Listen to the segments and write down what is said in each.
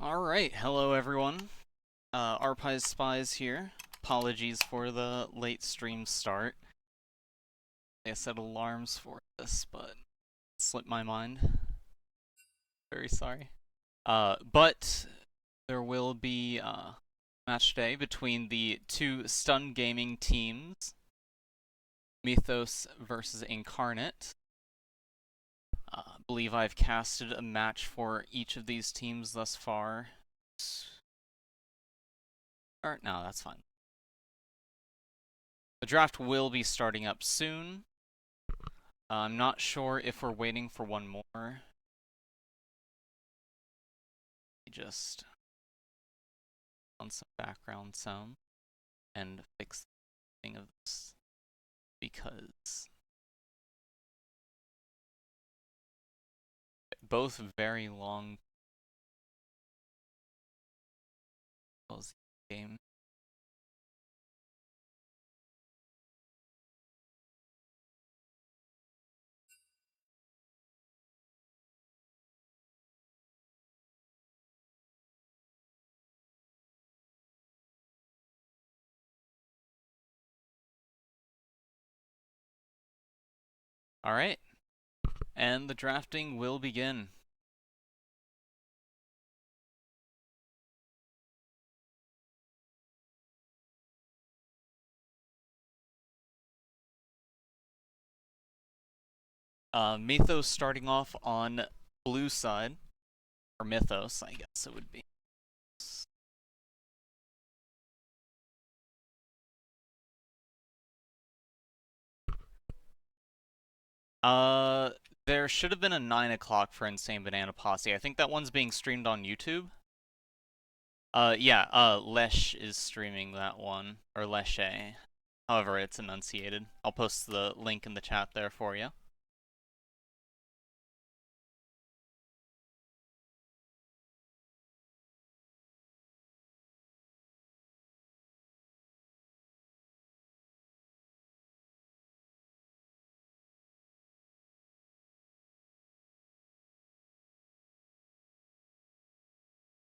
Alright, hello everyone. Arpai's Spies here. Apologies for the late stream start. I set alarms for this, but it slipped my mind. Very sorry. But there will be a match today between the two Stun Gaming teams, Mythos versus Incarnate. I believe I've casted a match for each of these teams thus far. Or, no, that's fine. The draft will be starting up soon. I'm not sure if we're waiting for one more. Just on some background sound and fix the thing of this because both very long game. Alright, and the drafting will begin. Mythos starting off on blue side, or Mythos, I guess it would be. There should have been a 9 o'clock for Insane Banana Posse. I think that one's being streamed on YouTube. Yeah, Lesh is streaming that one, or Leshe, however it's enunciated. I'll post the link in the chat there for you.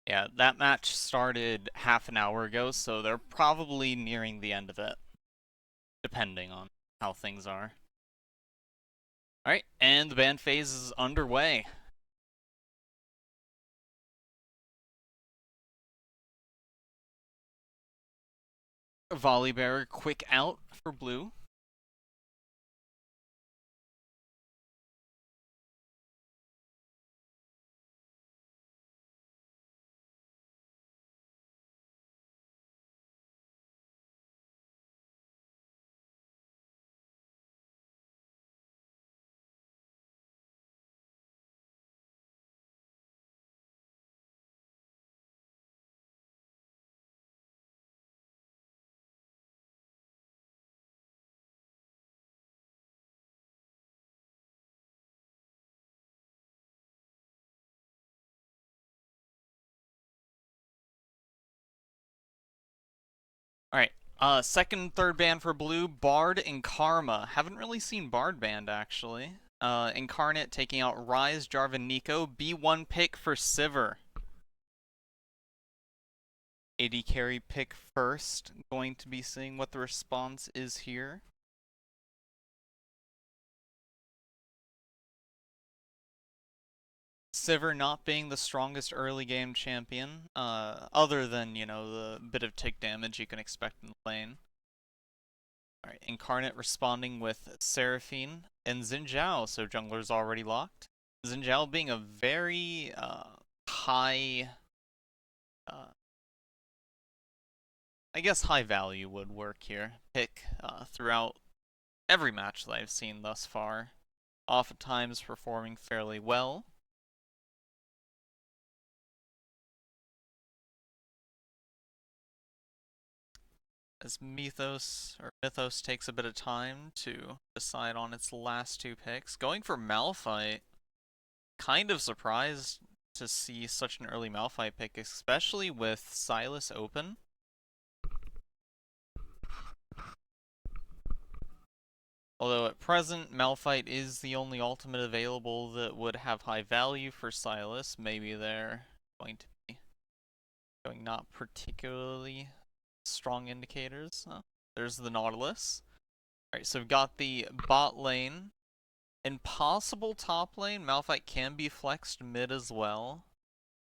Yeah, that match started half an hour ago, so they're probably nearing the end of it, depending on how things are. Alright, and the ban phase is underway. Volley Bearer quick out for blue. Alright, second, third ban for blue, Bard and Karma. Haven't really seen Bard banned, actually. Incarnate taking out Rise, Jarvan, Nico. B1 pick for Sivir. AD carry pick first. Going to be seeing what the response is here. Sivir not being the strongest early game champion, other than, you know, the bit of tick damage you can expect in the lane. Alright, Incarnate responding with Seraphine and Xin Zhao, so jungler's already locked. Xin Zhao being a very high, I guess high value would work here. Pick throughout every match that I've seen thus far. Oftentimes performing fairly well. As Mythos takes a bit of time to decide on its last two picks. Going for Malphite. Kind of surprised to see such an early Malphite pick, especially with Sylas open. Although at present, Malphite is the only ultimate available that would have high value for Sylas. Maybe they're going to be Showing not particularly strong indicators. There's the Nautilus. Alright, so we've got the bot lane. Impossible top lane. Malphite can be flexed mid as well.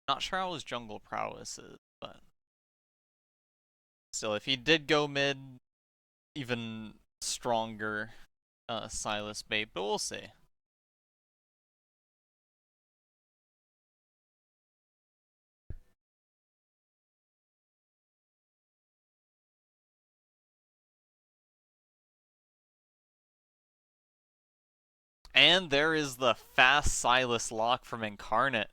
Not sure how his jungle prowess is, but still, if he did go mid, even stronger Sylas bait, but we'll see. And there is the fast Sylas lock from Incarnate.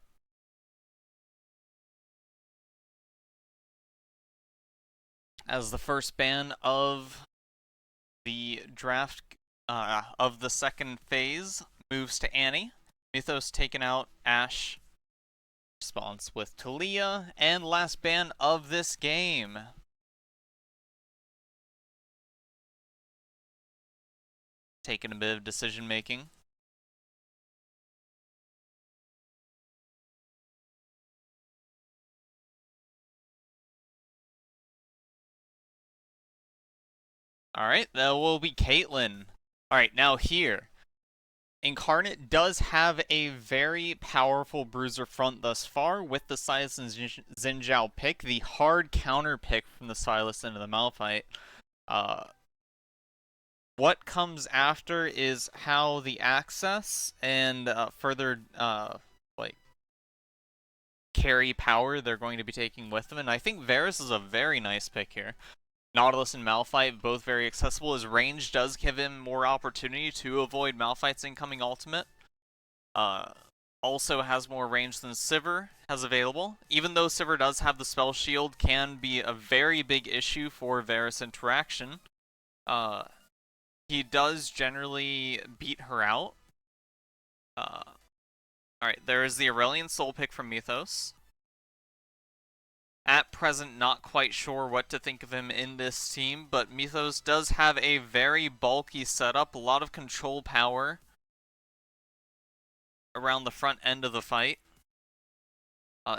As the first ban of the draft of the second phase moves to Annie. Mythos taken out, Ashe responds with Talia, and last ban of this game. Taking a bit of decision making. Alright, that will be Caitlyn. Alright, now here. Incarnate does have a very powerful bruiser front thus far with the Sylas and Xin Zhao pick, the hard counter pick from the Sylas into the Malphite. What comes after is how the access and further like carry power they're going to be taking with them, and I think Varus is a very nice pick here. Nautilus and Malphite, both very accessible. His range does give him more opportunity to avoid Malphite's incoming ultimate. Also has more range than Sivir has available. Even though Sivir does have the spell shield, can be a very big issue for Varus interaction. He does generally beat her out. Alright, there is the Aurelion Soul pick from Mythos. At present, not quite sure what to think of him in this team, but Mythos does have a very bulky setup, a lot of control power around the front end of the fight.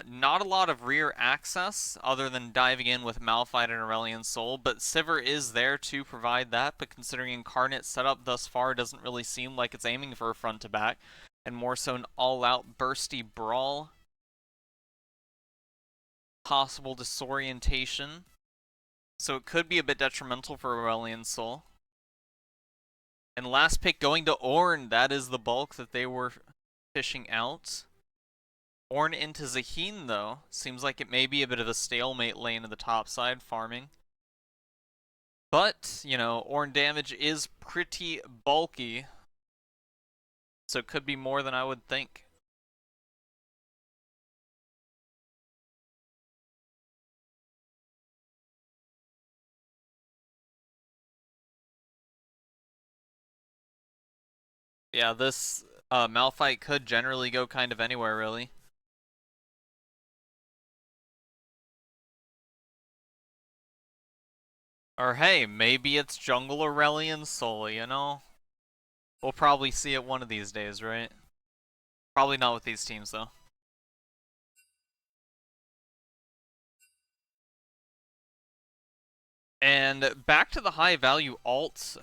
Not a lot of rear access, other than diving in with Malphite and Aurelion Soul, but Sivir is there to provide that, but considering Incarnate setup thus far doesn't really seem like it's aiming for a front to back, and more so an all-out bursty brawl. Possible disorientation, so it could be a bit detrimental for Aurelion Soul. And last pick going to Ornn, that is the bulk that they were fishing out. Ornn into Zaheen though, seems like it may be a bit of a stalemate lane in the top side, farming. But, you know, Ornn damage is pretty bulky, so it could be more than I would think. Yeah, this Malphite could generally go kind of anywhere, really. Or hey, maybe it's Jungle Aurelion Soul, you know? We'll probably see it one of these days, right? Probably not with these teams, though. And back to the high value alt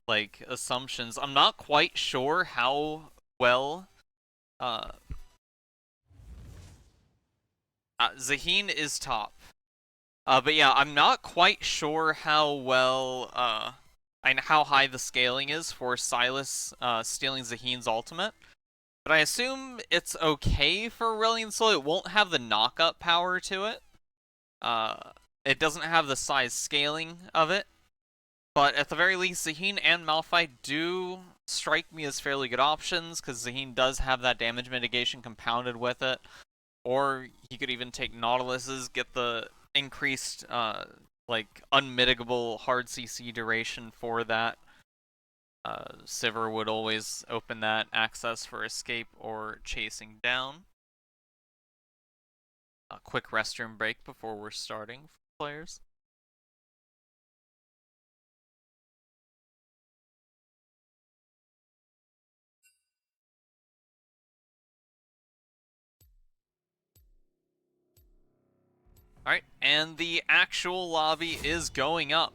like assumptions. I'm not quite sure how well Zaheen is top. But yeah, I'm not quite sure how well and how high the scaling is for Sylas stealing Zaheen's ultimate. But I assume it's okay for Aurelion Soul. It won't have the knock-up power to it. It doesn't have the size scaling of it. But at the very least, Zaheen and Malphite do strike me as fairly good options, because Zaheen does have that damage mitigation compounded with it. Or he could even take Nautilus's, get the increased, like, unmitigable hard CC duration for that. Sivir would always open that access for escape or chasing down. A quick restroom break before we're starting for players. Alright, and the actual lobby is going up.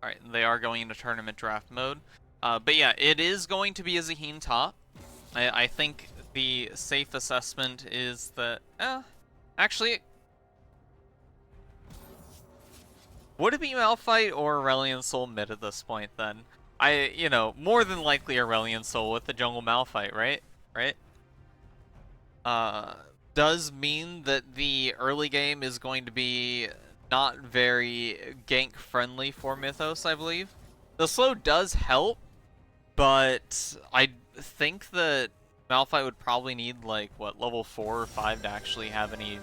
Alright, they are going into tournament draft mode. But yeah, it is going to be a Zaheen top. I think the safe assessment is that... actually... Would it be Malphite or Aurelion Soul mid at this point, then? More than likely Aurelion Soul with the jungle Malphite, right? Right? Does mean that the early game is going to be not very gank friendly for Mythos, I believe. The slow does help, but I think that Malphite would probably need, like, what, level 4 or 5 to actually have any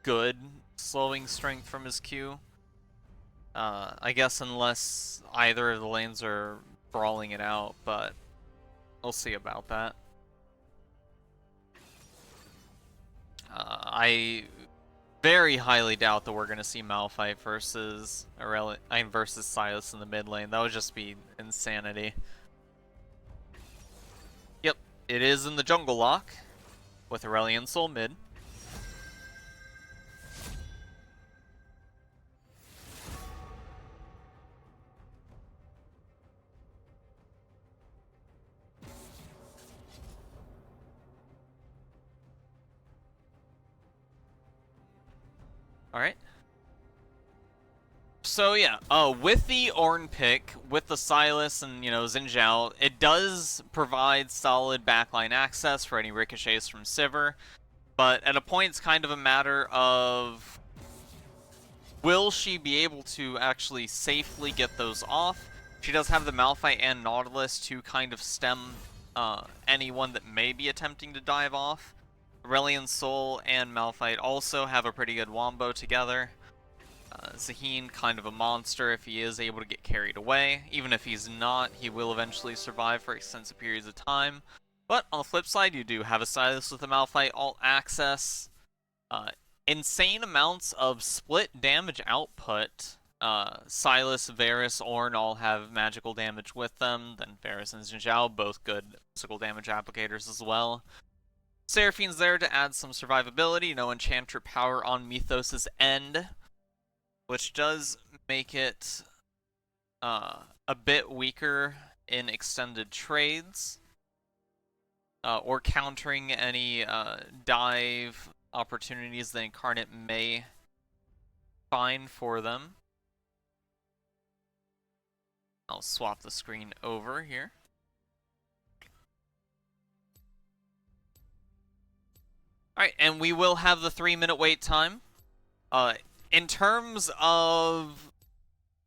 good slowing strength from his Q. I guess unless either of the lanes are brawling it out, but we'll see about that. I very highly doubt that we're going to see Malphite versus versus Sylas in the mid lane. That would just be insanity. Yep, it is in the jungle lock with Aurelion Soul mid. Alright. So yeah, with the Ornn pick, with the Sylas and, Xin Zhao, it does provide solid backline access for any ricochets from Sivir, but at a point it's kind of a matter of, will she be able to actually safely get those off? She does have the Malphite and Nautilus to kind of stem anyone that may be attempting to dive off. Aurelion Soul and Malphite also have a pretty good wombo together. Zaheen, kind of a monster if he is able to get carried away. Even if he's not, he will eventually survive for extensive periods of time. But on the flip side, you do have a Sylas with a Malphite alt access. Insane amounts of split damage output. Sylas, Varus, Ornn all have magical damage with them. Then Varus and Xin Zhao, both good physical damage applicators as well. Seraphine's there to add some survivability, no enchantress power on Mythos' end, which does make it a bit weaker in extended trades, or countering any dive opportunities that Incarnate may find for them. I'll swap the screen over here. Alright, and we will have the 3-minute wait time. In terms of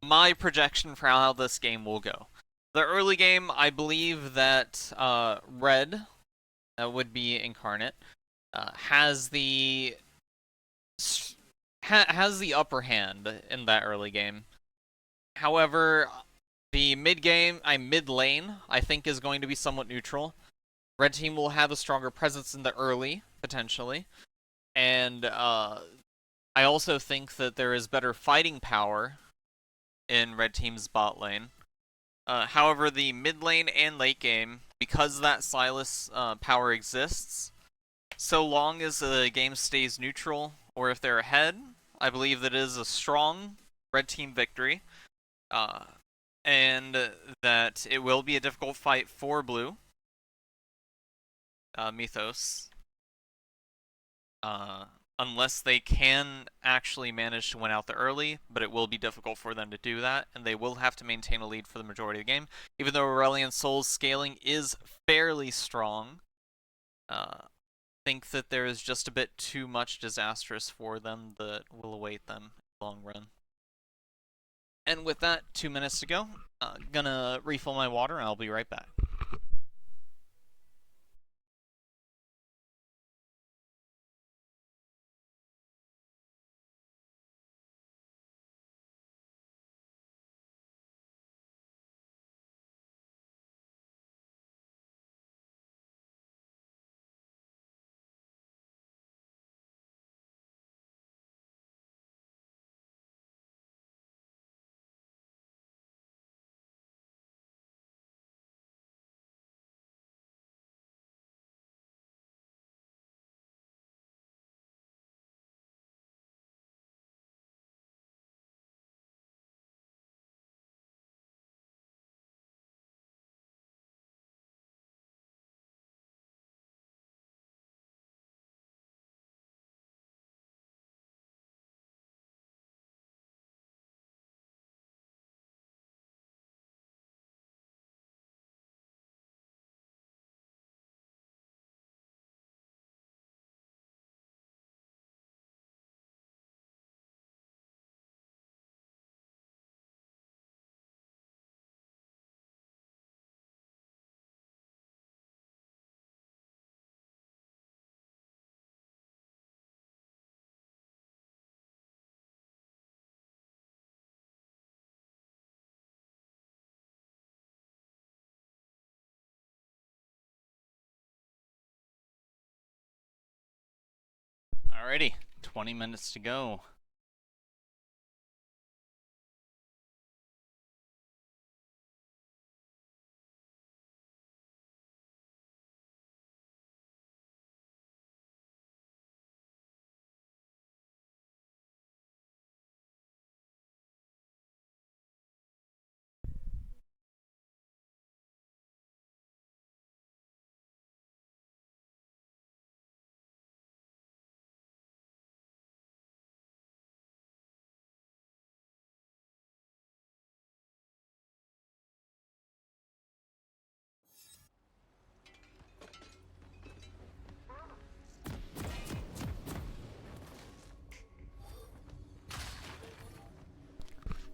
my projection for how this game will go, the early game, I believe that Red, that would be Incarnate, has the upper hand in that early game. However, the mid lane, I think, is going to be somewhat neutral. Red team will have a stronger presence in the early, potentially, and I also think that there is better fighting power in Red team's bot lane. However, the mid lane and late game, because that Sylas power exists, so long as the game stays neutral, or if they're ahead, I believe that it is a strong Red team victory, and that it will be a difficult fight for Blue, Mythos, unless they can actually manage to win out the early, but it will be difficult for them to do that, and they will have to maintain a lead for the majority of the game, even though Aurelion Soul's scaling is fairly strong. Think that there is just a bit too much disastrous for them that will await them in the long run. And with that, 2 minutes to go. Gonna refill my water, and I'll be right back. Alrighty, 20 minutes to go.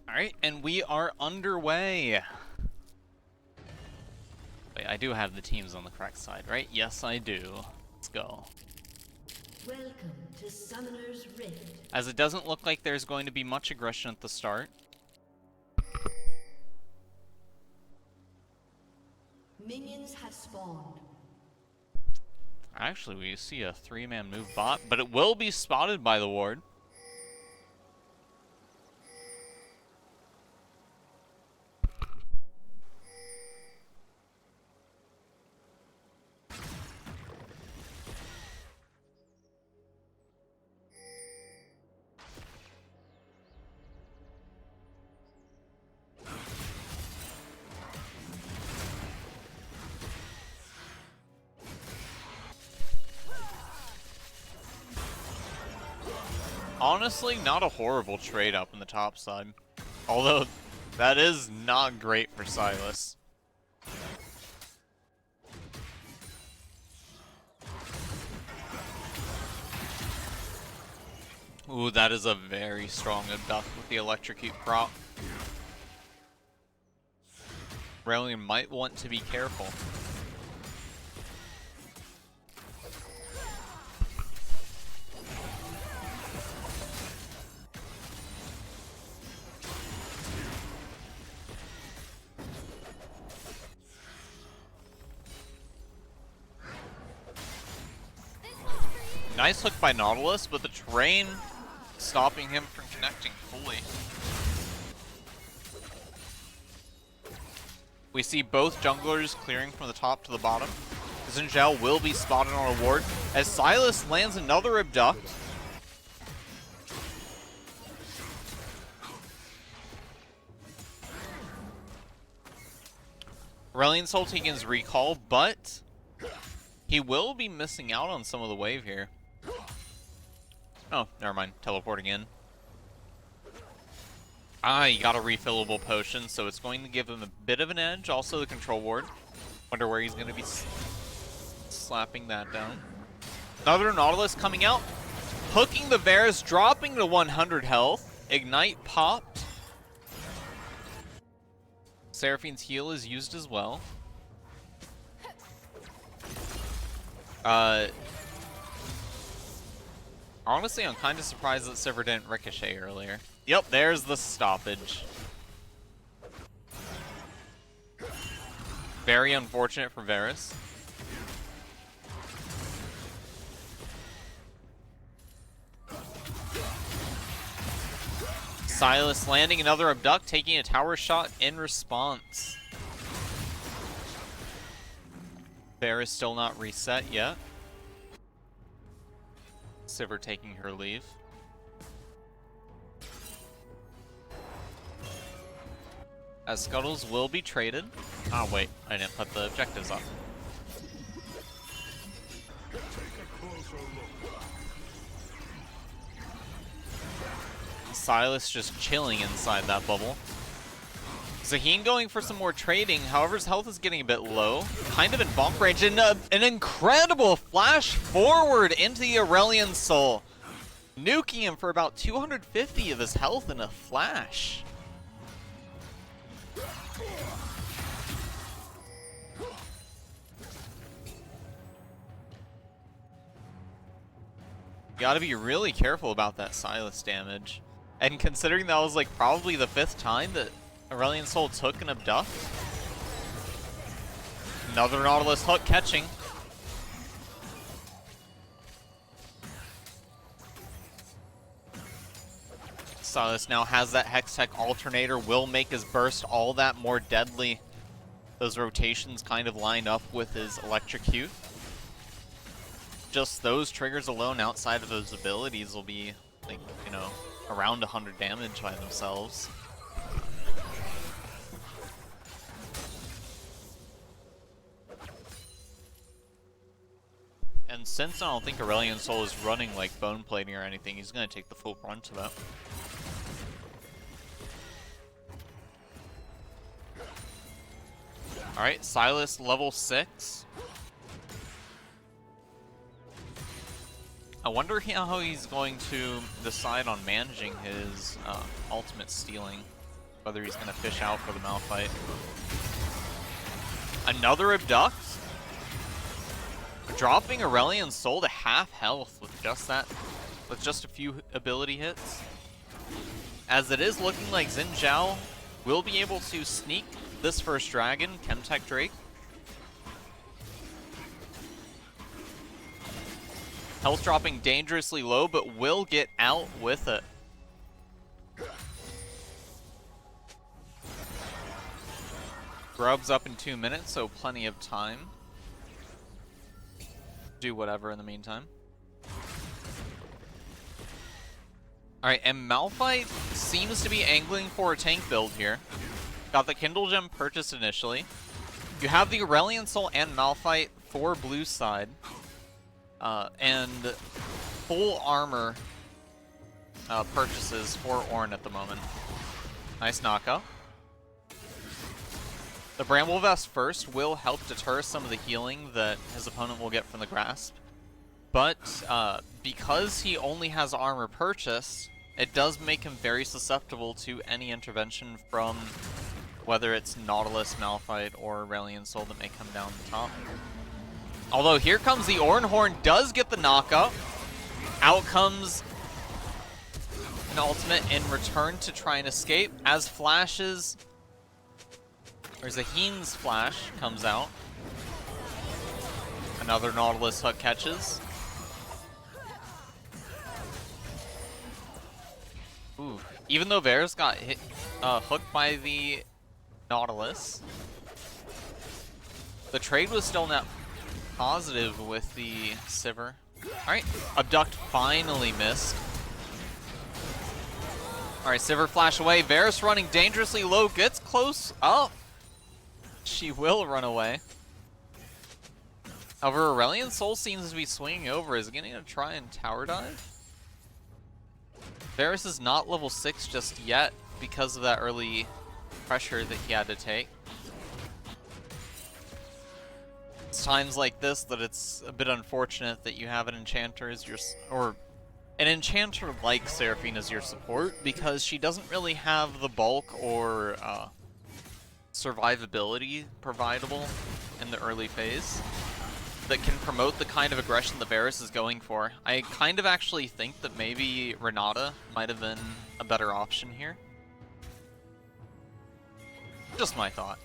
Alright, and we are underway. Wait, I do have the teams on the correct side, right? Yes, I do. Let's go. Welcome to Summoner's Rift. As it doesn't look like there's going to be much aggression at the start. Minions have spawned. Actually, we see a 3-man move bot, but it will be spotted by the ward. Honestly, not a horrible trade up in the top side. Although, that is not great for Silas. Ooh, that is a very strong abduct with the electrocute prop. Aurelion might want to be careful. Nice hook by Nautilus, but the terrain stopping him from connecting fully. We see both junglers clearing from the top to the bottom. Zinjao will be spotted on a ward as Silas lands another abduct. Aurelion Soul taking his recall, but he will be missing out on some of the wave here. Oh, never mind. Teleporting in. Ah, he got a refillable potion, so it's going to give him a bit of an edge. Also, the control ward. Wonder where he's going to be slapping that down. Another Nautilus coming out. Hooking the Varus, dropping to 100 health. Ignite popped. Seraphine's heal is used as well. Honestly, I'm kind of surprised that Sivir didn't ricochet earlier. Yep, there's the stoppage. Very unfortunate for Varus. Silas landing another abduct, taking a tower shot in response. Varus still not reset yet. Sivir taking her leave. As scuttles will be traded. Ah, wait, I didn't put the objectives up. Silas just chilling inside that bubble. Zaheen going for some more trading, however his health is getting a bit low. Kind of in bump range, and an incredible flash forward into the Aurelion Soul. Nuking him for about 250 of his health in a flash. Gotta be really careful about that Silas damage. And considering that was like probably the 5th time that Aurelion Soul took an abduct. Another Nautilus hook catching. Silas now has that Hextech alternator, will make his burst all that more deadly. Those rotations kind of line up with his electrocute. Just those triggers alone outside of those abilities will be, like, you know, around 100 damage by themselves. And since I don't think Aurelion Sol is running like bone plating or anything, he's going to take the full brunt of that. Alright, Silas level 6. I wonder how he's going to decide on managing his ultimate stealing. Whether he's going to fish out for the Malphite. Another Abduct? Dropping Aurelion Sol to half health with just that, with just a few ability hits. As it is looking like Xin Zhao will be able to sneak this first dragon, Chemtech Drake. Health dropping dangerously low, but will get out with it. Grub's up in 2 minutes, so plenty of time. Do whatever in the meantime. Alright, and Malphite seems to be angling for a tank build here. Got the Kindle Gem purchased initially. You have the Aurelion Sol and Malphite for blue side. And full armor purchases for Ornn at the moment. Nice knockout. The Bramble Vest first will help deter some of the healing that his opponent will get from the Grasp. But because he only has armor purchased, it does make him very susceptible to any intervention from whether it's Nautilus, Malphite, or Aurelion Sol that may come down the top. Although here comes the Ornhorn, does get the knockup. Out comes an ultimate in return to try and escape as flashes. Or Zaheen's flash comes out. Another Nautilus hook catches. Ooh. Even though Varus got hit, hooked by the Nautilus, the trade was still net positive with the Sivir. Alright, Abduct finally missed. Alright, Sivir flash away. Varus running dangerously low, gets close up. She will run away. However, Aurelion Sol seems to be swinging over. Is he going to try and tower dive? Varus is not level 6 just yet because of that early pressure that he had to take. It's times like this that it's a bit unfortunate that you have an enchanter as your, or an enchanter like Seraphine as your support, because she doesn't really have the bulk or survivability providable in the early phase that can promote the kind of aggression that Varus is going for. I kind of actually think that maybe Renata might have been a better option here. Just my thought.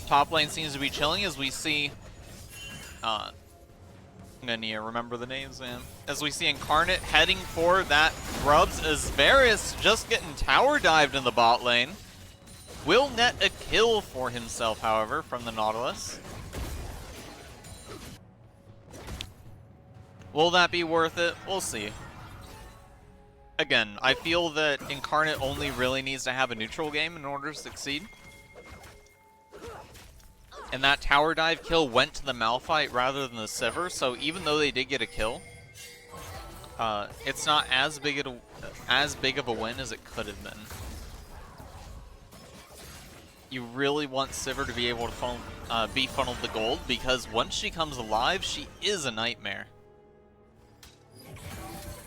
Top lane seems to be chilling as we see, I'm gonna need to remember the names, man. As we see Incarnate heading for that Grubs, as Varus just getting tower dived in the bot lane. Will net a kill for himself, however, from the Nautilus. Will that be worth it? We'll see. Again, I feel that Incarnate only really needs to have a neutral game in order to succeed. And that tower dive kill went to the Malphite rather than the Sivir, so even though they did get a kill, it's not as big of a win as it could have been. You really want Sivir to be able to be funneled the gold, because once she comes alive, she is a nightmare.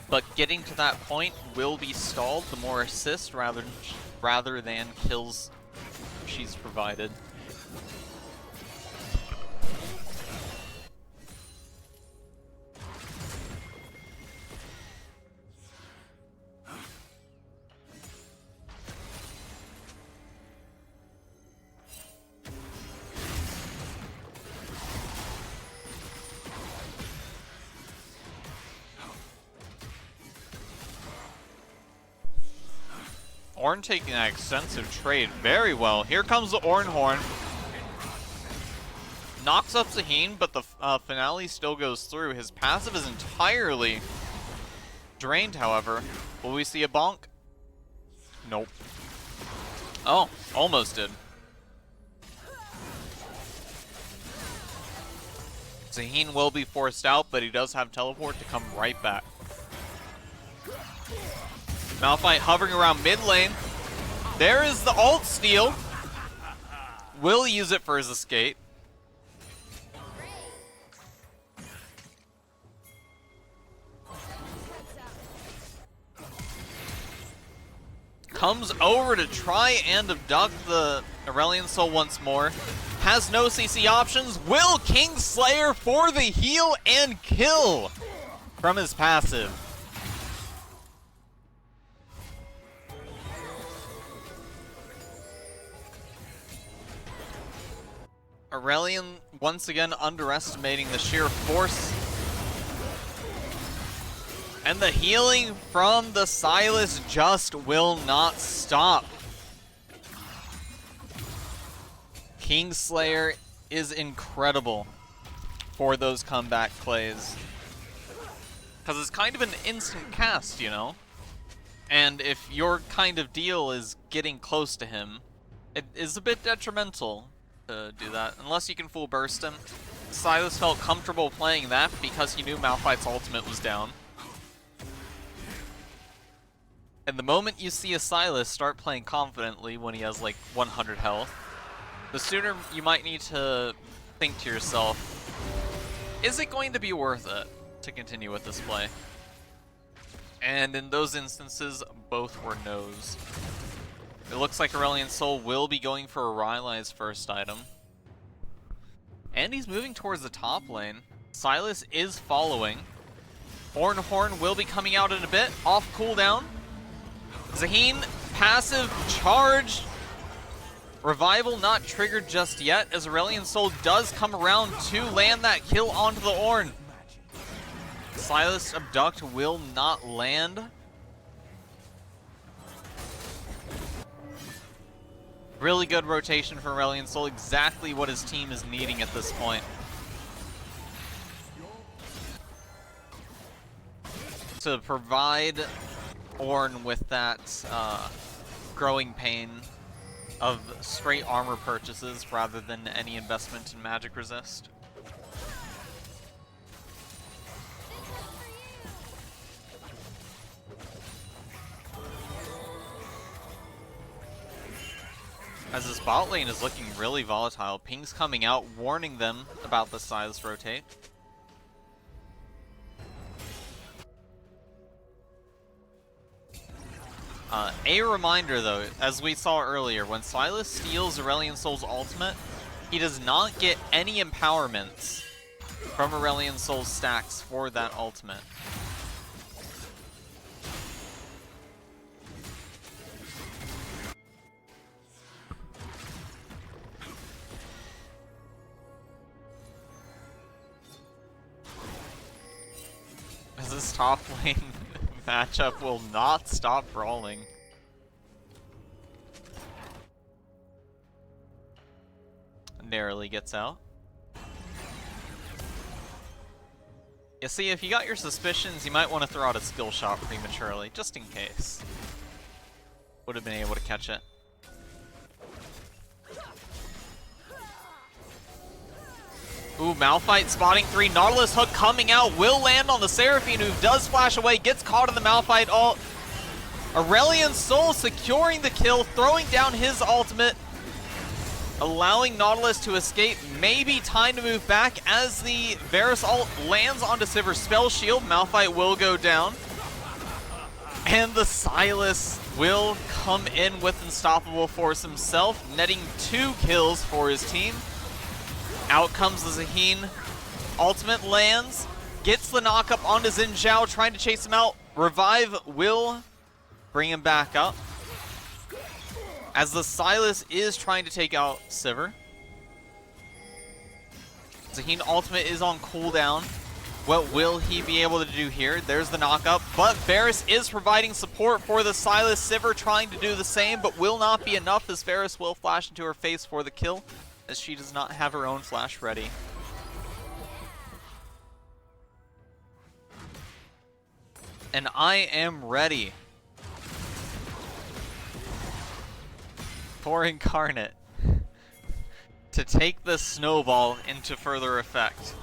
But getting to that point will be stalled the more assist rather than kills she's provided. Ornn taking that extensive trade very well. Here comes the Ornn Horn. Knocks up Zaheen, but the finale still goes through. His passive is entirely drained, however. Will we see a bonk? Nope. Oh, almost did. Zaheen will be forced out, but he does have teleport to come right back. Malphite hovering around mid lane. There is the ult steal. Will use it for his escape. Comes over to try and abduct the Aurelion Soul once more. Has no CC options. Will Kingslayer for the heal and kill from his passive. Aurelion once again underestimating the sheer force. And the healing from the Sylas just will not stop. Kingslayer is incredible for those comeback plays. Because it's kind of an instant cast, you know? And if your kind of deal is getting close to him, it is a bit detrimental to do that, unless you can full burst him. Sylas felt comfortable playing that because he knew Malphite's ultimate was down. And the moment you see a Sylas start playing confidently when he has like 100 health, the sooner you might need to think to yourself, is it going to be worth it to continue with this play? And in those instances, both were no's. It looks like Aurelion Sol will be going for a Rylai's first item. And he's moving towards the top lane. Sylas is following. Ornn Horn will be coming out in a bit, off cooldown. Zaheen, passive, charge. Revival not triggered just yet, as Aurelion Sol does come around to land that kill onto the Ornn. Sylas abduct will not land. Really good rotation for Aurelion Sol, exactly what his team is needing at this point. To provide Ornn with that growing pain of straight armor purchases rather than any investment in magic resist. As his bot lane is looking really volatile, ping's coming out, warning them about the Sylas rotate. A reminder though, as we saw earlier, when Sylas steals Aurelion Sol's ultimate, he does not get any empowerments from Aurelion Sol's stacks for that ultimate. As this top lane matchup will not stop brawling. Narrowly gets out. You see, if you got your suspicions, you might want to throw out a skill shot prematurely, just in case. Would have been able to catch it. Ooh, Malphite spotting 3. Nautilus hook coming out. Will land on the Seraphine, who does flash away. Gets caught in the Malphite ult. Aurelion Sol securing the kill. Throwing down his ultimate. Allowing Nautilus to escape. Maybe time to move back as the Varus ult lands onto Sivir's spell shield. Malphite will go down. And the Sylas will come in with Unstoppable Force himself. Netting 2 kills for his team. Out comes the Zaheen. Ultimate lands. Gets the knockup onto Xin Zhao, trying to chase him out. Revive will bring him back up. As the Sylas is trying to take out Sivir. Zaheen ultimate is on cooldown. What will he be able to do here? There's the knockup, but Varus is providing support for the Sylas. Sivir trying to do the same, but will not be enough as Varus will flash into her face for the kill, as she does not have her own flash ready. And I am ready for Incarnate to take this snowball into further effect.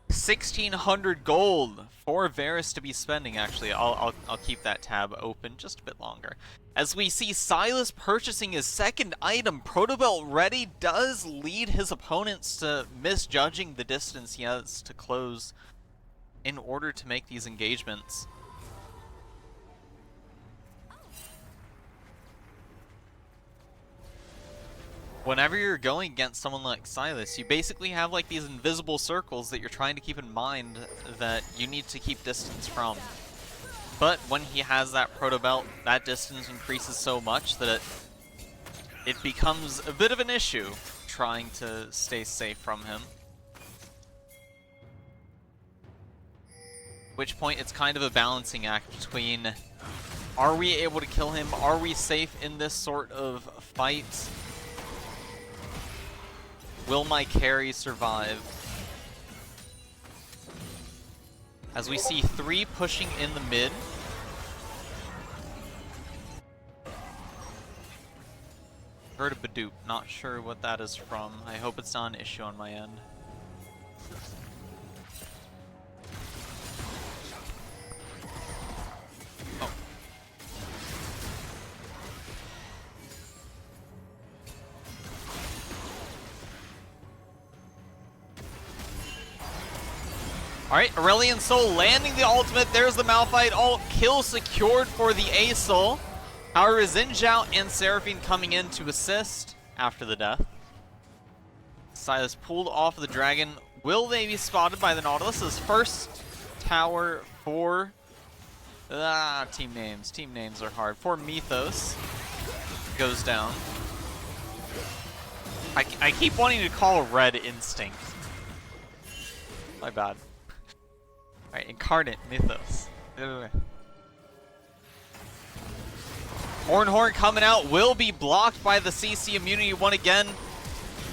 1,600 gold for Varus to be spending. Actually, I'll keep that tab open just a bit longer. As we see Sylas purchasing his second item, Protobelt ready, does lead his opponents to misjudging the distance he has to close in order to make these engagements. Whenever you're going against someone like Sylas, you basically have like these invisible circles that you're trying to keep in mind that you need to keep distance from. But when he has that Protobelt, that distance increases so much that it becomes a bit of an issue trying to stay safe from him. At which point it's kind of a balancing act between, are we able to kill him? Are we safe in this sort of fight? Will my carry survive? As we see 3 pushing in the mid. Heard a Badoop, not sure what that is from. I hope it's not an issue on my end. Oh. Alright, Aurelion Sol landing the ultimate. There's the Malphite ult. Kill secured for the A-Sol. However, Xin Zhao and Seraphine coming in to assist after the death. Sylas pulled off the dragon. Will they be spotted by the Nautilus? His first tower for... team names. Team names are hard. For Mythos. Goes down. I keep wanting to call Red Instinct. My bad. Alright, Incarnate, Mythos. Horn coming out, will be blocked by the CC immunity one again,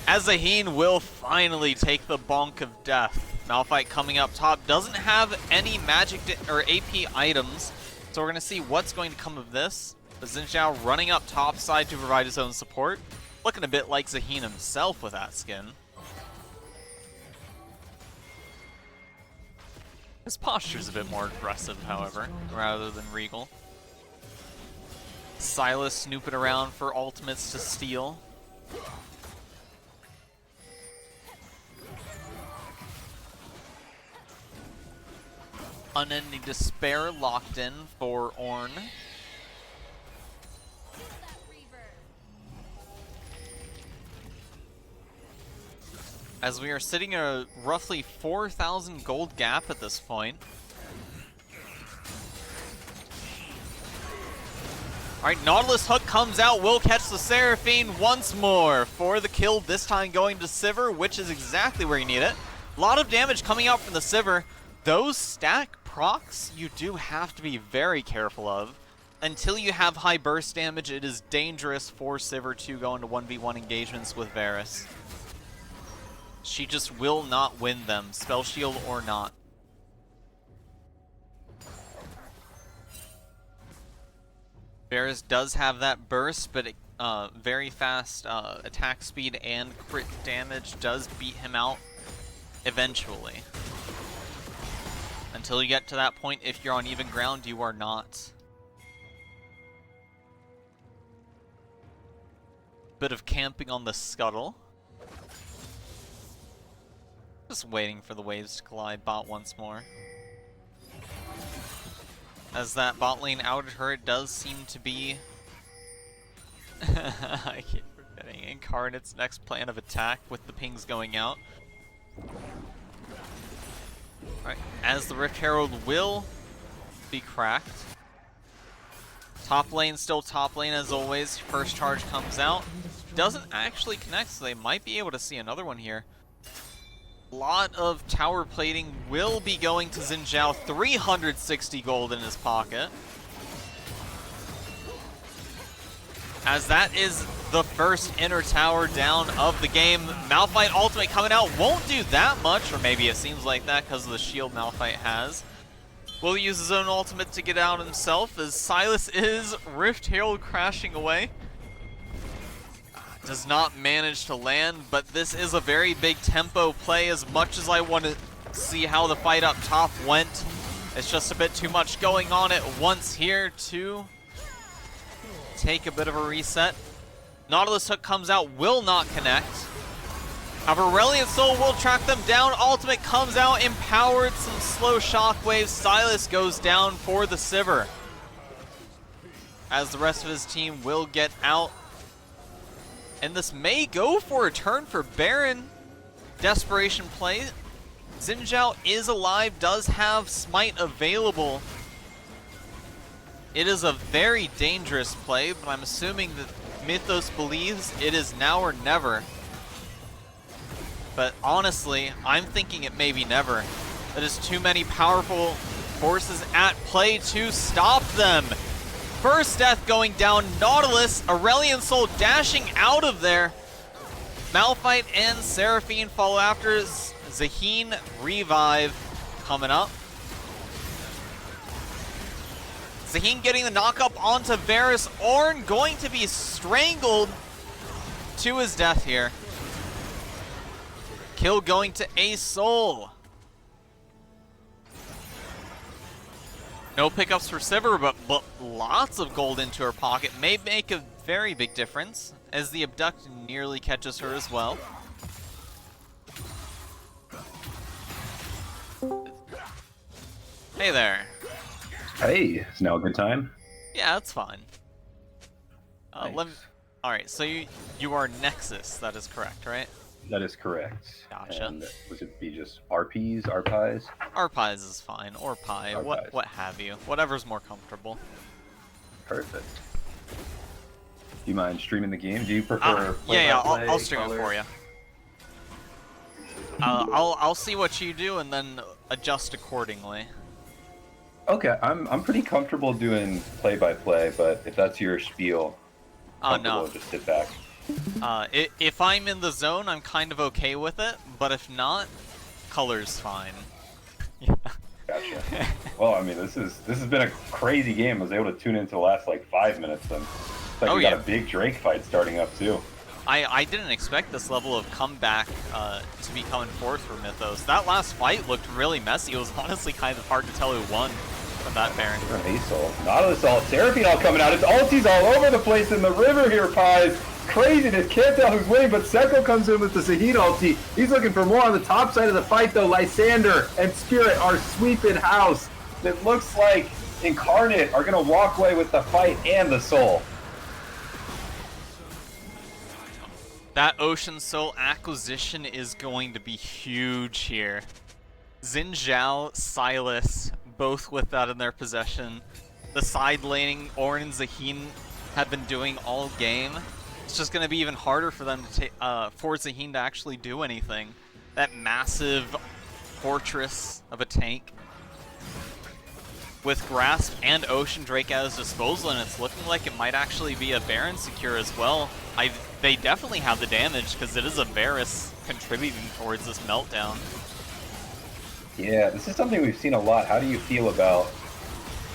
as Zaheen will finally take the bonk of death. Malphite coming up top, doesn't have any magic or AP items, so we're going to see what's going to come of this. But Xin Zhao running up top side to provide his own support, looking a bit like Zaheen himself with that skin. His posture's a bit more aggressive, however, rather than regal. Sylas snooping around for ultimates to steal. Unending Despair locked in for Ornn. As we are sitting at a roughly 4,000 gold gap at this point. Alright, Nautilus hook comes out, will catch the Seraphine once more for the kill, this time going to Sivir, which is exactly where you need it. A lot of damage coming out from the Sivir. Those stack procs you do have to be very careful of. Until you have high burst damage, it is dangerous for Sivir to go into 1v1 engagements with Varus. She just will not win them, spell shield or not. Varus does have that burst, but very fast attack speed and crit damage does beat him out eventually. Until you get to that point, if you're on even ground, you are not. Bit of camping on the scuttle. Just waiting for the waves to collide bot once more. As that bot lane outed her, it does seem to be... I keep forgetting. Incarnate's next plan of attack with the pings going out. Alright, as the Rift Herald will be cracked. Top lane still top lane as always. First charge comes out. Doesn't actually connect, so they might be able to see another one here. lot of tower plating will be going to Xin Zhao. 360 gold in his pocket. As that is the first inner tower down of the game. Malphite ultimate coming out won't do that much, or maybe it seems like that because of the shield Malphite has. Will use his own ultimate to get out himself as Sylas is Rift Herald crashing away. Does not manage to land, but this is a very big tempo play. As much as I want to see how the fight up top went, it's just a bit too much going on at once here to take a bit of a reset. Nautilus Hook comes out, will not connect. However, Aurelion Soul will track them down. Ultimate comes out, empowered, some slow shockwaves. Sylas goes down for the Sivir, as the rest of his team will get out. And this may go for a turn for Baron. Desperation play. Xin Zhao is alive, does have Smite available. It is a very dangerous play, but I'm assuming that Mythos believes it is now or never. But honestly, I'm thinking it may be never. That is too many powerful forces at play to stop them. First death going down, Nautilus, Aurelion Soul dashing out of there. Malphite and Seraphine follow after. Zaheen revive coming up. Zaheen getting the knock-up onto Varus. Ornn going to be strangled to his death here. Kill going to a Soul. No pickups for Sivir, but lots of gold into her pocket may make a very big difference, as the Abduct nearly catches her as well. Hey there. Hey, is now a good time? Yeah, that's fine. Nice. Alright, so you are Nexus, that is correct, right? That is correct. Gotcha. And would it be just RPs, RPIs? Arpies is fine, or Pi, what have you. Whatever's more comfortable. Perfect. Do you mind streaming the game? Do you prefer yeah, play-by-play, I'll stream it color? for you. I'll see what you do and then adjust accordingly. Okay, I'm pretty comfortable doing play-by-play, but if that's your spiel, Oh no. just sit back. If I'm in the zone, I'm kind of okay with it, but if not, color's fine. Yeah. Gotcha. Well, I mean, this has been a crazy game. I was able to tune into the last like 5 minutes, and it's like we got a big Drake fight starting up too. I didn't expect this level of comeback to be coming forth for Mythos. That last fight looked really messy. It was honestly kind of hard to tell who won from that Baron. Nautilus ult, Seraphine all coming out. It's ultis all over the place in the river here, Pies. Craziness, can't tell who's winning, but Sekko comes in with the Zaheen ulti. He's looking for more on the top side of the fight, though. Lysander and Spirit are sweeping house. It looks like Incarnate are going to walk away with the fight and the soul. That Ocean Soul acquisition is going to be huge here. Xin Zhao, Sylas, both with that in their possession. The side laning Ornn and Zaheen have been doing all game. It's just going to be even harder for them to for Zaheen to actually do anything. That massive fortress of a tank with Grasp and Ocean Drake at his disposal, and it's looking like it might actually be a Baron secure as well. They definitely have the damage because it is a Varus contributing towards this meltdown. Yeah, this is something we've seen a lot. How do you feel about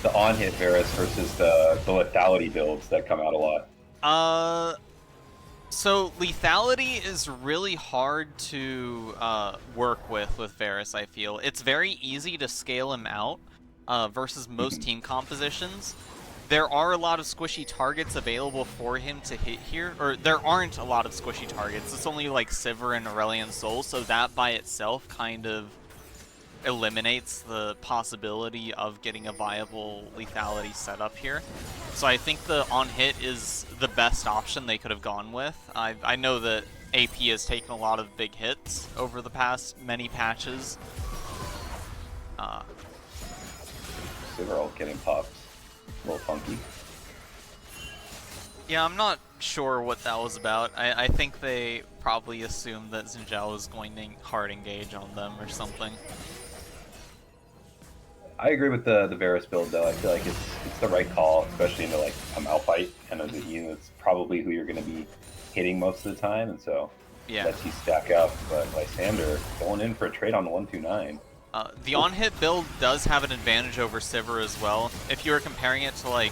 the on-hit Varus versus the lethality builds that come out a lot? So lethality is really hard to work with Varus, I feel. It's very easy to scale him out versus most team compositions. There are a lot of squishy targets available for him to hit here, or there aren't a lot of squishy targets. It's only like Sivir and Aurelion Soul, so that by itself kind of eliminates the possibility of getting a viable lethality setup here. So I think the on-hit is the best option they could have gone with. I know that AP has taken a lot of big hits over the past many patches. Sivir all getting popped. A little funky. Yeah, I'm not sure what that was about. I think they probably assumed that Xin Zhao was going to hard engage on them or something. I agree with the Varus build though. I feel like it's the right call, especially into like a Malphite and a Zaheen. That's probably who you're going to be hitting most of the time, and so Yeah. lets you stack up. But Lysander going in for a trade on the 129. The on-hit build does have an advantage over Sivir as well. If you were comparing it to like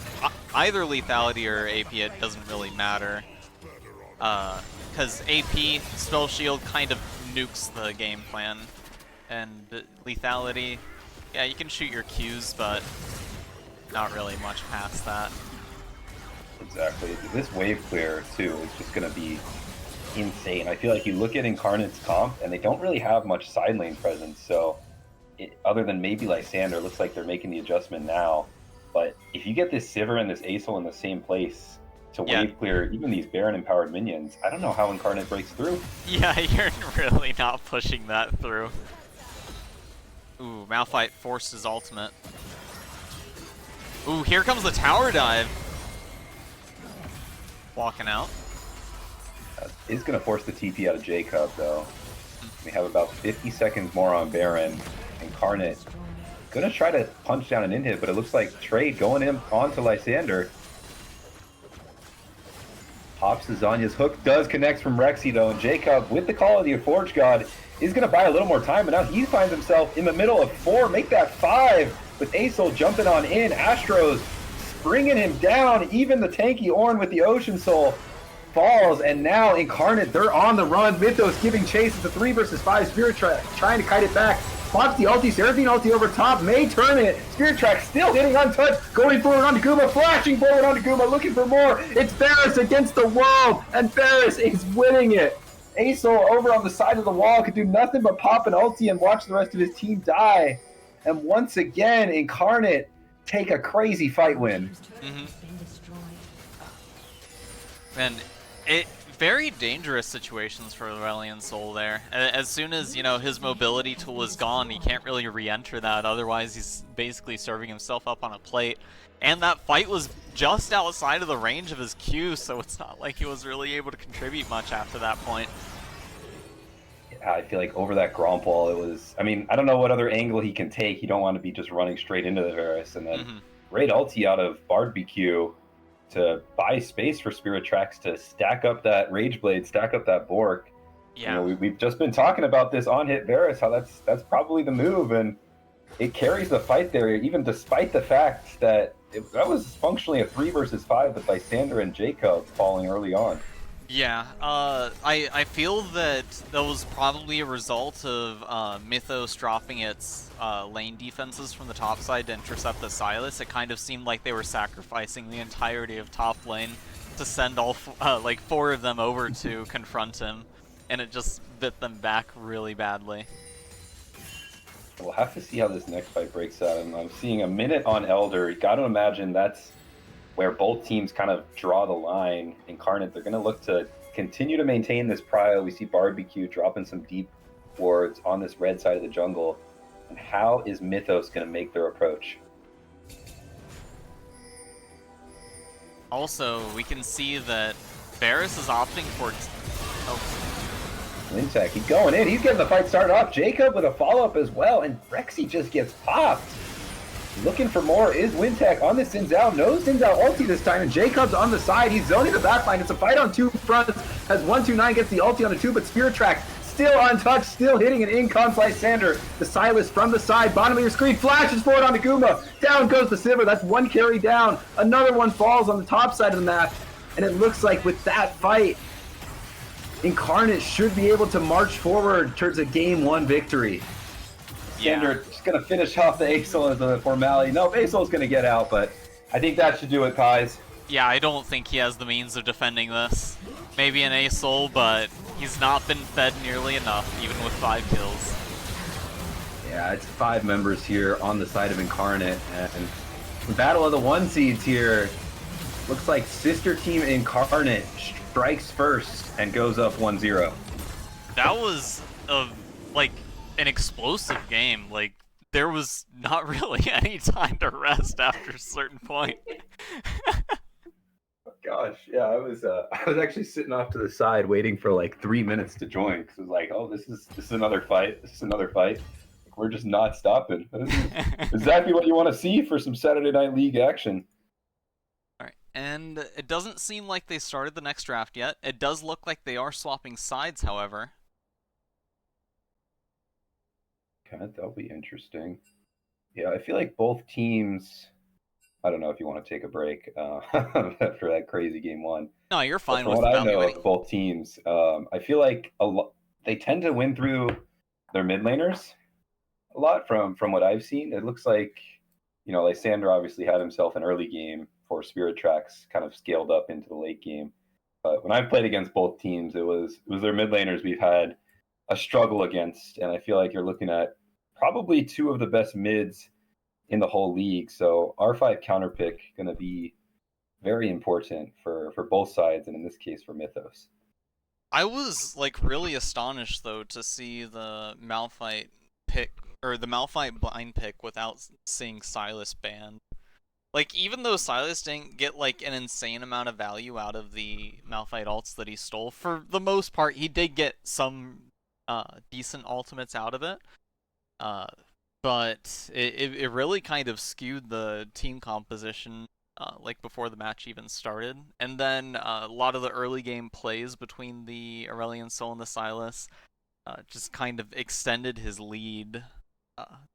either lethality or AP, it doesn't really matter. Because AP, Spell Shield kind of nukes the game plan. And lethality, yeah, you can shoot your Qs, but not really much past that. Exactly. This wave clear too is just going to be insane. I feel like you look at Incarnate's comp, and they don't really have much side lane presence, so other than maybe Lysander, looks like they're making the adjustment now. But if you get this Sivir and this Acel in the same place to wave clear even these Baron empowered minions, I don't know how Incarnate breaks through. Yeah, you're really not pushing that through. Ooh, Malphite forced his ultimate. Ooh, here comes the tower dive. Walking out. Is going to force the TP out of Jacob, though. We have about 50 seconds more on Baron. Incarnate going to try to punch down an in-hit, but it looks like trade going in onto Lysander. Pops the Zanya's hook, does connect from Rexy, though, and Jacob, with the call of the Forge God, is going to buy a little more time, and now he finds himself in the middle of 4, make that 5, with Acel jumping on in. Astros bringing him down, even the tanky Ornn with the Ocean Soul falls, and now Incarnate, they're on the run. Mythos giving chase. It's a 3 versus 5. Spirit Track trying to kite it back. Pops the ulti. Seraphine ulti over top. May turn it. Spirit Track still hitting untouched. Going forward onto Guma. Flashing forward onto Guma. Looking for more. It's Varus against the world. And Varus is winning it. Acel over on the side of the wall could do nothing but pop an ulti and watch the rest of his team die. And once again, Incarnate take a crazy fight win. And very dangerous situations for Aurelion Sol there. As soon as, you know, his mobility tool is gone, he can't really re-enter that. Otherwise, he's basically serving himself up on a plate. And that fight was just outside of the range of his Q, so it's not like he was really able to contribute much after that point. Yeah, I feel like over that Gromple, it was... I mean, I don't know what other angle he can take. You don't want to be just running straight into the Varus. And then great ulti out of BardBQ to buy space for Spirit Tracks to stack up that Rage Blade, stack up that Bork. Yeah. You know, we've just been talking about this on-hit Varus, how that's probably the move, and it carries the fight there, even despite the fact that that was functionally a 3 versus 5 with Lysander and Jacob falling early on. Yeah, I feel that was probably a result of Mythos dropping its lane defenses from the top side to intercept the Sylas. It kind of seemed like they were sacrificing the entirety of top lane to send all like 4 of them over to confront him, and it just bit them back really badly. We'll have to see how this next fight breaks out. I'm seeing a minute on Elder. You got to imagine that's where both teams kind of draw the line. Incarnate, they're going to look to continue to maintain this prio. We see BardBQ dropping some deep wards on this red side of the jungle. And how is Mythos going to make their approach? Also, we can see that Varus is opting for... Lintek, he's going in. He's getting the fight started off. Jacob with a follow-up as well. And Rexy just gets popped. Looking for more is Wintek on the Xin Zhao. No Xin Zhao ulti this time, and Jacob's on the side. He's zoning the backline. It's a fight on 2 fronts as 129 gets the ulti on the 2, but Spirit Track still untouched, still hitting an in-comes Lysander. The Sylas from the side, bottom of your screen, flashes forward onto Guma. Down goes the Sivir. That's 1 carry down. Another one falls on the top side of the map, and it looks like with that fight, Incarnate should be able to march forward towards a Game 1 victory. Lysander just going to finish off the Acel as a formality. No, Acel's going to get out, but I think that should do it, Pies. Yeah, I don't think he has the means of defending this. Maybe an Acel, but he's not been fed nearly enough, even with 5 kills. Yeah, it's 5 members here on the side of Incarnate, and the battle of the 1 seeds here. Looks like Sister Team Incarnate strikes first and goes up 1-0. That was an explosive game. Like, there was not really any time to rest after a certain point. Gosh, yeah, I was actually sitting off to the side waiting for like 3 minutes to join because it was like, oh, this is another fight. This is another fight. Like, we're just not stopping. This is exactly what you want to see for some Saturday Night League action. Alright, and it doesn't seem like they started the next draft yet. It does look like they are swapping sides, however. Okay, that'll be interesting. Yeah, I feel like both teams. I don't know if you want to take a break after that crazy game one. No, you're But fine from with what I know evaluating. of both teams, I feel like they tend to win through their mid laners a lot. From what I've seen, it looks like Lysander obviously had himself an early game for Spirit Tracks, kind of scaled up into the late game. But when I've played against both teams, it was their mid laners we've had a struggle against, and I feel like you're looking at probably two of the best mids in the whole league. So R5 counter pick going to be very important for both sides, and in this case for Mythos. I was like really astonished though to see the Malphite pick or the Malphite blind pick without seeing Silas banned. Like even though Silas didn't get like an insane amount of value out of the Malphite ults that he stole, for the most part he did get some decent ultimates out of it. Uh, but it really kind of skewed the team composition like before the match even started. And then a lot of the early game plays between the Aurelion Sol and the Silas just kind of extended his lead.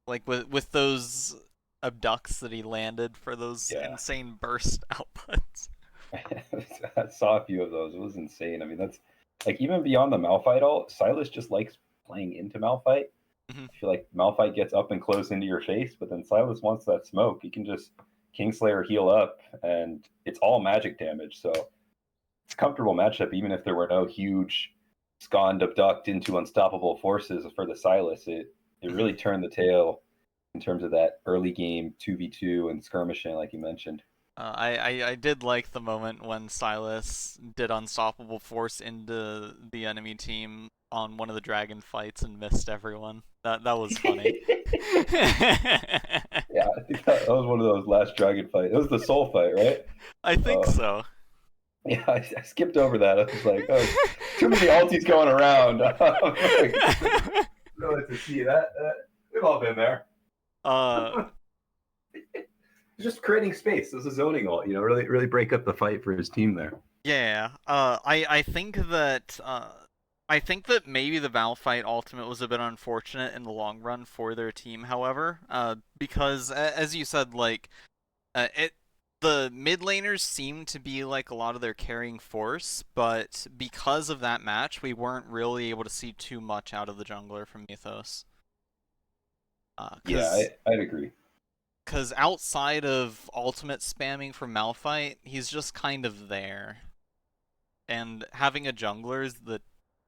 Like with those abducts that he landed for those Yeah, insane burst outputs. I saw a few of those. It was insane. I mean, that's like even beyond the Malphite ult, Silas just likes playing into Malphite. Mhm. I feel like Malphite gets up and close into your face, but then Silas wants that smoke. He can just Kingslayer heal up, and it's all magic damage. So it's a comfortable matchup, even if there were no huge scond abduct into unstoppable forces for the Silas. It really turned the tail in terms of that early game 2v2 and skirmishing, like you mentioned. I did like the moment when Silas did Unstoppable Force into the enemy team on one of the dragon fights and missed everyone. That was funny. Yeah, I think that was one of those last dragon fight. It was the soul fight, right? I think Uh, so. yeah, I skipped over that. I was like, oh, too many alties going around. Like, really to see that. We've all been there. uh, Just creating space. This is zoning ult, really, really break up the fight for his team there. yeah. I think that maybe the Malphite ultimate was a bit unfortunate in the long run for their team. However, because as you said, like it the mid laners seemed to be like a lot of their carrying force, but because of that match, we weren't really able to see too much out of the jungler from Mythos. Yeah, Because I'd agree. outside of ultimate spamming from Malphite, he's just kind of there. And having a jungler that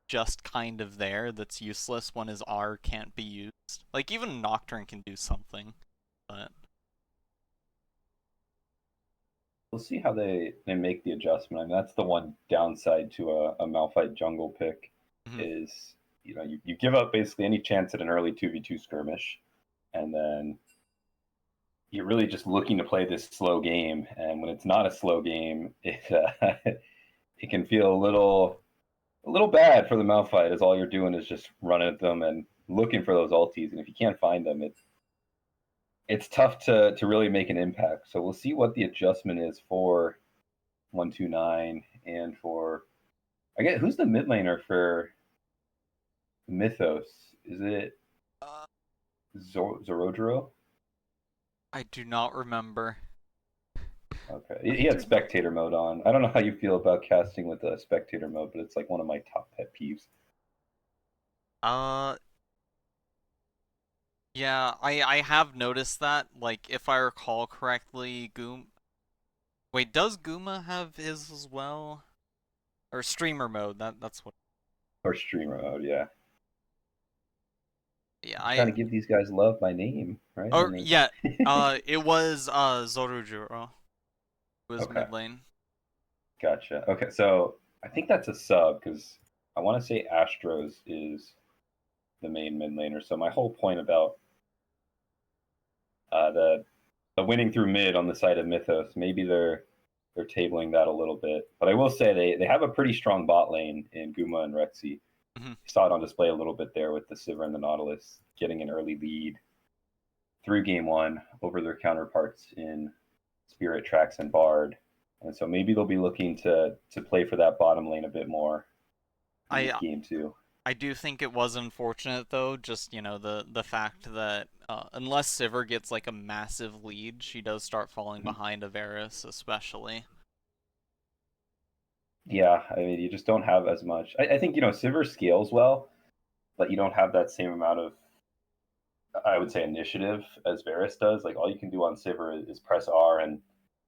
just kind of there that's useless when his R can't be used. Like even Nocturne can do something, but We'll see how they make the adjustment. I mean, that's the one downside to a Malphite jungle pick mhm. is you give up basically any chance at an early 2v2 skirmish, and then you're really just looking to play this slow game. And when it's not a slow game, it can feel a little bad for the Malphite, as all you're doing is just running at them and looking for those ultis. And if you can't find them, it's tough to really make an impact. So we'll see what the adjustment is for 129 and for I guess who's the mid laner for Mythos? Is it uh, Zorodro? I do not remember. Okay, he had spectator mode on. I don't know how you feel about casting with the spectator mode, but it's like one of my top pet peeves. Uh, yeah, I have noticed that. Like, if I recall correctly, Wait, does Guma have his as well? Or streamer mode? That's what. Or streamer mode, yeah. Yeah, I'm trying to give these guys love by name, right? Or And yeah, it was Zorujuro. It was okay, mid lane. gotcha. Okay, so I think that's a sub because I want to say Astros is the main mid laner. So my whole point about the winning through mid on the side of Mythos, maybe they're they're tabling that a little bit. But I will say they have a pretty strong bot lane in Guma and Rexy. Mm-hmm. Saw it on display a little bit there with the Sivir and the Nautilus getting an early lead through game one over their counterparts in Spirit, Trax, and Bard. And so maybe they'll be looking to play for that bottom lane a bit more in game two. I do think it was unfortunate, though, just, you know, the fact that unless Sivir gets, like, a massive lead, she does start falling behind Varus, especially. Yeah, I mean, you just don't have as much. I think, you know, Sivir scales well, but you don't have that same amount of, I would say, initiative as Varus does. Like, all you can do on Sivir is press R, and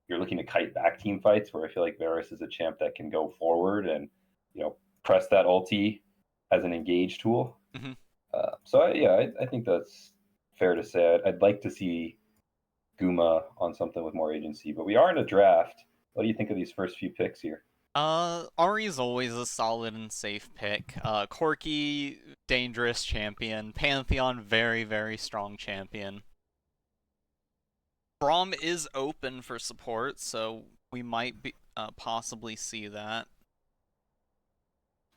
you're looking to kite back team fights, where I feel like Varus is a champ that can go forward and, you know, press that ulti as an engage tool. Mm-hmm. I think that's fair to say. I'd like to see Guma on something with more agency, but we are in a draft. What do you think of these first few picks here? Ari's always a solid and safe pick. Corki, dangerous champion. Pantheon, very, very strong champion. Braum is open for support, so we might be possibly see that.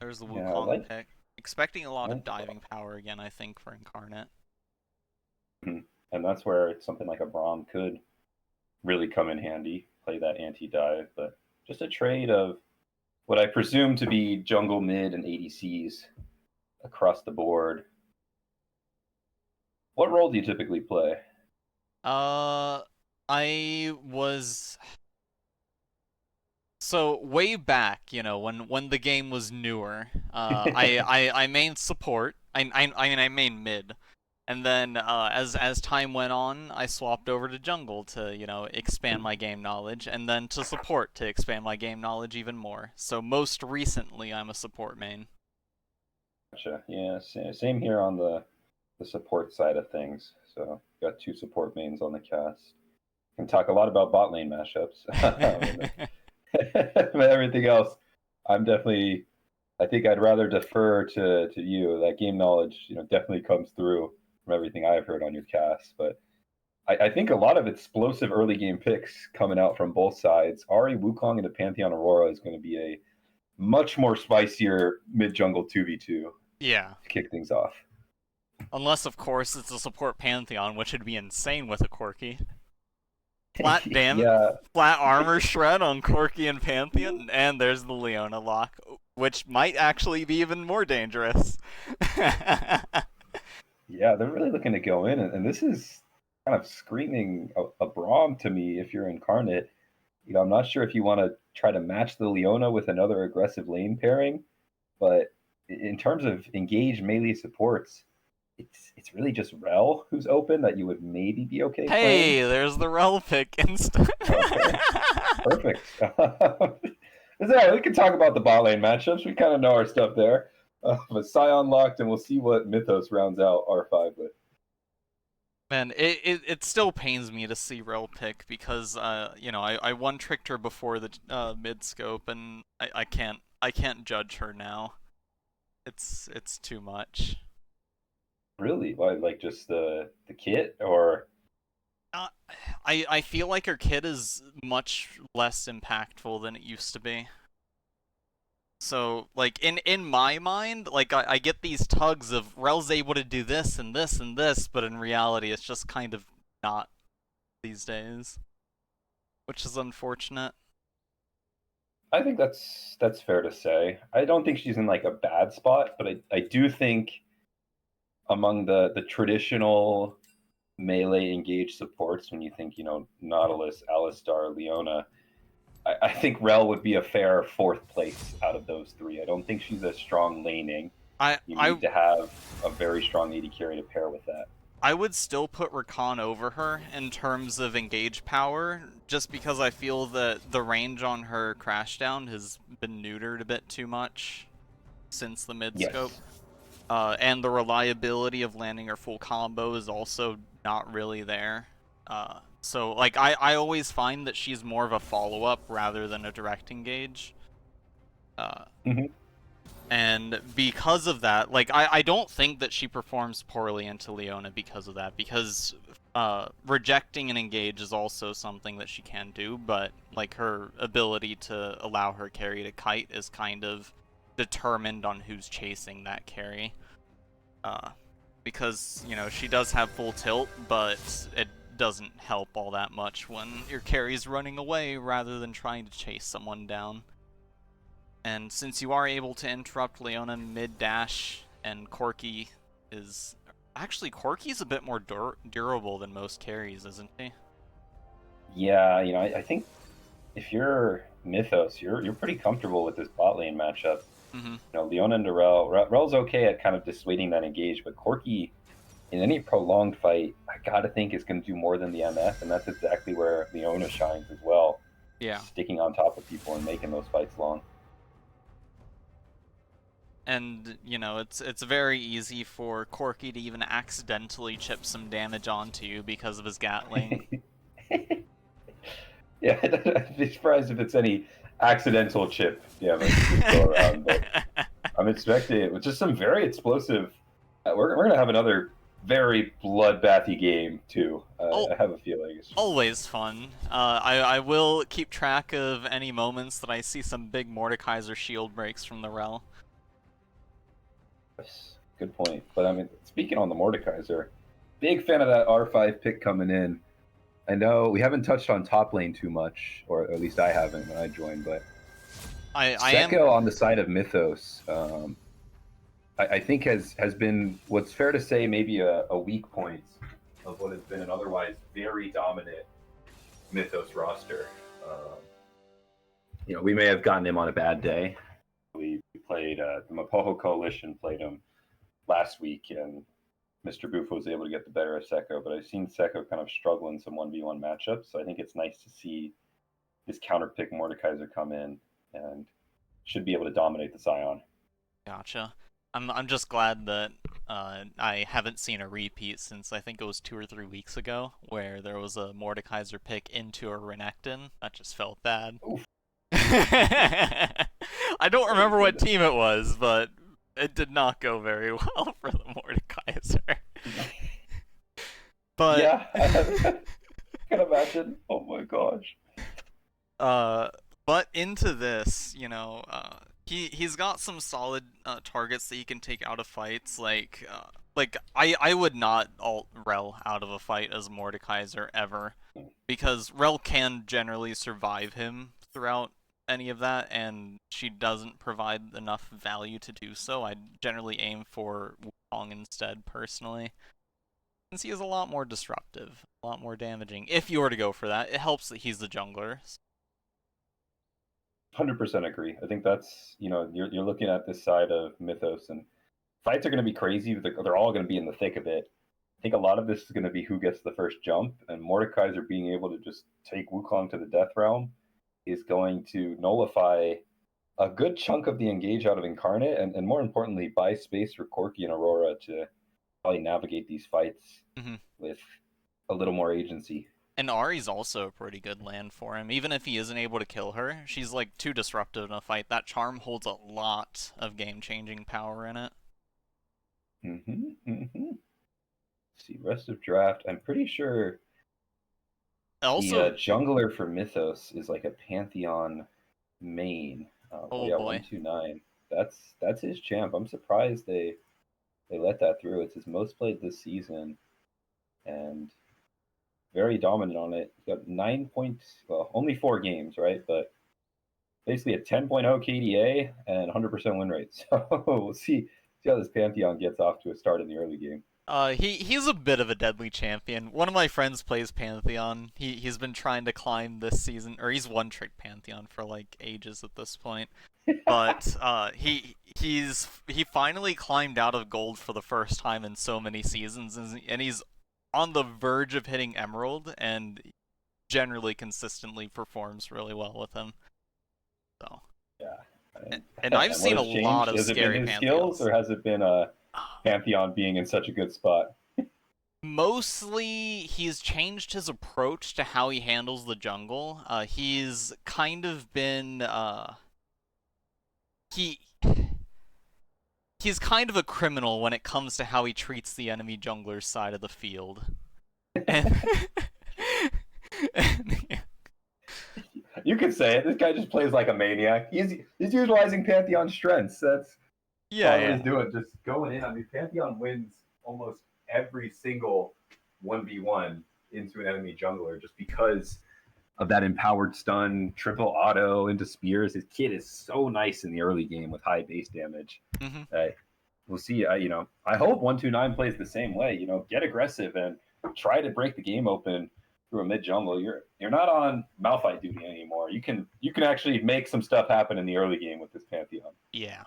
There's the Wukong pick. Expecting a lot of diving power again, I think, for Incarnate. And that's where something like a Braum could really come in handy. Play that anti-dive, but just a trade of what I presume to be jungle mid and ADCs across the board. What role do you typically play? I was... So, way back, you know, when the game was newer, I mained support. I mean, I mained mid. And then, as time went on, I swapped over to jungle to, you know, expand my game knowledge, and then to support to expand my game knowledge even more. So most recently, I'm a support main. Gotcha. Yeah, same here on the support side of things. So got two support mains on the cast. Can talk a lot about bot lane mashups. But everything else, I think I'd rather defer to you. That game knowledge, you know, definitely comes through from everything I've heard on your cast. But I think a lot of explosive early game picks coming out from both sides. Ahri, Wukong, and the Pantheon Aurora is going to be a much more spicier mid jungle 2v2. Yeah. To kick things off. Unless, of course, it's a support Pantheon, which would be insane with a Corki. Flat damage, flat armor shred on Corki and Pantheon, and there's the Leona lock, which might actually be even more dangerous. Yeah, they're really looking to go in, and this is kind of screaming a Braum to me if you're Incarnate. You know, I'm not sure if you want to try to match the Leona with another aggressive lane pairing, but in terms of engaged melee supports, it's really just Rel who's open that you would maybe be okay Hey, playing. there's the Rel pick instant. Okay. Perfect. We can talk about the bot lane matchups. We kind of know our stuff there. But Scion locked, and we'll see what Mythos rounds out R5 with. Man, it still pains me to see Rel pick because you know, I one-tricked her before the mid scope, and I can't judge her now. It's too much. Really? Why? Like just the kit, or? I feel like her kit is much less impactful than it used to be. So, like, in my mind, like, I get these tugs of Rel's able to do this and this and this, but in reality, it's just kind of not these days. Which is unfortunate. I think that's fair to say. I don't think she's in, like, a bad spot, but I do think among the traditional melee engaged supports, when you think, you know, Nautilus, Alistar, Leona, I think Rel would be a fair fourth place out of those three. I don't think she's a strong laning. You need to have a very strong AD carry to pair with that. I would still put Rakan over her in terms of engage power, just because I feel that the range on her Crashdown has been neutered a bit too much since the mid-scope. Yes. And the reliability of landing her full combo is also not really there. So, like, I always find that she's more of a follow-up rather than a direct engage. And because of that, like, I don't think that she performs poorly into Leona because of that, because rejecting an engage is also something that she can do, but like her ability to allow her carry to kite is kind of determined on who's chasing that carry. Because, you know, she does have full tilt, but it doesn't help all that much when your carry's running away rather than trying to chase someone down. And since you are able to interrupt Leona mid-dash, and Corki is... Actually, Corki's a bit more durable than most carries, isn't he? Yeah, you know, I think if you're Mythos, you're pretty comfortable with this bot lane matchup. Mm-hmm. You know, Leona and Darrell. Rel's okay at kind of dissuading that engage, but Corki, in any prolonged fight, I gotta think is going to do more than the MF, and that's exactly where Leona shines as well. Yeah. Sticking on top of people and making those fights long. And, you know, it's very easy for Corki to even accidentally chip some damage onto you because of his Gatling. Yeah, I'd be surprised if it's any accidental chip. Yeah, let's go around. But I'm expecting it with just some very explosive. We're gonna have another very bloodbathy game too. I have a feeling. It's just... Always fun. I will keep track of any moments that I see some big Mordekaiser shield breaks from the Rel. Good point. But I mean, speaking on the Mordekaiser, big fan of that R5 pick coming in. I know we haven't touched on top lane too much, or at least I haven't when I joined, but I am on the side of Mythos, I think has been what's fair to say maybe a weak point of what has been an otherwise very dominant Mythos roster. You know, we may have gotten him on a bad day. We played the Mapoho Coalition played him last week, and Mr. Bufo was able to get the better of Seko, but I've seen Seko kind of struggle in some 1v1 matchups, so I think it's nice to see this counterpick Mordekaiser come in and should be able to dominate the Zion. Gotcha. I'm just glad that I haven't seen a repeat since I think it was 2 or 3 weeks ago, where there was a Mordekaiser pick into a Renekton. That just felt bad. Oof. I don't remember what team it was, but it did not go very well for the Mordekaiser. But yeah, I can imagine. Oh my gosh. But into this, you know, he's got some solid targets that he can take out of fights. Like I would not ult Rel out of a fight as Mordekaiser ever, because Rel can generally survive him throughout any of that, and she doesn't provide enough value to do so. I generally aim for Wukong instead, personally, since he is a lot more disruptive, a lot more damaging. If you were to go for that, it helps that he's the jungler. 100% agree. I think that's, you know, you're looking at this side of Mythos, and fights are going to be crazy. They're all going to be in the thick of it. I think a lot of this is going to be who gets the first jump, and Mordekaiser being able to just take Wukong to the death realm is going to nullify a good chunk of the engage out of Incarnate, and more importantly, buy space for Corki and Aurora to probably navigate these fights with a little more agency. And Ahri's also a pretty good land for him. Even if he isn't able to kill her, she's like too disruptive in a fight. That charm holds a lot of game-changing power in it. See, rest of draft. I'm pretty sure also, the jungler for Mythos is like a Pantheon main. Oh yeah, boy. 129. That's his champ. I'm surprised they let that through. It's his most played this season, and very dominant on it. He's got 9 points. Well, only 4 games, right? But basically a 10.0 KDA and 100% win rate. So we'll see how this Pantheon gets off to a start in the early game. He's a bit of a deadly champion. One of my friends plays Pantheon. He's been trying to climb this season, or he's one-trick Pantheon for like ages at this point. But he finally climbed out of gold for the first time in so many seasons, and he's on the verge of hitting Emerald, and generally consistently performs really well with him. So yeah, and I've seen a lot of scary Pantheons. Skills, or has it been Pantheon being in such a good spot? Mostly, he's changed his approach to how he handles the jungle. He's kind of been he's kind of a criminal when it comes to how he treats the enemy jungler's side of the field. And, and You could say it. This guy just plays like a maniac. He's utilizing Pantheon's strengths. That's yeah, all yeah. he's doing. Just going in. I mean, Pantheon wins almost every single 1v1 into an enemy jungler just because of that empowered stun, triple auto into spears. His kit is so nice in the early game with high base damage. We'll see. I hope 129 plays the same way. Get aggressive and try to break the game open through a mid jungle. You're not on Malphite duty anymore. You can actually make some stuff happen in the early game with this Pantheon. Yeah.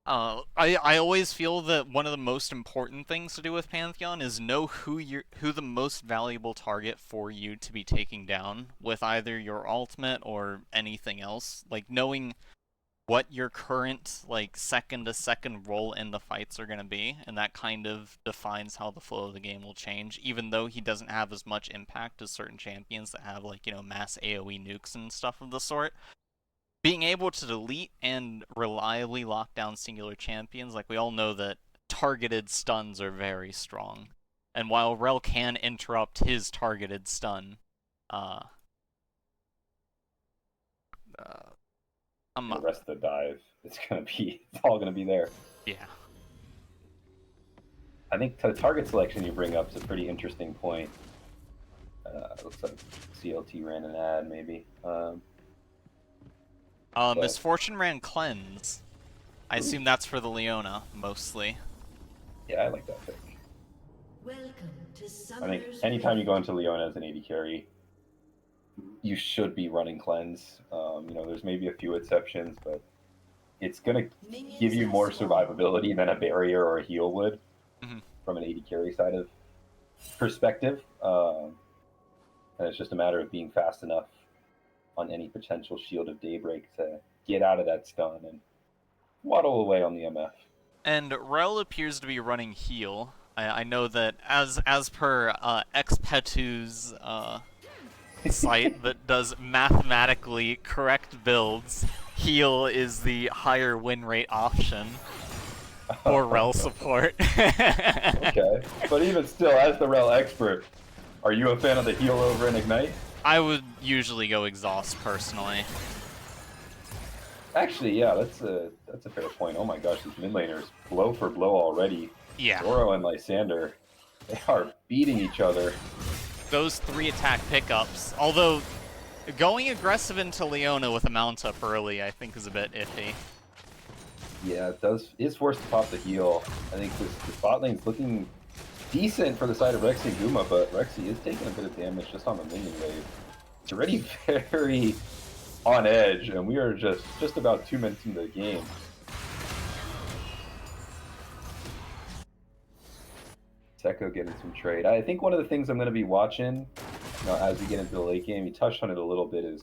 I always feel that one of the most important things to do with Pantheon is know who the most valuable target for you to be taking down with either your ultimate or anything else. Like knowing what your current second to second role in the fights are going to be, and that kind of defines how the flow of the game will change, even though he doesn't have as much impact as certain champions that have mass AoE nukes and stuff of the sort. Being able to delete and reliably lock down singular champions, we all know that targeted stuns are very strong, and while Rel can interrupt his targeted stun, the rest of the dive, it's all gonna be there. Yeah. I think the target selection you bring up is a pretty interesting point. Looks like CLT ran an ad, maybe. Misfortune ran Cleanse. I assume that's for the Leona, mostly. Yeah, I like that pick. Welcome to I think Summoner's anytime you Rift. go into Leona as an AD carry, you should be running Cleanse. There's maybe a few exceptions, but it's going to Minions give you have more spawned. survivability than a barrier or a heal would from an AD carry side of perspective. And it's just a matter of being fast enough on any potential Shield of Daybreak to get out of that stun and waddle away on the MF. And Rel appears to be running heal. I know that as per Xpetu's site that does mathematically correct builds, heal is the higher win rate option for Rel support. Okay, but even still, as the Rel expert, are you a fan of the heal over in Ignite? I would usually go exhaust personally. Actually, yeah, that's a fair point. Oh my gosh, these mid laners blow for blow already. Yeah. Zoro and Lysander, they are beating each other. Those 3 attack pickups, although going aggressive into Leona with a mount up early I think is a bit iffy. Yeah, it's forced to pop the heal. I think the spot lane's looking decent for the side of Rexy and Guma, but Rexy is taking a bit of damage just on the minion wave. It's already very on edge, and we are just about 2 minutes into the game. Teko getting some trade. I think one of the things I'm going to be watching, as we get into the late game, you touched on it a little bit, is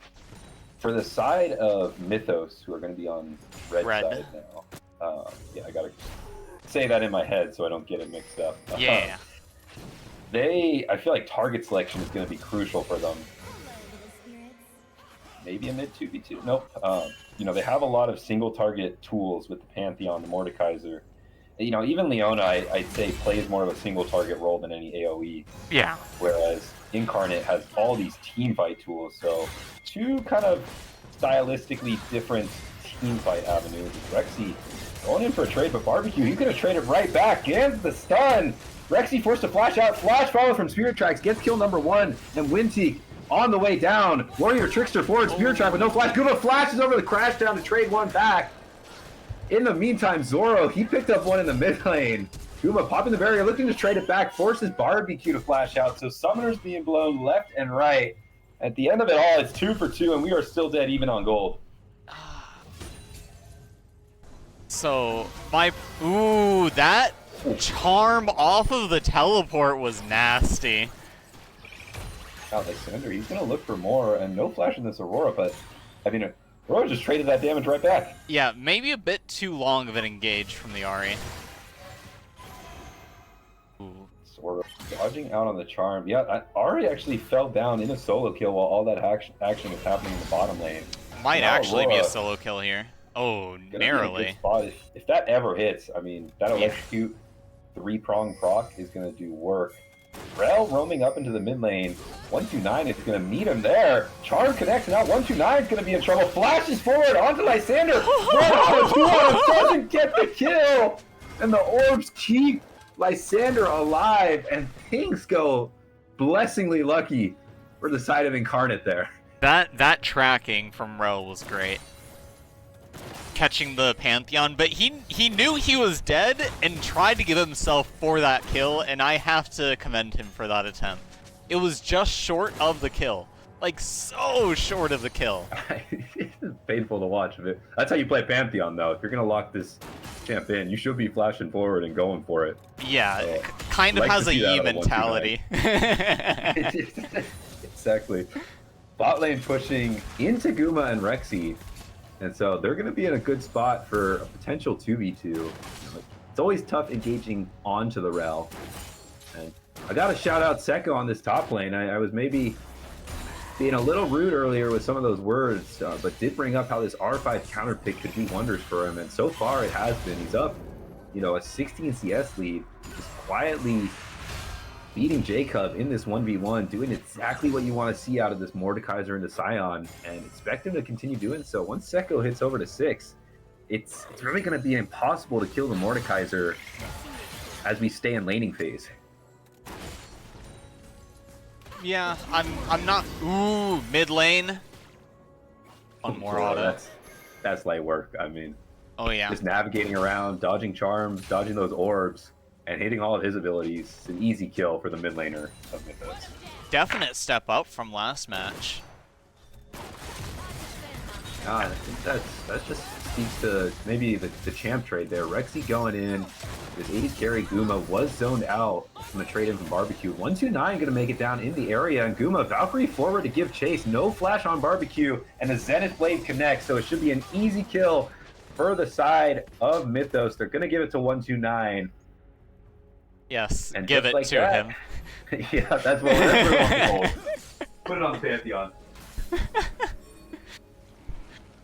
for the side of Mythos, who are going to be on red side now. Yeah, I got to say that in my head so I don't get it mixed up. Yeah. I feel like target selection is going to be crucial for them. Maybe a mid 2v2. Nope. They have a lot of single target tools with the Pantheon, the Mordekaiser. Even Leona, I'd say, plays more of a single target role than any AoE. Yeah. Whereas Incarnate has all these team fight tools. So 2 kind of stylistically different team fight avenues. Rexy going in for a trade, but Barbecue, he could have traded right back. Gets the stun. Rexy forced to flash out. Flash follow from Spirit Tracks. Gets kill number 1. And Winteek on the way down. Warrior Trickster forward. Spirit Track with no flash. Guma flashes over the crash down to trade 1 back. In the meantime, Zoro, he picked up 1 in the mid lane. Guma popping the barrier, looking to trade it back, forces Barbecue to flash out. So Summoners being blown left and right. At the end of it all, it's 2 for 2, and we are still dead even on gold. So, that charm off of the teleport was nasty. Now, Lysander, he's going to look for more, and no flash in this Aurora, but, Aurora just traded that damage right back. Yeah, maybe a bit too long of an engage from the Ahri. Ooh. Zoro dodging out on the charm. Yeah, Ahri actually fell down in a solo kill while all that action was happening in the bottom lane. Might Now actually be a Aurora, solo kill here. Oh, Gonna be a good narrowly. spot. If that ever hits, I mean, that electrocute 3-prong proc is gonna do work. Rel roaming up into the mid lane. 129 is gonna meet him there. Charm connects, now 129 is gonna be in trouble. Flashes forward onto Lysander. 1-on-2 doesn't get the kill, and the orbs keep Lysander alive, and things go blessingly lucky for the side of Incarnate there. That tracking from Rel was great. Catching the Pantheon, but he knew he was dead and tried to give himself for that kill, and I have to commend him for that attempt. It was just short of the kill. Like, so short of the kill. It's painful to watch. That's how you play Pantheon, though. If you're going to lock this champ in, you should be flashing forward and going for it. Yeah, kind of like has to a see that Yi out of mentality. Exactly. Bot lane pushing into Guma and Rexy. And so they're going to be in a good spot for a potential 2v2. It's always tough engaging onto the Rel. And I got to shout out Seko on this top lane. I was maybe being a little rude earlier with some of those words, but did bring up how this R5 counter pick could do wonders for him. And so far it has been. He's up, a 16 CS lead, just quietly beating Jacob in this 1v1, doing exactly what you want to see out of this Mordekaiser and the Scion, and expect him to continue doing so. Once Seko hits over to 6, it's really going to be impossible to kill the Mordekaiser as we stay in laning phase. Yeah, I'm not. Ooh, mid lane. One more auto. That's light work. I mean, Oh yeah. just navigating around, dodging charms, dodging those orbs, and hitting all of his abilities. It's an easy kill for the mid laner of Mythos. Definite step up from last match. I think that just speaks to maybe the champ trade there. Rexy going in, his AD carry Guma was zoned out from the trade in from Barbecue. 129 going to make it down in the area, and Guma Valkyrie forward to give chase. No flash on Barbecue, and the Zenith Blade connects, so it should be an easy kill for the side of Mythos. They're going to give it to 129. Yes, And give just it like to that- him. Yeah, that's what we're going for. Put it on the Pantheon.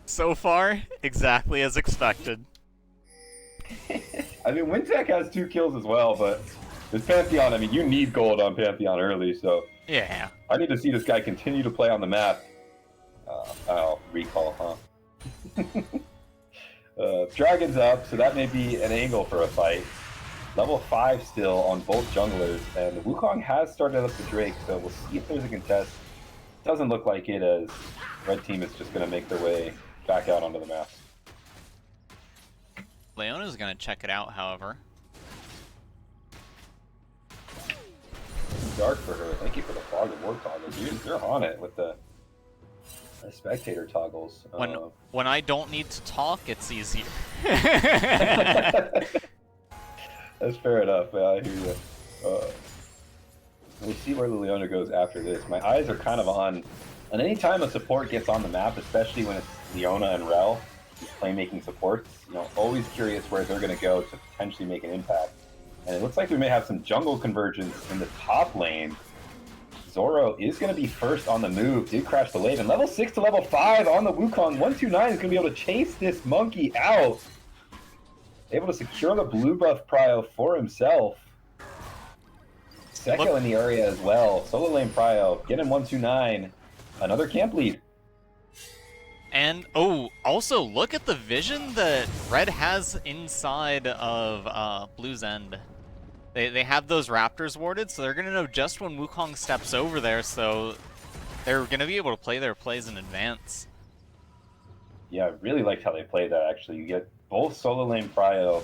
So far, exactly as expected. I mean, Wintech has 2 kills as well, but this Pantheon, I mean, you need gold on Pantheon early, so Yeah. I need to see this guy continue to play on the map. Recall, huh? Dragon's up, so that may be an angle for a fight. Level 5 still on both junglers, and Wukong has started up the Drake, so we'll see if there's a contest. Doesn't look like it, as Red Team is just going to make their way back out onto the map. Leona's gonna check it out, however. Dark for her. Thank you for the fog of war toggles. You're on it with the spectator toggles. When I don't need to talk, it's easier. That's fair enough. I hear you. We'll see where the Leona goes after this. My eyes are kind of on any time a support gets on the map, especially when it's Leona and Rel, these playmaking supports. Always curious where they're going to go to potentially make an impact. And it looks like we may have some jungle convergence in the top lane. Zoro is going to be first on the move. Did crash the wave. And level 6 to level 5 on the Wukong. 129 is going to be able to chase this monkey out. Able to secure the blue buff prio for himself. Seko in the area as well. Solo lane prio. Getting 129. Another camp lead. And, also look at the vision that Red has inside of Blue's End. They have those raptors warded, so they're going to know just when Wukong steps over there, so they're going to be able to play their plays in advance. Yeah, I really liked how they played that, actually. You get both solo lane prio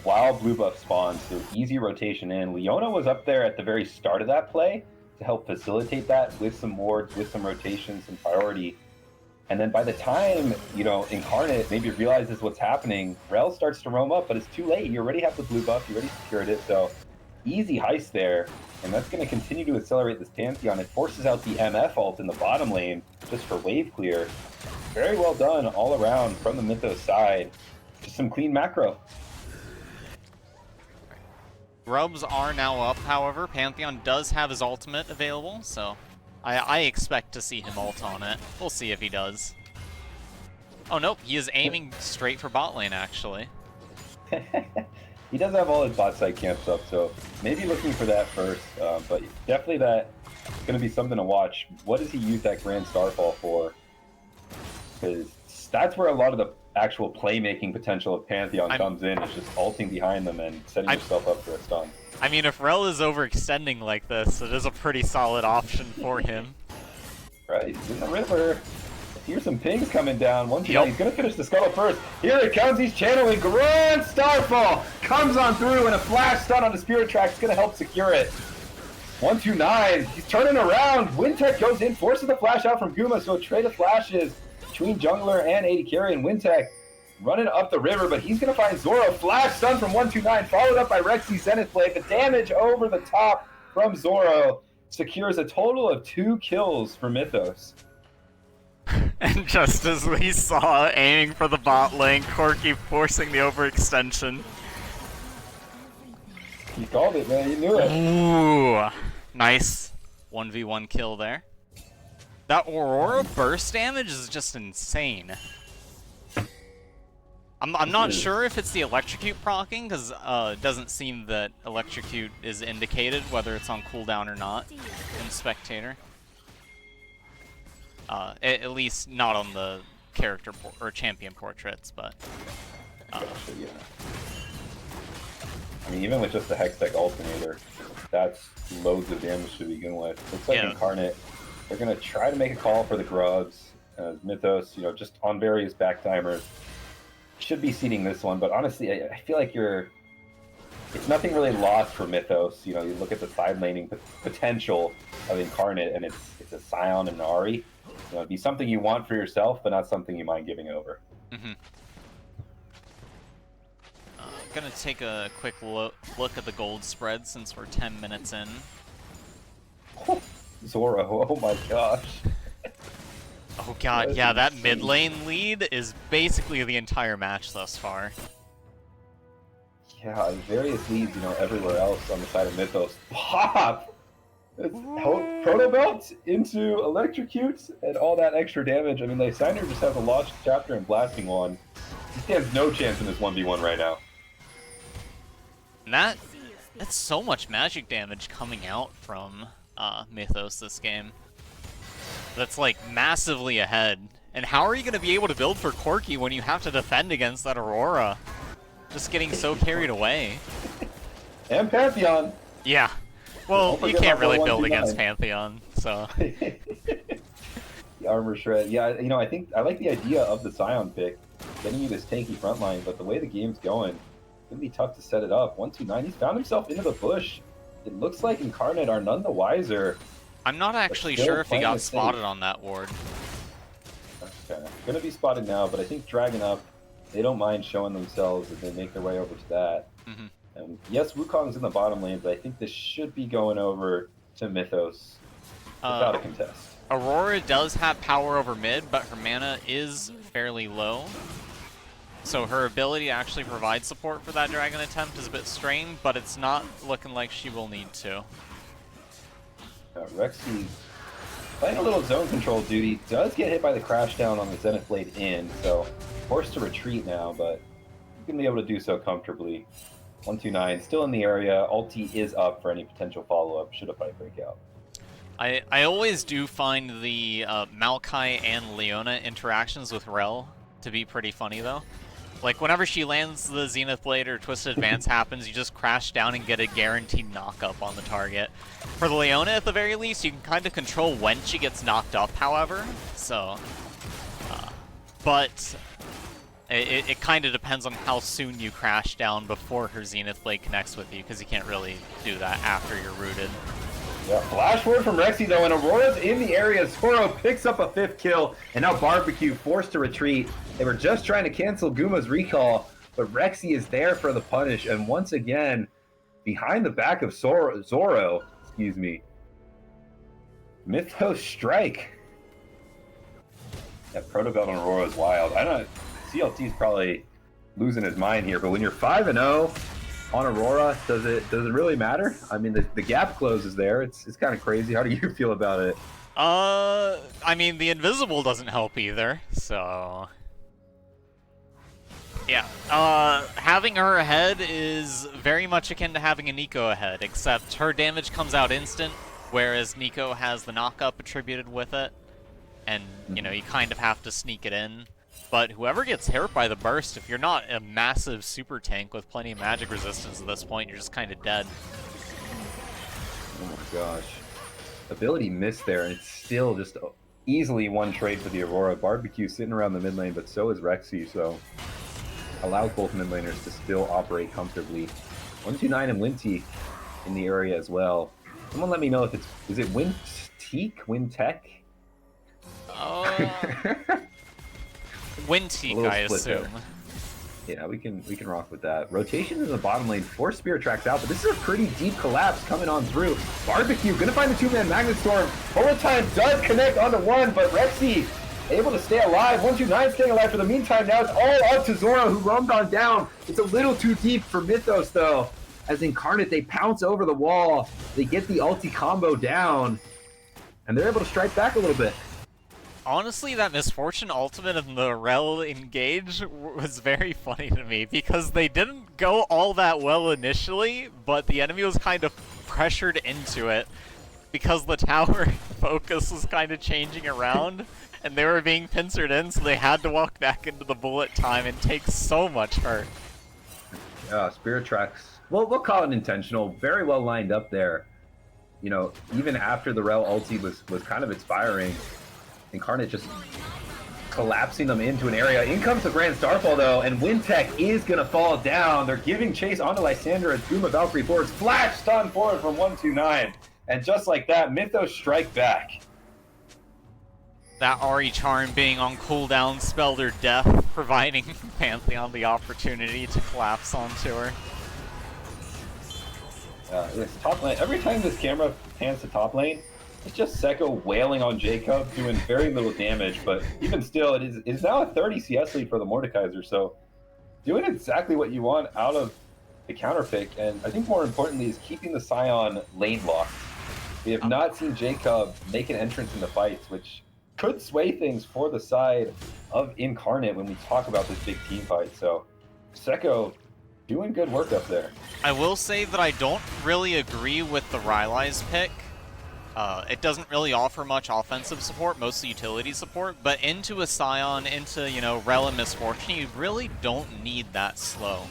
while blue buff spawns, so easy rotation in. Leona was up there at the very start of that play to help facilitate that with some wards, with some rotations, some priority. And then by the time, Incarnate maybe realizes what's happening, Rel starts to roam up, but it's too late. You already have the blue buff, you already secured it, so easy heist there. And that's going to continue to accelerate this Pantheon. It forces out the MF ult in the bottom lane just for wave clear. Very well done all around from the Mythos side. Just some clean macro. Grubs are now up, however. Pantheon does have his ultimate available, so I expect to see him ult on it. We'll see if he does. Oh nope, he is aiming straight for bot lane actually. He does have all his bot side camps up, so maybe looking for that first. But definitely that's going to be something to watch. What does he use that Grand Starfall for? Because that's where a lot of the actual playmaking potential of Pantheon comes in. It's just ulting behind them and setting yourself up for a stun. I mean, if Rel is overextending like this, it is a pretty solid option for him. Right, he's in the river. Here's some pings coming down. He's going to finish the scuttle first. Here it comes. He's channeling Grand Starfall. Comes on through, and a flash stun on the Spirit Track is going to help secure it. 129. He's turning around. Wintech goes in, forces the flash out from Guma, so a trade of flashes between jungler and AD carry, and Wintech running up the river, but he's going to find Zoro. Flash stun from 129, followed up by Rexy Zenith Blade. The damage over the top from Zoro secures a total of 2 kills for Mythos. And just as we saw, aiming for the bot lane, Corki forcing the overextension. You called it, man. You knew it. Ooh, nice 1v1 kill there. That Aurora burst damage is just insane. I'm not sure if it's the Electrocute proccing, because it doesn't seem that Electrocute is indicated, whether it's on cooldown or not in Spectator. At least not on the character or champion portraits, but... Gotcha, yeah. I mean, even with just the Hextech Alternator, that's loads of damage to begin with. Looks like Incarnate, they're going to try to make a call for the Grubs. Mythos, just on various backtimers, should be seeding this one, but honestly, I feel like it's nothing really lost for Mythos. You look at the side laning potential of Incarnate, and it's a Scion and an Ahri. It'd be something you want for yourself, but not something you mind giving over. Mm-hmm. Gonna take a quick look at the gold spread since we're 10 minutes in. Zoro, oh my gosh. Oh god, yeah, that mid lane lead is basically the entire match thus far. Yeah, various leads, everywhere else on the side of Mythos. Pop! It's Proto Belt into Electrocute and all that extra damage. I mean, Lysander just has a Lost Chapter and Blasting Wand. He stands no chance in this 1v1 right now. And that's so much magic damage coming out from Mythos this game. That's like massively ahead. And how are you going to be able to build for Corki when you have to defend against that Aurora? Just getting so carried away. And Pantheon. Yeah. Well, you can't really build against Pantheon, so. The armor shred. Yeah, I think I like the idea of the Scion pick, getting you this tanky front line, but the way the game's going, it's going to be tough to set it up. 129, he's found himself into the bush. It looks like Incarnate are none the wiser. I'm not actually sure if he got spotted on that ward. Okay, going to be spotted now, but I think Dragon Up, they don't mind showing themselves as they make their way over to that. Mm-hmm. And yes, Wukong's in the bottom lane, but I think this should be going over to Mythos without a contest. Aurora does have power over mid, but her mana is fairly low. So her ability to actually provide support for that dragon attempt is a bit strained, but it's not looking like she will need to. Rexy playing a little zone control duty, does get hit by the crash down on the Zenith Blade in, so forced to retreat now, but he's going to be able to do so comfortably. 129 still in the area. Ulti is up for any potential follow-up should a fight break out. I always do find the Maokai and Leona interactions with Rel to be pretty funny, though. Like, whenever she lands the Zenith Blade or Twisted Advance happens, you just crash down and get a guaranteed knock-up on the target. For the Leona, at the very least, you can kind of control when she gets knocked up, however. So, but it kind of depends on how soon you crash down before her Zenith Blade connects with you, because you can't really do that after you're rooted. Yeah, flash word from Rexy though, and Aurora's in the area. Zoro picks up a 5th kill, and now Barbecue forced to retreat. They were just trying to cancel Guma's recall, but Rexy is there for the punish, and once again, behind the back of Zoro, Mythos strike. That Proto Belt on Aurora is wild. I don't know, CLT's probably losing his mind here, but when you're 5-0 on Aurora, does it really matter? I mean, the gap closes there. It's kind of crazy. How do you feel about it? I mean, the invisible doesn't help either, so... Yeah, having her ahead is very much akin to having a Nico ahead, except her damage comes out instant, whereas Nico has the knock-up attributed with it, and, you know, you kind of have to sneak it in. But whoever gets hurt by the burst, if you're not a massive super tank with plenty of magic resistance at this point, you're just kind of dead. Oh my gosh. Ability missed there, and it's still just easily one trade for the Aurora. Barbecue sitting around the mid lane, but so is Rexy, so allows both mid laners to still operate comfortably. 129 and Winty in the area as well. Someone let me know if is it Wintech? Winteek, I assume. There. Yeah, we can rock with that. Rotation in the bottom lane, 4 Spirit Tracks out, but this is a pretty deep collapse coming on through. Barbecue gonna find the 2-man Magnet Storm. Bullet Time does connect onto one, but Rexy able to stay alive. 129 staying alive for the meantime. Now it's all up to Zora, who roamed on down. It's a little too deep for Mythos, though. As Incarnate, they pounce over the wall. They get the ulti combo down, and they're able to strike back a little bit. Honestly, that Misfortune ultimate and the Rel engage was very funny to me, because they didn't go all that well initially, but the enemy was kind of pressured into it, because the tower focus was kind of changing around, and they were being pincered in, so they had to walk back into the bullet time and take so much hurt. Spirit Tracks, well, we'll call it intentional. Very well lined up there. You know, even after the Rel ulti was kind of expiring, Incarnate just collapsing them into an area. In comes the Grand Starfall, though, and Wintech is going to fall down. They're giving chase onto Lysandra as Doom of Valkyrie forwards. Flash stun forward from 129. And just like that, Mythos strike back. That Ahri Charm being on cooldown spelled her death, providing Pantheon the opportunity to collapse onto her. This top lane, every time this camera pans to top lane, it's just Sekko wailing on Jacob, doing very little damage, but even still, it is now a 30 CS lead for the Mordekaiser, so doing exactly what you want out of the counter pick, and I think more importantly is keeping the Scion lane locked. We have not seen Jacob make an entrance in the fights, which could sway things for the side of Incarnate when we talk about this big team fight, so Sekko doing good work up there. I will say that I don't really agree with the Rylai's pick. It doesn't really offer much offensive support, mostly utility support, but into a Scion, into, you know, Rel and Misfortune, you really don't need that slow.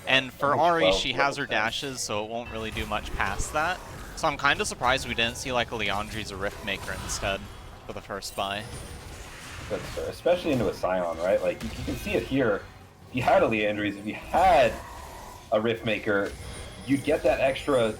And for Ahri, she has her dashes, so it won't really do much past that. So I'm kind of surprised we didn't see like a Leandri's or Riftmaker instead for the first buy. That's fair, especially into a Scion, right? Like, you can see it here. If you had a Leandri's, if you had a Riftmaker, you'd get that extra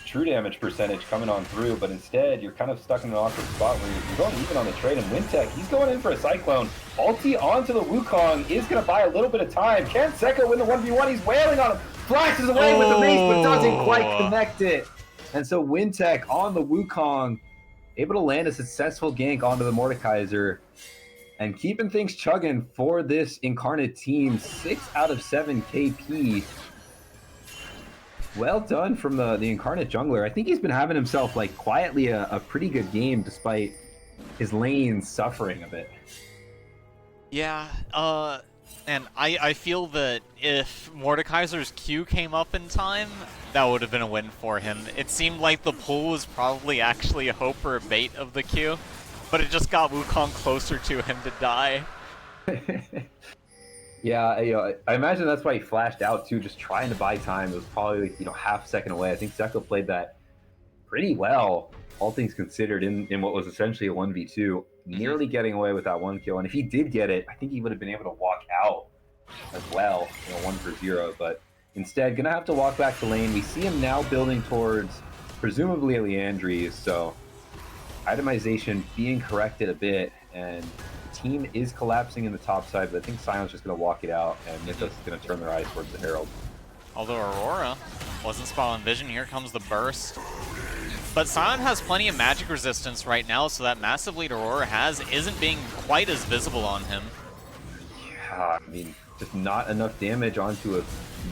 true damage percentage coming on through, but instead you're kind of stuck in an awkward spot where you're going even on the trade. And Wintech, he's going in for a Cyclone. Ulti onto the Wukong is going to buy a little bit of time. Can Sekko win the 1v1? He's wailing on him. Flashes away with the mace, but doesn't quite connect it. And so Wintech on the Wukong, able to land a successful gank onto the Mordekaiser, and keeping things chugging for this Incarnate team. 6 out of 7 KP. Well done from the Incarnate jungler. I think he's been having himself, like, quietly a pretty good game despite his lane suffering a bit. Yeah, and I feel that if Mordekaiser's Q came up in time, that would have been a win for him. It seemed like the pull was probably actually a hope or a bait of the Q, but it just got Wukong closer to him to die. Yeah, I imagine that's why he flashed out too, just trying to buy time. It was probably, half a second away. I think Sekko played that pretty well, all things considered, in what was essentially a 1v2, nearly getting away with that 1 kill. And if he did get it, I think he would have been able to walk out as well, 1-for-0. But instead, gonna have to walk back to lane. We see him now building towards presumably a Leandri's, so itemization being corrected a bit, and team is collapsing in the top side, but I think Sion's just going to walk it out, and Mythos is going to turn their eyes towards the Herald. Although Aurora wasn't spot on vision, here comes the burst. But Sion has plenty of magic resistance right now, so that massive lead Aurora has isn't being quite as visible on him. Yeah, I mean, just not enough damage onto a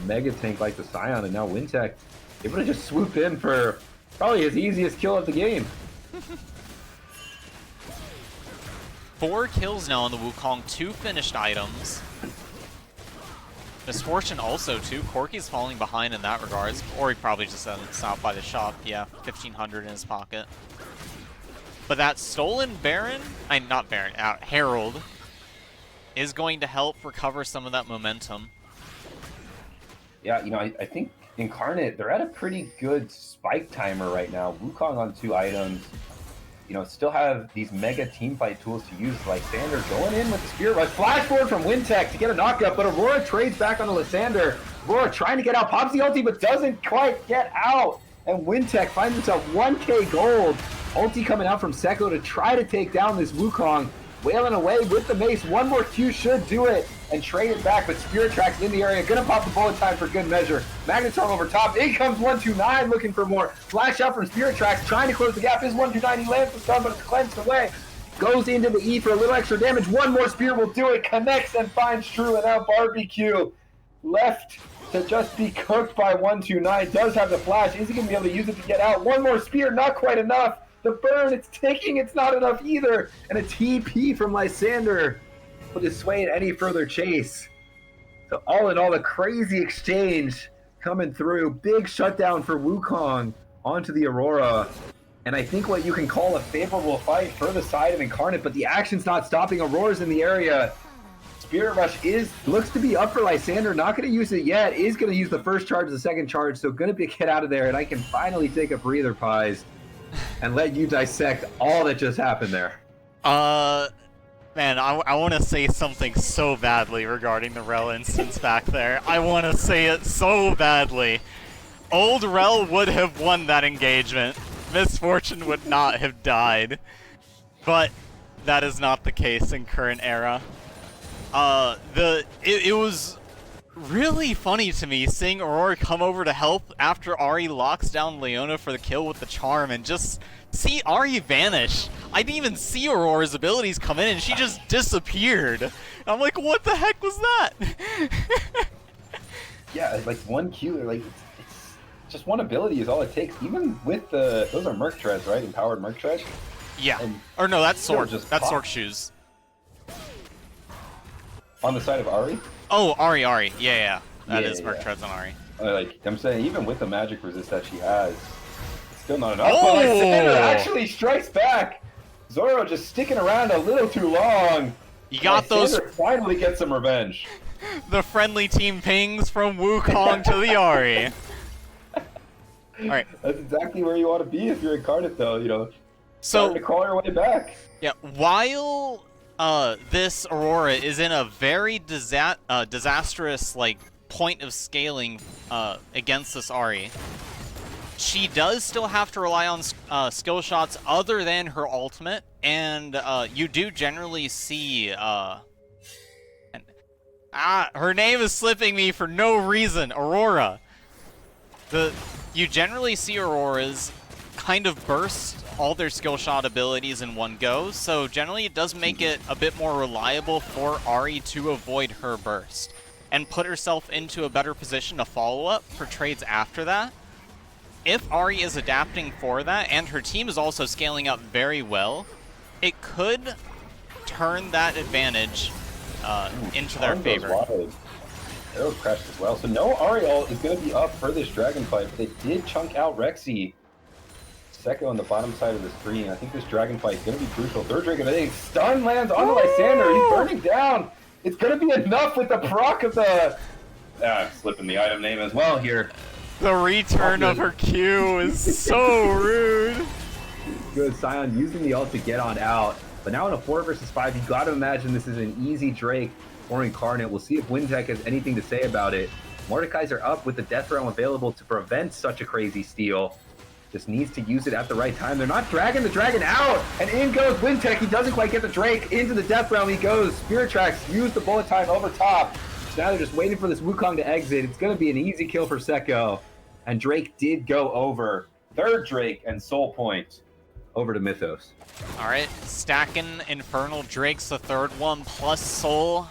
mega tank like the Sion, and now Wintech able to just swoop in for probably his easiest kill of the game. 4 kills now on the Wukong, 2 finished items. Misfortune also too. Corky's falling behind in that regards, or he probably just doesn't stop by the shop. Yeah, 1,500 in his pocket. But that stolen Baron, not Baron, Herald, is going to help recover some of that momentum. Yeah, you know, I think Incarnate, they're at a pretty good spike timer right now. Wukong on 2 items. You know, still have these mega teamfight tools to use. Lysander going in with the Spirit Rush. Flash forward from Wintech to get a knockup, but Aurora trades back onto Lysander. Aurora trying to get out, pops the ulti, but doesn't quite get out. And Wintech finds himself 1k gold. Ulti coming out from Sekko to try to take down this Wukong. Wailing away with the mace. One more Q should do it and trade it back, but Spirit Tracks in the area. Gonna pop the bullet time for good measure. Magnetar over top. In comes 129 looking for more. Flash out from Spirit Tracks trying to close the gap. Is 129. He lands the stun, but it's cleansed away. Goes into the E for a little extra damage. One more Spear will do it. Connects and finds True, and now Barbecue left to just be cooked by 129. Does have the flash. Is he gonna be able to use it to get out? One more Spear, not quite enough. The burn, it's ticking, it's not enough either. And a TP from Lysander will dissuade any further chase. So all in all, a crazy exchange coming through. Big shutdown for Wukong onto the Aurora. And I think what you can call a favorable fight for the side of Incarnate, but the action's not stopping. Aurora's in the area. Spirit Rush looks to be up for Lysander. Not going to use it yet. Is going to use the first charge, the second charge. So going to be a get out of there. And I can finally take a breather, Pies, and let you dissect all that just happened there. Man, I want to say something so badly regarding the Rel instance back there. I want to say it so badly. Old Rel would have won that engagement. Misfortune would not have died. But that is not the case in current era. It was really funny to me seeing Aurora come over to help after Ahri locks down Leona for the kill with the charm, and just see Ahri vanish. I didn't even see Aurora's abilities come in, and she just disappeared. I'm like, what the heck was that? Yeah, like 1 Q, like it's just one ability is all it takes. Even with those are Merc Treads, right? Empowered Merc Treads? Yeah. And or no, that's Sword. just That's pop. Sword Shoes. On the side of Ahri? Oh, Ahri. Yeah. That Yeah, is Merc yeah. Treads on Ahri. Like, I'm saying, even with the magic resist that she has, it's still not enough. Oh! But Lysander actually strikes back. Zoro just sticking around a little too long. You got Lysander finally gets some revenge. the friendly team pings from Wukong to the Ahri. Alright, That's exactly where you want to be if you're Incarnate, though, you know. so Starting to crawl your way back. yeah, while this Aurora is in a very disastrous like point of scaling against this Ahri, she does still have to rely on skill shots other than her ultimate, and you do generally see her name is slipping me for no reason. Aurora. You generally see Auroras kind of burst all their skill shot abilities in one go, so generally it does make it a bit more reliable for Ahri to avoid her burst and put herself into a better position to follow up for trades after that. If Ahri is adapting for that, and her team is also scaling up very well, it could turn that advantage into their Arm goes favor. wide. Arrow crashed as well. So no Ariel is going to be up for this dragon fight, but they did chunk out Rexy. Sekko on the bottom side of the screen. I think this dragon fight is going to be crucial. Third dragon, I think stun lands onto Lysander. He's burning down. It's going to be enough with the proc of the... slipping the item name as well here. The return of her Q is so rude. Good, Sion using the ult to get on out. But now in a 4 versus 5, you got to imagine this is an easy Drake or Incarnate. We'll see if Wintech has anything to say about it. Mordekaiser are up with the Death Realm available to prevent such a crazy steal. Just needs to use it at the right time. They're not dragging the dragon out! And in goes Wintech. He doesn't quite get the Drake. Into the Death Realm he goes. Spirit Tracks use the bullet time over top. So now they're just waiting for this Wukong to exit. It's going to be an easy kill for Sekko. And Drake did go over. Third Drake and Soul Point over to Mythos. Alright, stacking Infernal Drakes, the third one, plus Soul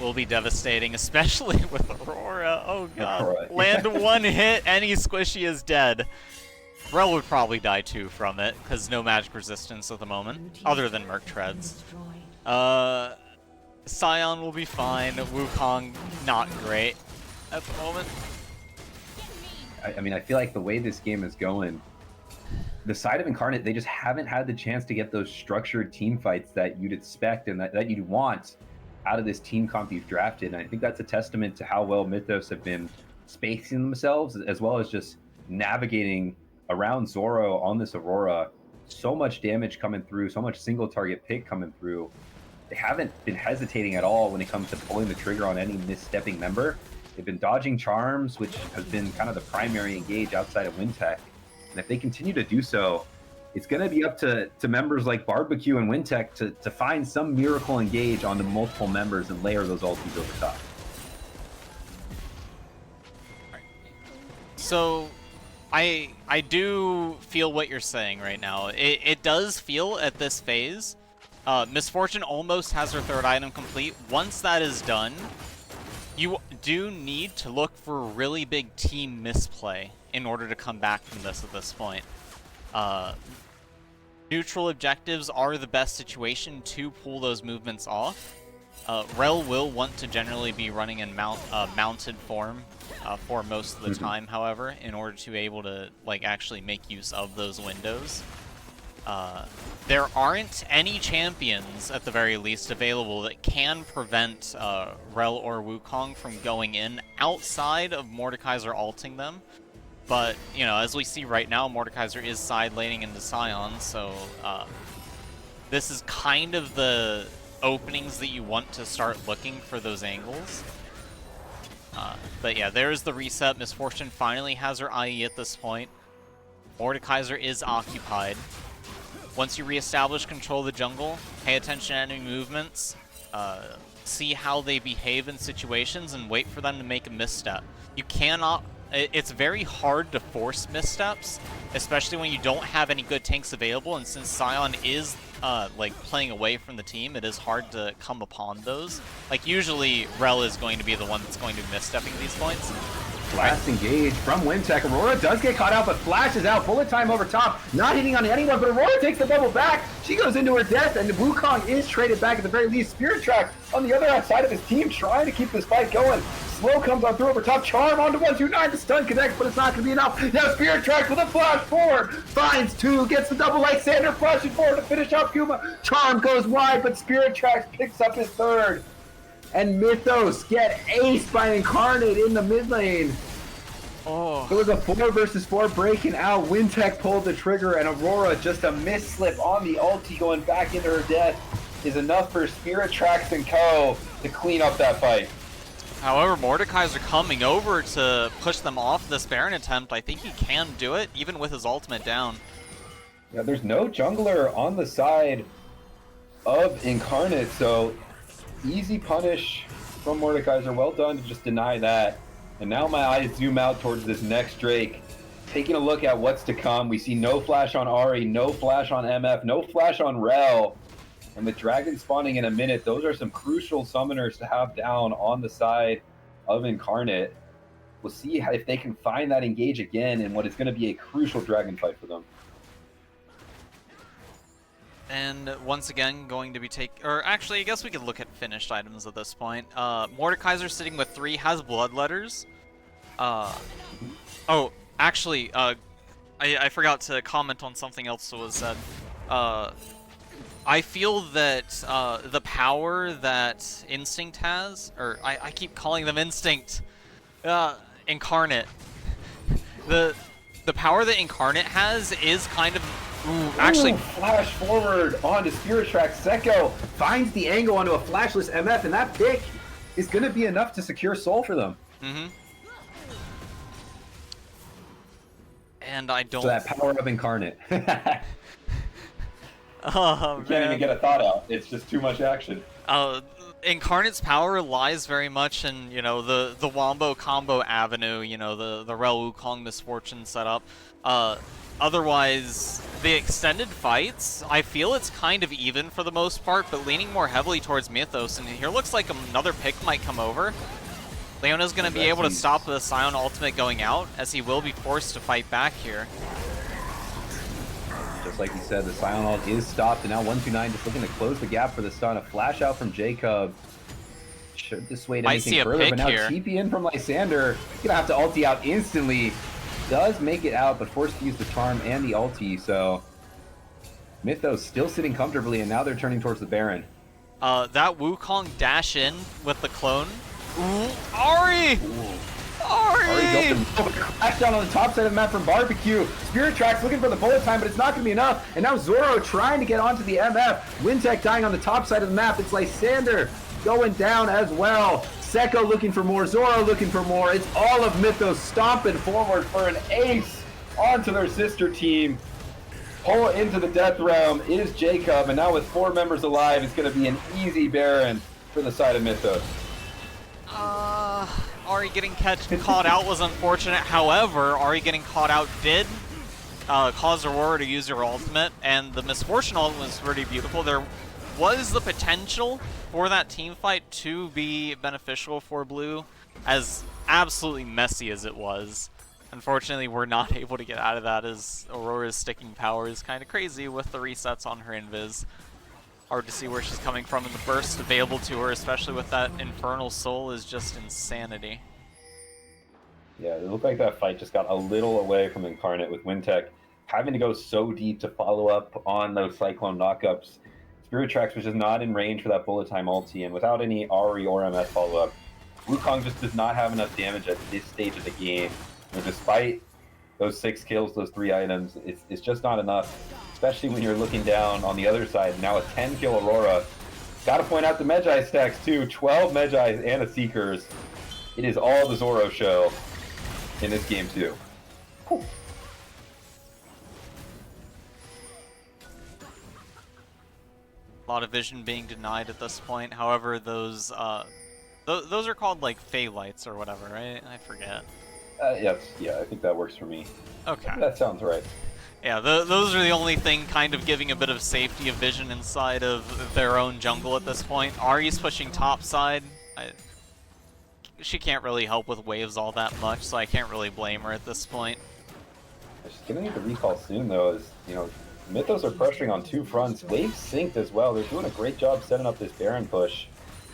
will be devastating, especially with Aurora. Oh god. Alright. Land one hit, any squishy is dead. Rel would probably die too from it, because no magic resistance at the moment, other than Merc Treads. Scion will be fine, Wukong not great at the moment. I mean, I feel like the way this game is going, the side of Incarnate, they just haven't had the chance to get those structured team fights that you'd expect and that you'd want out of this team comp you've drafted. And I think that's a testament to how well Mythos have been spacing themselves, as well as just navigating around Zoro on this Aurora. So much damage coming through, so much single target pick coming through. They haven't been hesitating at all when it comes to pulling the trigger on any misstepping member. They've been dodging charms, which has been kind of the primary engage outside of Wintech. And if they continue to do so, it's going to be up to members like Barbecue and Wintech to find some miracle engage onto multiple members and layer those ultis over top. So, I do feel what you're saying right now. It does feel at this phase, Misfortune almost has her third item complete. Once that is done, you do need to look for a really big team misplay in order to come back from this at this point. Neutral objectives are the best situation to pull those movements off. Rel will want to generally be running in mounted form for most of the time, however, in order to be able to actually make use of those windows. There aren't any champions, at the very least, available that can prevent Rel or Wukong from going in outside of Mordekaiser ulting them. But, you know, as we see right now, Mordekaiser is side laning into Scion, so this is kind of the openings that you want to start looking for those angles. But yeah, there's the reset. Misfortune finally has her IE at this point. Mordekaiser is occupied. Once you reestablish control of the jungle, pay attention to enemy movements, see how they behave in situations, and wait for them to make a misstep. You cannot... It's very hard to force missteps, especially when you don't have any good tanks available, and since Scion is playing away from the team, it is hard to come upon those. Usually Rel is going to be the one that's going to be misstepping these points. Last engage from Wintech. Aurora does get caught out, but flashes out. Bullet time over top. Not hitting on anyone, but Aurora takes the bubble back. She goes into her death, and Wukong is traded back at the very least. Spirit Track on the other side of his team, trying to keep this fight going. Slow comes on through over top. Charm onto 129 to stun connect, but it's not going to be enough. Now Spirit Track with a flash forward. Finds two, gets the double like Sander, flashing forward to finish off Puma. Charm goes wide, but Spirit Track picks up his third. And Mythos get aced by Incarnate in the mid lane. Oh. It was a 4 versus 4 breaking out. Wintech pulled the trigger, and Aurora, just a misslip on the ulti going back into her death, is enough for Spirit Tracks and Co. to clean up that fight. However, Mordekaiser coming over to push them off this Baron attempt. I think he can do it, even with his ultimate down. Yeah, there's no jungler on the side of Incarnate, so easy punish from Mordekaiser. Well done to just deny that. And now my eyes zoom out towards this next Drake. Taking a look at what's to come, we see no flash on Ahri, no flash on MF, no flash on Rel. And with Dragon spawning in a minute, those are some crucial summoners to have down on the side of Incarnate. We'll see if they can find that engage again in what is going to be a crucial Dragon fight for them. And once again, going to be or actually, I guess we could look at finished items at this point. Mordekaiser sitting with 3, has Bloodletters. Oh, actually, I forgot to comment on something else that was said. I feel that the power that Instinct has, or I keep calling them Instinct, Incarnate. The power that Incarnate has is kind of... actually, flash forward onto Spirit Track. Seko finds the angle onto a flashless MF, and that pick is going to be enough to secure soul for them. And I don't... So that power of Incarnate. Oh, you can't even get a thought out. It's just too much action. Incarnate's power lies very much in, you know, the Wombo combo avenue, you know, the Rel Wukong Misfortune setup. Otherwise, the extended fights, I feel it's kind of even for the most part, but leaning more heavily towards Mythos, and here looks like another pick might come over. Leona's going to be able to stop the Scion ultimate going out, as he will be forced to fight back here. Just like you said, the silent ult is stopped, and now 129 just looking to close the gap for the stun. A flash out from Jacob. Should dissuade Might see anything a further, pick but now here. TP in from Lysander. He's gonna have to ulti out instantly. Does make it out, but forced to use the charm and the ulti, so Mythos still sitting comfortably, and now they're turning towards the Baron. That Wukong dash in with the clone. Ooh, Ari! Ari! Crash down on the top side of the map from Barbecue. Spirit Tracks looking for the bullet time, but it's not going to be enough. And now Zoro trying to get onto the MF. Wintech dying on the top side of the map. It's Lysander going down as well. Seko looking for more. Zoro looking for more. It's all of Mythos stomping forward for an ace onto their sister team. Pull into the death realm is Jacob, and now with 4 members alive, it's going to be an easy Baron for the side of Mythos. Ari getting caught out was unfortunate. However, Ari getting caught out did cause Aurora to use her ultimate, and the Misfortune ult was pretty beautiful. There was the potential for that team fight to be beneficial for Blue, as absolutely messy as it was. Unfortunately, we're not able to get out of that, as Aurora's sticking power is kind of crazy with the resets on her invis. Hard to see where she's coming from, and the burst available to her, especially with that Infernal Soul, is just insanity. Yeah, it looked like that fight just got a little away from Incarnate, with Wintech having to go so deep to follow up on those Cyclone knockups. Spirit Tracks was just not in range for that bullet time ulti, and without any Ari or MS follow-up, Wukong just does not have enough damage at this stage of the game. And despite those 6 kills, those 3 items, it's just not enough, especially when you're looking down on the other side. Now a 10-kill Aurora. Got to point out the Magi stacks too. 12 Magi's and a Seekers. It is all the Zoro show in this game too. Whew. A lot of vision being denied at this point. However, those are called like Fey Lights or whatever, right? I forget. Yeah, I think that works for me. Okay. That sounds right. Yeah, those are the only thing kind of giving a bit of safety of vision inside of their own jungle at this point. Ari's pushing top side. She can't really help with waves all that much, so I can't really blame her at this point. She's gonna need to recall soon though, as you know, Mythos are pressuring on 2 fronts. Waves synced as well. They're doing a great job setting up this Baron push.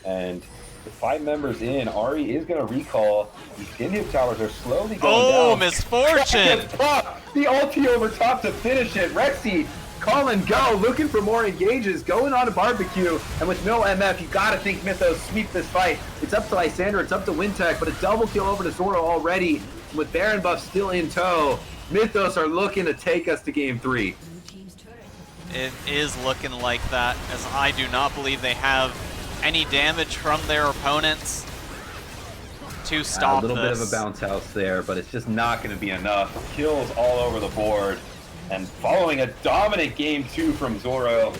And with 5 members in, Ari is going to recall. These inhib towers are slowly going down. Oh, Misfortune! The ulti over top to finish it. Rexy, call and go, looking for more engages, going on to Barbecue. And with no MF, you got to think Mythos sweep this fight. It's up to Lysander, it's up to Wintech, but a double kill over to Zoro already. With Baron buff still in tow, Mythos are looking to take us to game 3. It is looking like that, as I do not believe they have any damage from their opponents to stop this. A little bit of a bounce house there, but it's just not going to be enough. Kills all over the board. And following a dominant game 2 from Zoro,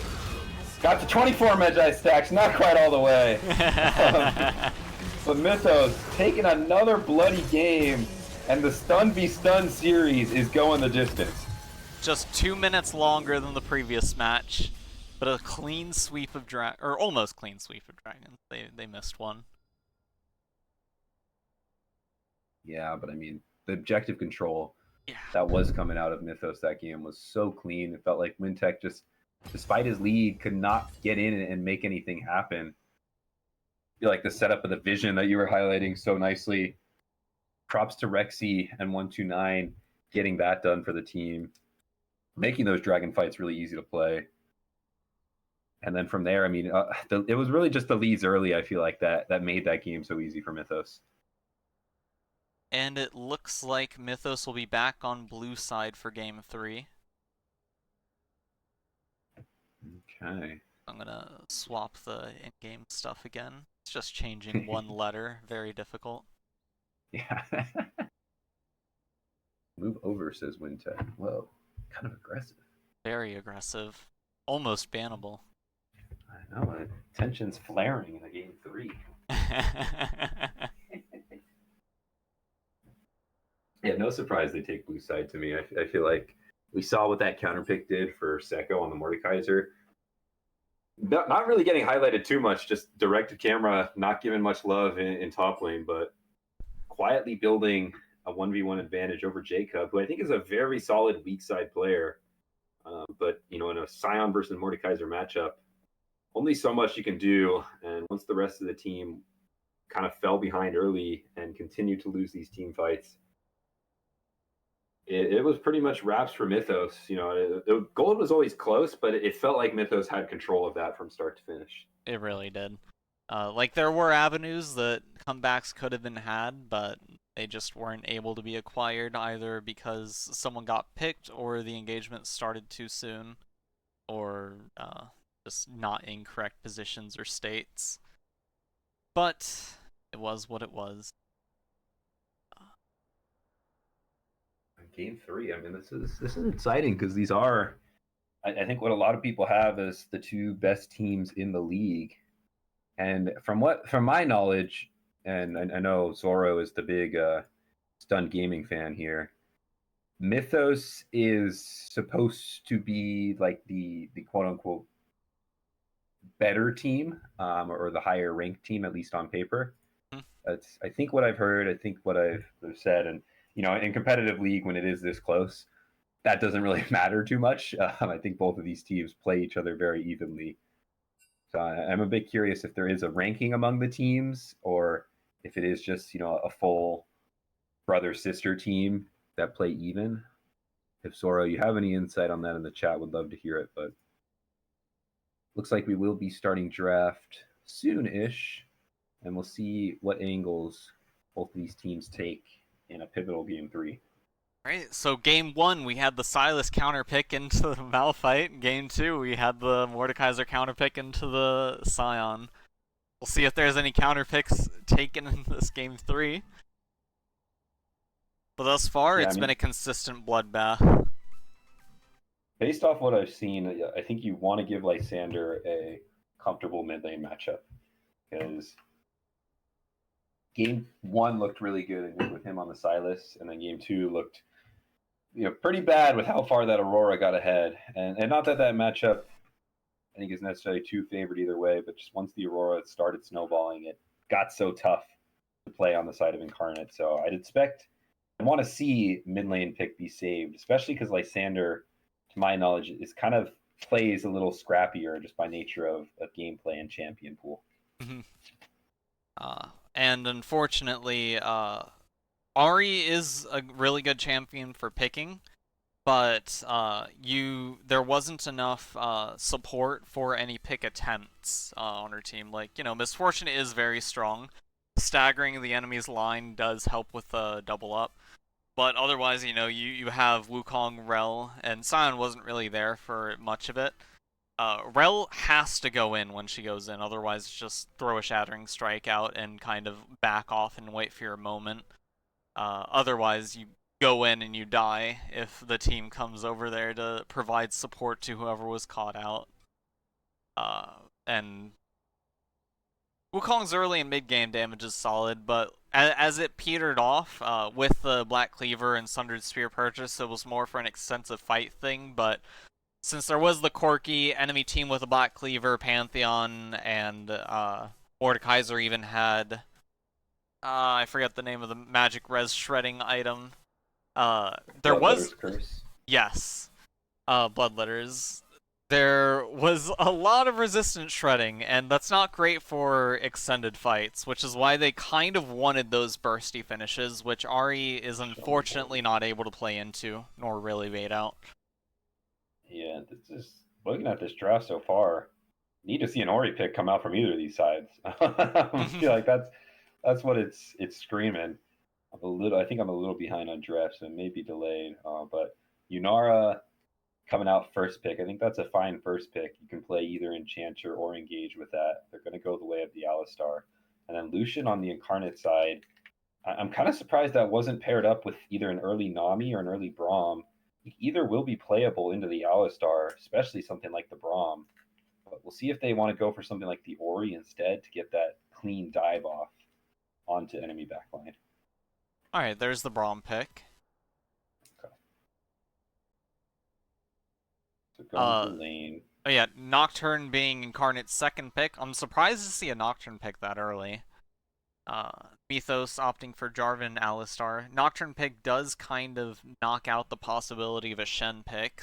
got to 24 Magi stacks, not quite all the way. But Mythos taking another bloody game, and the stun v stun series is going the distance. Just 2 minutes longer than the previous match, but a clean sweep of or almost clean sweep of dragons. They missed one. Yeah, but I mean, the objective control that was coming out of Mythos that game was so clean. It felt like Wintech just, despite his lead, could not get in and make anything happen. I feel like the setup of the vision that you were highlighting so nicely. Props to Rexy and 129 getting that done for the team, making those dragon fights really easy to play. And then from there, I mean, it was really just the leads early, I feel like, that made that game so easy for Mythos. And it looks like Mythos will be back on blue side for game 3. Okay. I'm gonna swap the in-game stuff again. It's just changing one letter. Very difficult. Yeah. Move over, says Wintech. Whoa. Kind of aggressive. Very aggressive. Almost bannable. I know. Tension's flaring in the game 3. Yeah, no surprise they take blue side to me. I feel like we saw what that counter pick did for Seko on the Mordekaiser. Not really getting highlighted too much, just direct to camera, not given much love in top lane, but quietly building a 1v1 advantage over Jacob, who I think is a very solid weak side player. But in a Scion versus Mordekaiser matchup, only so much you can do. And once the rest of the team kind of fell behind early and continued to lose these team fights, it was pretty much wraps for Mythos. The gold was always close, but it felt like Mythos had control of that from start to finish. It really did. Like, there were avenues that comebacks could have been had, but they just weren't able to be acquired either because someone got picked or the engagement started too soon, or just not in correct positions or states. But it was what it was. Game 3. I mean, this is exciting because these are, I think, what a lot of people have as the two best teams in the league. And from my knowledge, and I know Zoro is the big Stun Gaming fan here. Mythos is supposed to be like the quote unquote better team, or the higher ranked team, at least on paper. Hmm. That's, I think, what I've heard. I think what I've said, and in competitive league when it is this close, that doesn't really matter too much. I think both of these teams play each other very evenly. So I'm a bit curious if there is a ranking among the teams, or if it is just a full brother sister team that play even. If Zoro, you have any insight on that in the chat, would love to hear it. But looks like we will be starting draft soon-ish, and we'll see what angles both of these teams take in a pivotal game 3. Right, so game 1 we had the Silas counter pick into the Malphite. Game 2 we had the Mordekaiser counter pick into the Scion. We'll see if there's any counter picks taken in this game 3. But thus far, it's been a consistent bloodbath. Based off what I've seen, I think you want to give Lysander a comfortable mid lane matchup, because game 1 looked really good with him on the Silas, and then game 2 looked pretty bad with how far that Aurora got ahead. And not that matchup, I think, is necessarily too favored either way, but just once the Aurora started snowballing, it got so tough to play on the side of Incarnate. So I want to see mid lane pick be saved, especially because Lysander, to my knowledge, is kind of plays a little scrappier just by nature of gameplay and champion pool. And unfortunately, Ahri is a really good champion for picking, but there wasn't enough support for any pick attempts on her team. Like, Misfortune is very strong. Staggering the enemy's line does help with the double up. But otherwise, you have Wukong, Rel, and Sion wasn't really there for much of it. Rel has to go in when she goes in, otherwise just throw a Shattering Strike out and kind of back off and wait for your moment. Otherwise, you go in and you die if the team comes over there to provide support to whoever was caught out. And Wukong's early and mid-game damage is solid, but as it petered off with the Black Cleaver and Sundered Spear purchase, it was more for an extensive fight thing, but since there was the quirky enemy team with a Black Cleaver, Pantheon, and Mordekaiser even had... I forget the name of the magic res shredding item. There was... Curse. Yes. Bloodletters. There was a lot of resistance shredding, and that's not great for extended fights, which is why they kind of wanted those bursty finishes, which Ahri is unfortunately not able to play into, nor really bait out. Yeah, looking at this draft so far, need to see an Ahri pick come out from either of these sides. I feel like that's what it's screaming. I think I'm a little behind on drafts, so it may be delayed. But Yunara coming out first pick, I think that's a fine first pick. You can play either Enchanter or Engage with that. They're going to go the way of the Alistar. And then Lucian on the Incarnate side, I'm kind of surprised that wasn't paired up with either an early Nami or an early Braum. Either will be playable into the Alistar, especially something like the Braum. But we'll see if they want to go for something like the Ori instead to get that clean dive off onto enemy backline. Alright, there's the Braum pick. Okay. So going to lane. Oh yeah, Nocturne being Incarnate's second pick. I'm surprised to see a Nocturne pick that early. Mythos opting for Jarvan and Alistar. Nocturne pick does kind of knock out the possibility of a Shen pick,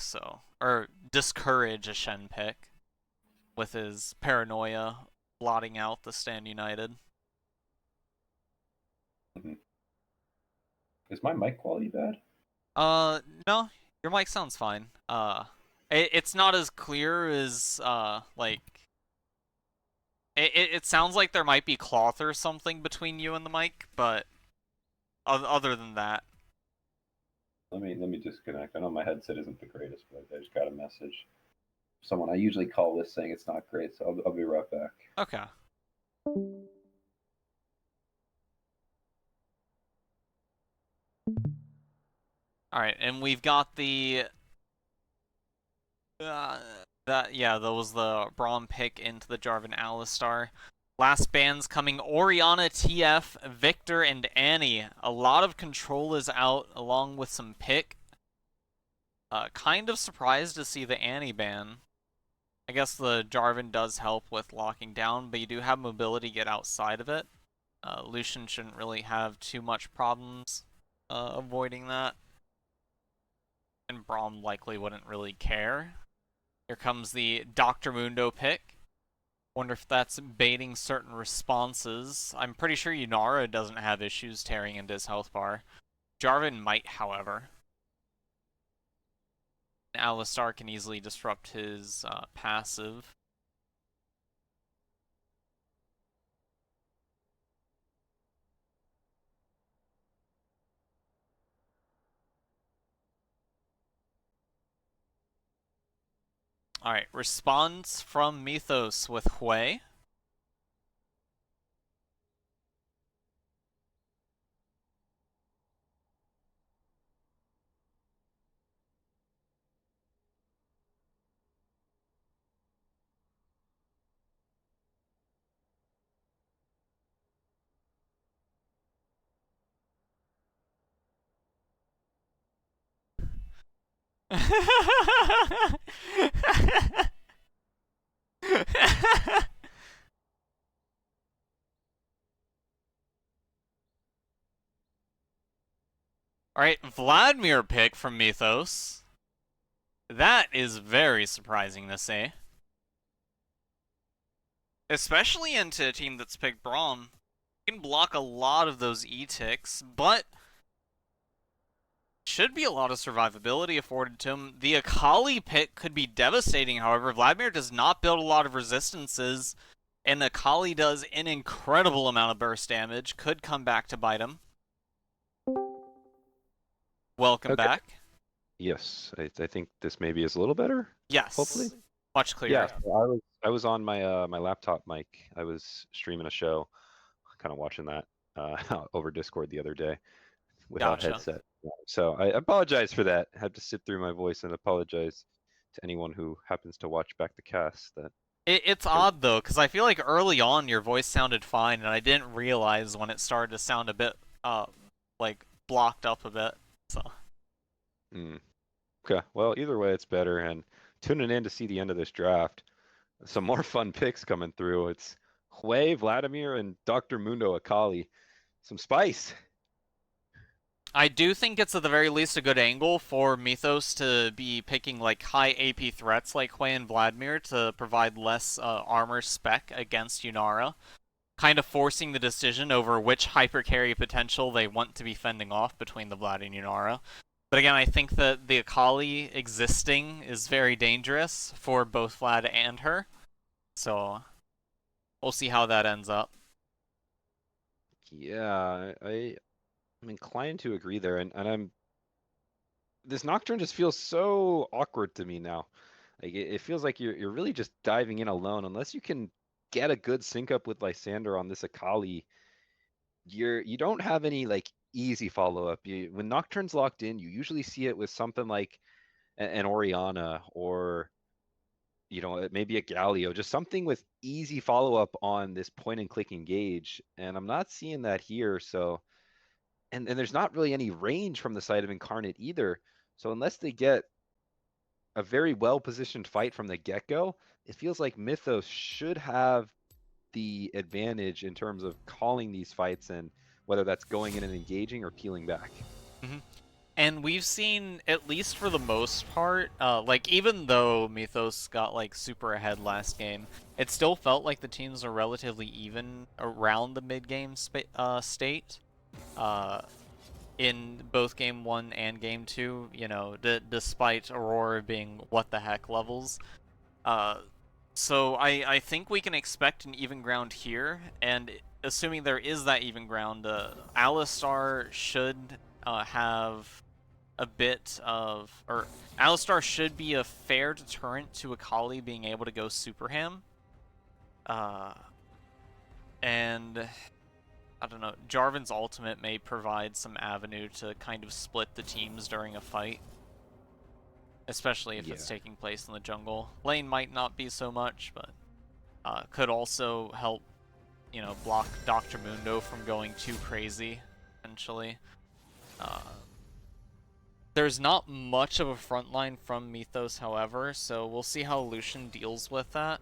or discourage a Shen pick with his paranoia blotting out the Stand United. Mm-hmm. Is my mic quality bad? No, your mic sounds fine. It's not as clear as like it sounds like there might be cloth or something between you and the mic, but other than that. Let me disconnect. I know my headset isn't the greatest, but I just got a message. Someone I usually call this saying it's not great, so I'll be right back. Okay. Alright, and we've got the that was the Braum pick into the Jarvan Alistar. Last bands coming: Orianna, TF, Victor, and Annie. A lot of control is out, along with some pick. Kind of surprised to see the Annie ban. I guess the Jarvan does help with locking down, but you do have mobility get outside of it. Lucian shouldn't really have too much problems avoiding that. And Braum likely wouldn't really care. Here comes the Dr. Mundo pick. Wonder if that's baiting certain responses. I'm pretty sure Yunara doesn't have issues tearing into his health bar. Jarvan might, however. Alistar can easily disrupt his passive. Alright, response from Mythos with Hui. Alright, Vladimir pick from Mythos. That is very surprising to see. Especially into a team that's picked Braum. You can block a lot of those E-ticks, but should be a lot of survivability afforded to him. The Akali pick could be devastating, however. Vladimir does not build a lot of resistances, and Akali does an incredible amount of burst damage. Could come back to bite him. Welcome back. Yes, I think this maybe is a little better. Yes. Hopefully. Much clearer. Yeah, I was on my my laptop mic. I was streaming a show, kind of watching that over Discord the other day without Gotcha. headset. So I apologize for that. I had to sit through my voice and apologize to anyone who happens to watch back the cast. That It's odd though, because I feel like early on your voice sounded fine, and I didn't realize when it started to sound a bit like blocked up a bit. So. Okay, well, either way, it's better. And tuning in to see the end of this draft, some more fun picks coming through. It's Hui, Vladimir, and Dr. Mundo Akali. Some spice. I do think it's at the very least a good angle for Mythos to be picking like high AP threats like Hui and Vladimir to provide less armor spec against Yunara, kind of forcing the decision over which hyper carry potential they want to be fending off between the Vlad and Yunara. But again, I think that the Akali existing is very dangerous for both Vlad and her. So we'll see how that ends up. Yeah, I'm inclined to agree there, and this Nocturne just feels so awkward to me now. Like it feels like you're really just diving in alone unless you can get a good sync up with Lysander on this Akali. You don't have any like easy follow up. When Nocturne's locked in, you usually see it with something like an Orianna or maybe a Galio, just something with easy follow up on this point and click engage, and I'm not seeing that here. So and there's not really any range from the side of Incarnate either. So unless they get a very well positioned fight from the get-go, it feels like Mythos should have the advantage in terms of calling these fights and whether that's going in and engaging or peeling back. And we've seen, at least for the most part, like even though Mythos got like super ahead last game, it still felt like the teams are relatively even around the mid-game state. In both game 1 and game 2, you know, despite Aurora being what the heck levels. So I think we can expect an even ground here, and assuming there is that even ground, Alistar should have a bit of, or Alistar should be a fair deterrent to Akali being able to go super ham. And I don't know, Jarvan's ultimate may provide some avenue to kind of split the teams during a fight. Especially if it's taking place in the jungle. Lane might not be so much, but could also help, you know, block Dr. Mundo from going too crazy, potentially. There's not much of a front line from Mythos, however, so we'll see how Lucian deals with that.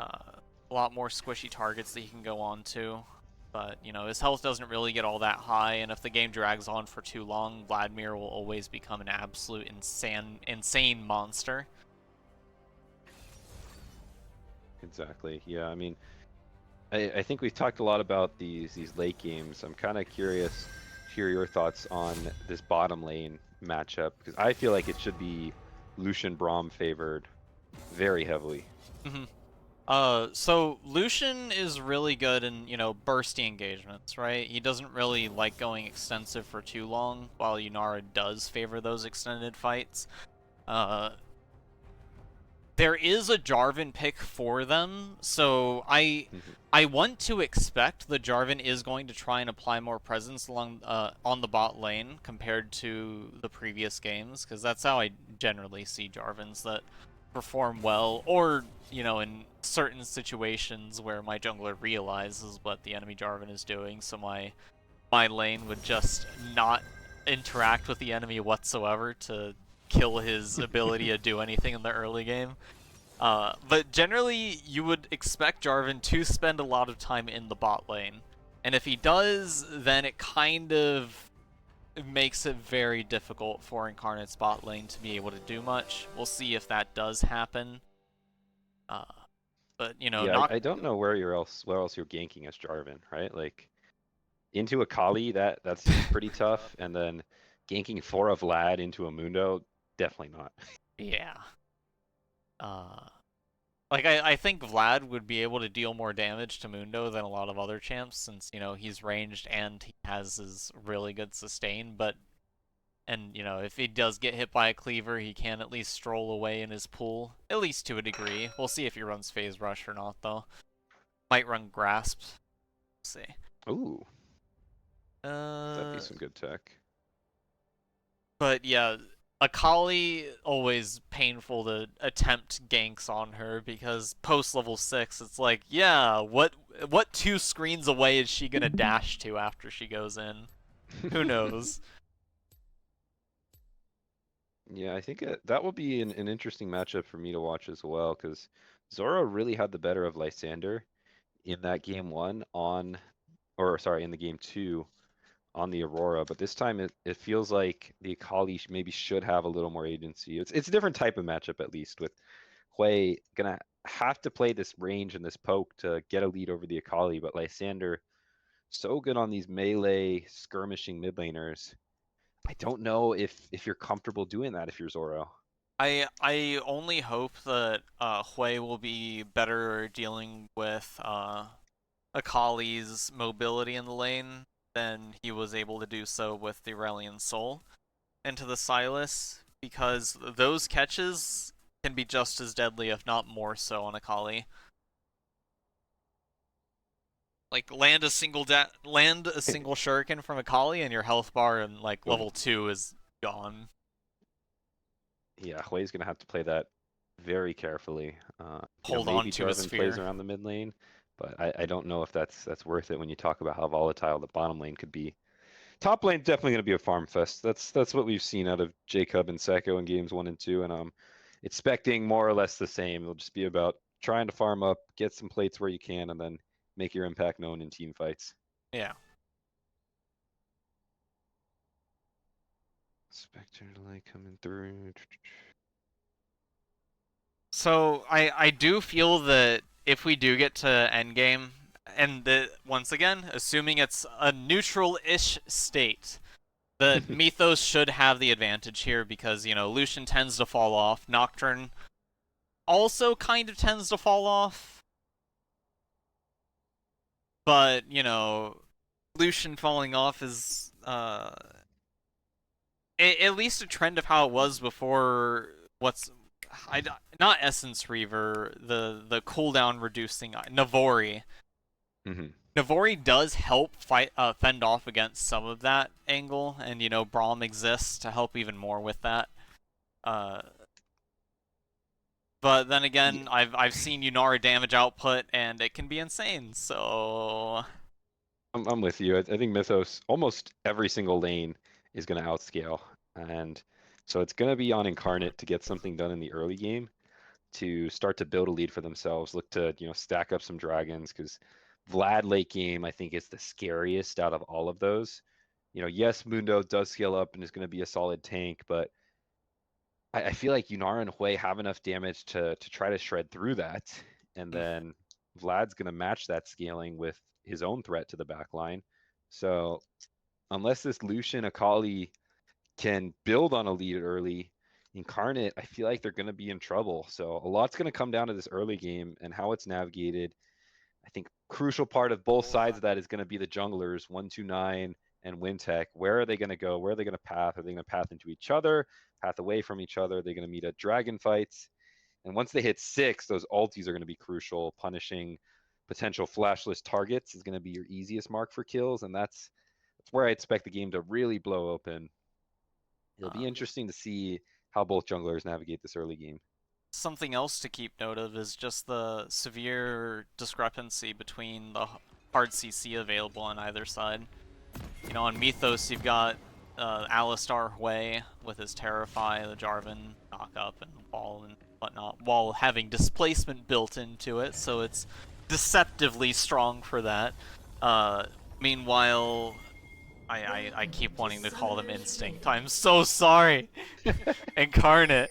A lot more squishy targets that he can go on to. But, you know, his health doesn't really get all that high, and if the game drags on for too long, Vladimir will always become an absolute insane monster. Exactly. Yeah, I mean, I think we've talked a lot about these late games. I'm kind of curious to hear your thoughts on this bottom lane matchup, because I feel like it should be Lucian Braum favored very heavily. So Lucian is really good in, you know, bursty engagements, right? He doesn't really like going extensive for too long, while Yunara does favor those extended fights. There is a Jarvan pick for them, so I want to expect the Jarvan is going to try and apply more presence along on the bot lane compared to the previous games, because that's how I generally see Jarvans that perform well, or, you know, in certain situations where my jungler realizes what the enemy Jarvan is doing, so my lane would just not interact with the enemy whatsoever to kill his ability to do anything in the early game. But generally, you would expect Jarvan to spend a lot of time in the bot lane. And if he does, then it kind of makes it very difficult for Incarnate's bot lane to be able to do much. We'll see if that does happen. But, you know, Yeah, I don't know where else you're ganking as Jarvan, right? Like, into Akali, that seems pretty tough, and then ganking for a Vlad into a Mundo, definitely not. Yeah. Like, I think Vlad would be able to deal more damage to Mundo than a lot of other champs, since, you know, he's ranged and he has his really good sustain, but, and, you know, if he does get hit by a cleaver, he can at least stroll away in his pool, at least to a degree. We'll see if he runs Phase Rush or not, though. Might run Grasp. Let's see. Ooh. That'd be some good tech. But yeah, Akali, always painful to attempt ganks on her, because post level 6, it's like, yeah, what 2 screens away is she gonna dash to after she goes in? Who knows? Yeah, I think that will be an interesting matchup for me to watch as well, because Zoro really had the better of Lysander in that game 1 on, or sorry, in the game 2 on the Aurora, but this time it feels like the Akali maybe should have a little more agency. It's a different type of matchup, at least, with Hui gonna have to play this range and this poke to get a lead over the Akali, but Lysander so good on these melee skirmishing mid laners. I don't know if you're comfortable doing that if you're Zoro. I only hope that Hui will be better dealing with Akali's mobility in the lane than he was able to do so with the Aurelion Soul into the Silas, because those catches can be just as deadly, if not more so, on Akali. Like, land a single shuriken from Akali, and your health bar in like Boom. level 2 is gone. Yeah, Hui's gonna have to play that very carefully. Hold Maybe on to his Jarvan plays fear. around the mid lane, but I don't know if that's worth it when you talk about how volatile the bottom lane could be. Top lane's definitely gonna be a farm fest. That's what we've seen out of Jacob and Seko in games 1 and 2, and I'm expecting more or less the same. It'll just be about trying to farm up, get some plates where you can, and then make your impact known in team fights. Yeah. Spectre Light coming through. So I do feel that if we do get to endgame, and once again, assuming it's a neutral-ish state, that Mythos should have the advantage here because, you know, Lucian tends to fall off. Nocturne also kind of tends to fall off. But, you know, Lucian falling off is at least a trend of how it was before not Essence Reaver, the cooldown reducing Navori. Mm-hmm. Navori does help fend off against some of that angle, and you know Braum exists to help even more with that. But then again, I've seen Yunara damage output, and it can be insane. So I'm with you. I think Mythos, almost every single lane is going to outscale. And so it's going to be on Incarnate to get something done in the early game to start to build a lead for themselves, look to, you know, stack up some dragons because Vlad late game, I think, is the scariest out of all of those. You know, yes, Mundo does scale up and is going to be a solid tank, but I feel like Yunara and Hui have enough damage to try to shred through that. And then Vlad's going to match that scaling with his own threat to the back line. So unless this Lucian Akali can build on a lead early, Incarnate, I feel like they're going to be in trouble. So a lot's going to come down to this early game and how it's navigated. I think crucial part of both sides of that is going to be the junglers, 129 and Wintech. Where are they going to go? Where are they going to path? Are they going to path into each other, path away from each other? Are they going to meet at dragon fights? And once they hit 6, those ultis are going to be crucial. Punishing potential flashless targets is going to be your easiest mark for kills, and that's where I expect the game to really blow open. It'll be interesting to see how both junglers navigate this early game. something else to keep note of is just the severe discrepancy between the hard CC available on either side. You know, on Mythos, you've got Alistar Hui with his Terrify, the Jarvan knock up and wall and whatnot, while having displacement built into it, so it's deceptively strong for that. Meanwhile, I keep wanting to call them Instinct. I'm so sorry. Incarnate.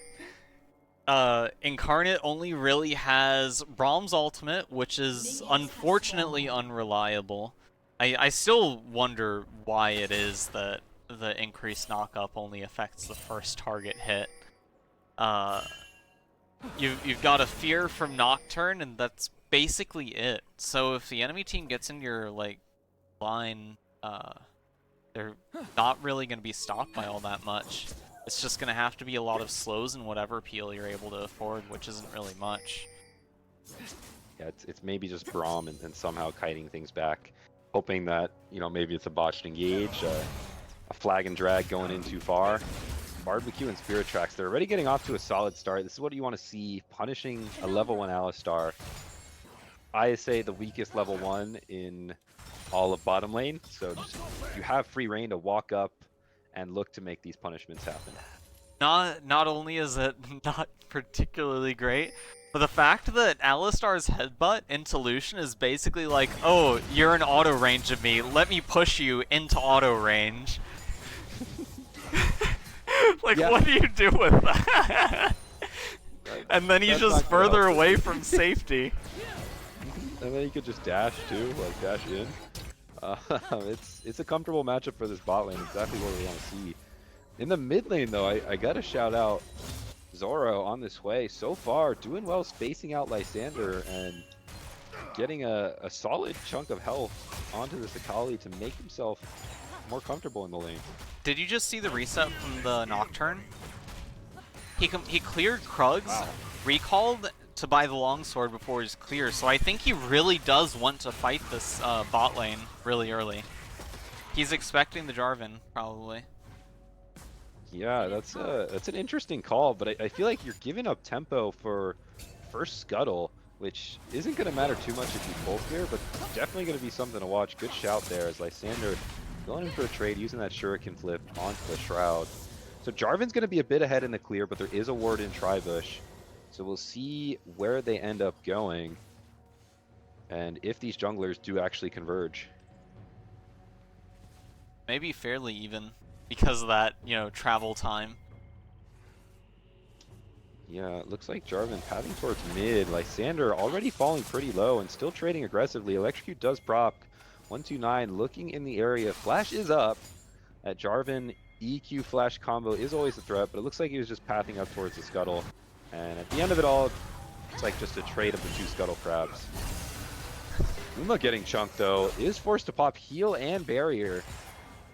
Incarnate only really has Braum's ultimate, which is unfortunately unreliable. I still wonder why it is that the increased knock-up only affects the first target hit. You've got a fear from Nocturne, and that's basically it. So if the enemy team gets in your line, they're not really going to be stopped by all that much. It's just going to have to be a lot of slows and whatever peel you're able to afford, which isn't really much. Yeah, it's maybe just Braum and somehow kiting things back, hoping that, you know, maybe it's a botched engage, a flag and drag going in too far. Barbecue and Spirit Tracks, they're already getting off to a solid start. This is what you want to see, punishing a level 1 Alistar. I say the weakest level 1 in all of bottom lane, so just, you have free reign to walk up and look to make these punishments happen. Not only is it not particularly great, but the fact that Alistar's headbutt into Lucian is basically like, oh, you're in auto range of me, let me push you into auto range. Like, yeah. What do you do with that? And then he's just further away from safety. And then you could just dash too, like dash in. It's a comfortable matchup for this bot lane, exactly what we want to see. In the mid lane though, I gotta shout out Zoro on this way. So far, doing well spacing out Lysander and getting a solid chunk of health onto this Akali to make himself more comfortable in the lane. Did you just see the reset from the Nocturne? He cleared Krugs, wow. Recalled to buy the longsword before he's clear, so I think he really does want to fight this bot lane really early. He's expecting the Jarvan, probably. Yeah, that's an interesting call, but I feel like you're giving up tempo for first Scuttle, which isn't going to matter too much if you full clear, but definitely going to be something to watch. Good shout there as Lysander going in for a trade, using that Shuriken flip onto the Shroud. So Jarvan's going to be a bit ahead in the clear, but there is a ward in Tribush. So we'll see where they end up going and if these junglers do actually converge. Maybe fairly even. because of that, you know, travel time. Yeah, it looks like Jarvan pathing towards mid. Lysander already falling pretty low and still trading aggressively. Electrocute does proc. 129 looking in the area. Flash is up. That Jarvan EQ flash combo is always a threat, but it looks like he was just pathing up towards the scuttle. And at the end of it all, it's like just a trade of the 2 scuttle crabs. Uma getting chunked though, is forced to pop heal and barrier.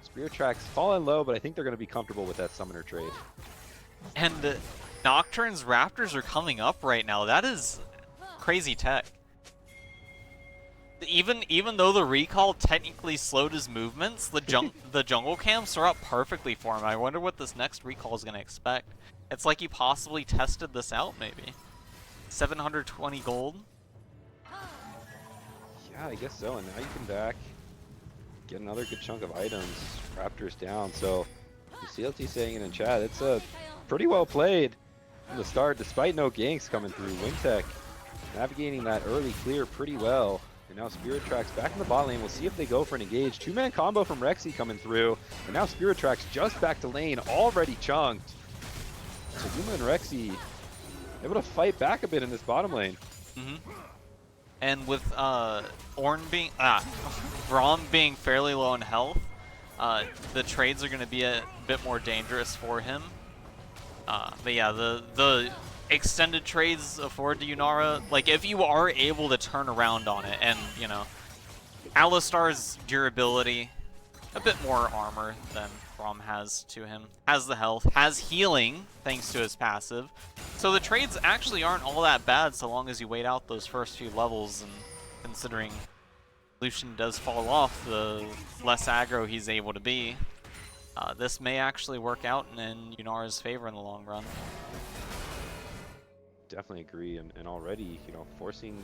Spirit Tracks falling low, but I think they're going to be comfortable with that summoner trade. And Nocturne's Raptors are coming up right now. That is crazy tech. Even though the recall technically slowed his movements, the jungle camps are up perfectly for him. I wonder what this next recall is going to expect. It's like he possibly tested this out, maybe. 720 gold. Yeah, I guess so. And now you can back, get another good chunk of items. Raptors down. So CLT saying it in chat, it's a pretty well played from the start, despite no ganks coming through. Wintech navigating that early clear pretty well. And now Spirit Tracks back in the bot lane. We'll see if they go for an engage. 2-man combo from Rexy coming through. And now Spirit Tracks just back to lane, already chunked. So Yuma and Rexy able to fight back a bit in this bottom lane. And with Ornn being Braum being fairly low in health, the trades are going to be a bit more dangerous for him. But yeah, the extended trades afford to Yunara, like if you are able to turn around on it, and you know, Alistar's durability, a bit more armor than Braum has to him, has the health, has healing thanks to his passive. So the trades actually aren't all that bad so long as you wait out those first few levels, and considering Lucian does fall off, the less aggro he's able to be, this may actually work out in Yunara's favor in the long run. Definitely agree, and already, you know, forcing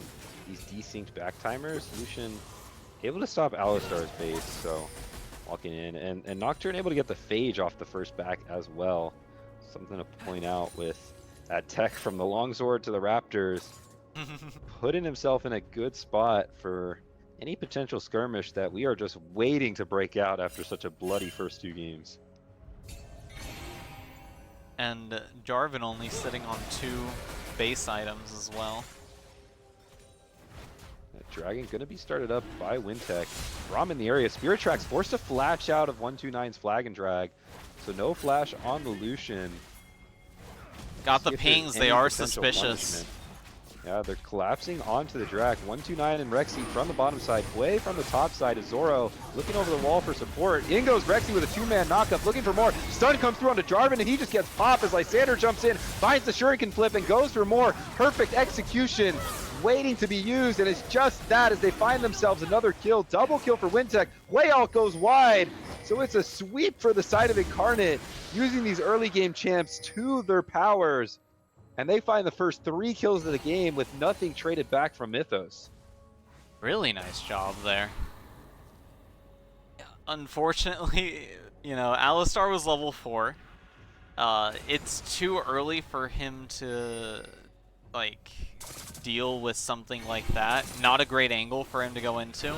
these desynced back timers, Lucian able to stop Alistar's base, so walking in, and Nocturne able to get the Phage off the first back as well. Something to point out with that tech from the longsword to the Raptors, putting himself in a good spot for any potential skirmish that we are just waiting to break out after such a bloody first 2 games. And Jarvan only sitting on 2 base items as well. That Dragon gonna be started up by Wintech. Braum in the area. Spirit Tracks forced to flash out of 129's flag and drag. So no flash on the Lucian. Got the pings, they are suspicious. Punishment. Yeah, they're collapsing onto the Drac. 129 and Rexy from the bottom side. Way from the top side is Zoro looking over the wall for support. In goes Rexy with a 2-man knockup, looking for more. Stun comes through onto Jarvan, and he just gets popped as Lysander jumps in, finds the Shuriken flip, and goes for more. Perfect execution, waiting to be used, and it's just that as they find themselves another kill. Double kill for Wintech. Way out goes wide. So it's a sweep for the side of Incarnate, using these early game champs to their powers. And they find the first 3 kills of the game with nothing traded back from Mythos. Really nice job there. Unfortunately, you know, Alistar was level 4. It's too early for him to, like, deal with something like that. Not a great angle for him to go into.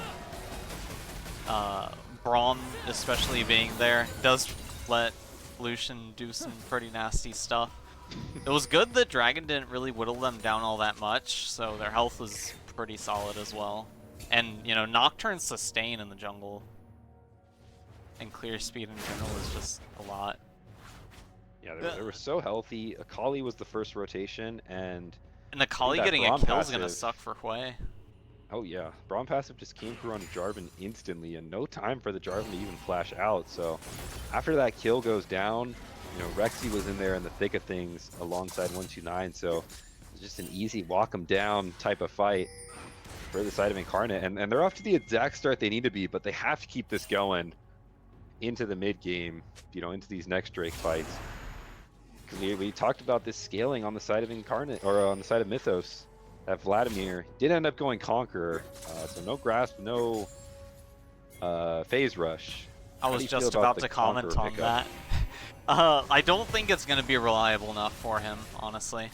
Braum, especially being there, does let Lucian do some pretty nasty stuff. It was good that Dragon didn't really whittle them down all that much, so their health was pretty solid as well. And, you know, Nocturne's sustain in the jungle and clear speed in general is just a lot. Yeah, they were so healthy. Akali was the first rotation, and Akali getting a kill is going to suck for Hui. Oh yeah, Braum passive just came through on Jarvan instantly, and no time for the Jarvan to even flash out. So after that kill goes down, you know, Rexy was in there in the thick of things alongside 129, so it was just an easy walk them down type of fight for the side of Incarnate. And they're off to the exact start they need to be, but they have to keep this going into the mid game, you know, into these next Drake fights. Because we talked about this scaling on the side of Incarnate, or on the side of Mythos. That Vladimir did end up going Conqueror, so no Grasp, no Phase Rush. I was just about to comment on that. I don't think it's going to be reliable enough for him, honestly.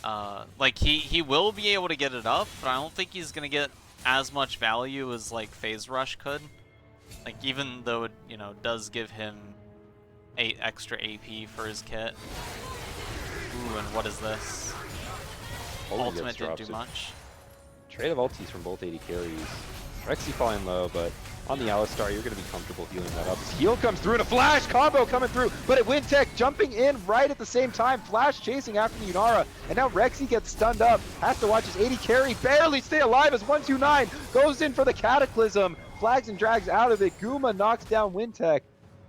Like, he will be able to get it up, but I don't think he's going to get as much value as, like, Phase Rush could. Like, even though it, you know, does give him 8 extra AP for his kit. Ooh, and what is this? Ultimate didn't do much. Trade of ultis from both AD carries. Rexy falling low, but on the Alistar, you're going to be comfortable healing that up. His heal comes through and a flash combo coming through, but at Wintech jumping in right at the same time. Flash chasing after the Yunara, and now Rexy gets stunned up. Has to watch his AD carry barely stay alive as 129 goes in for the Cataclysm. Flags and drags out of it. Guma knocks down Wintech.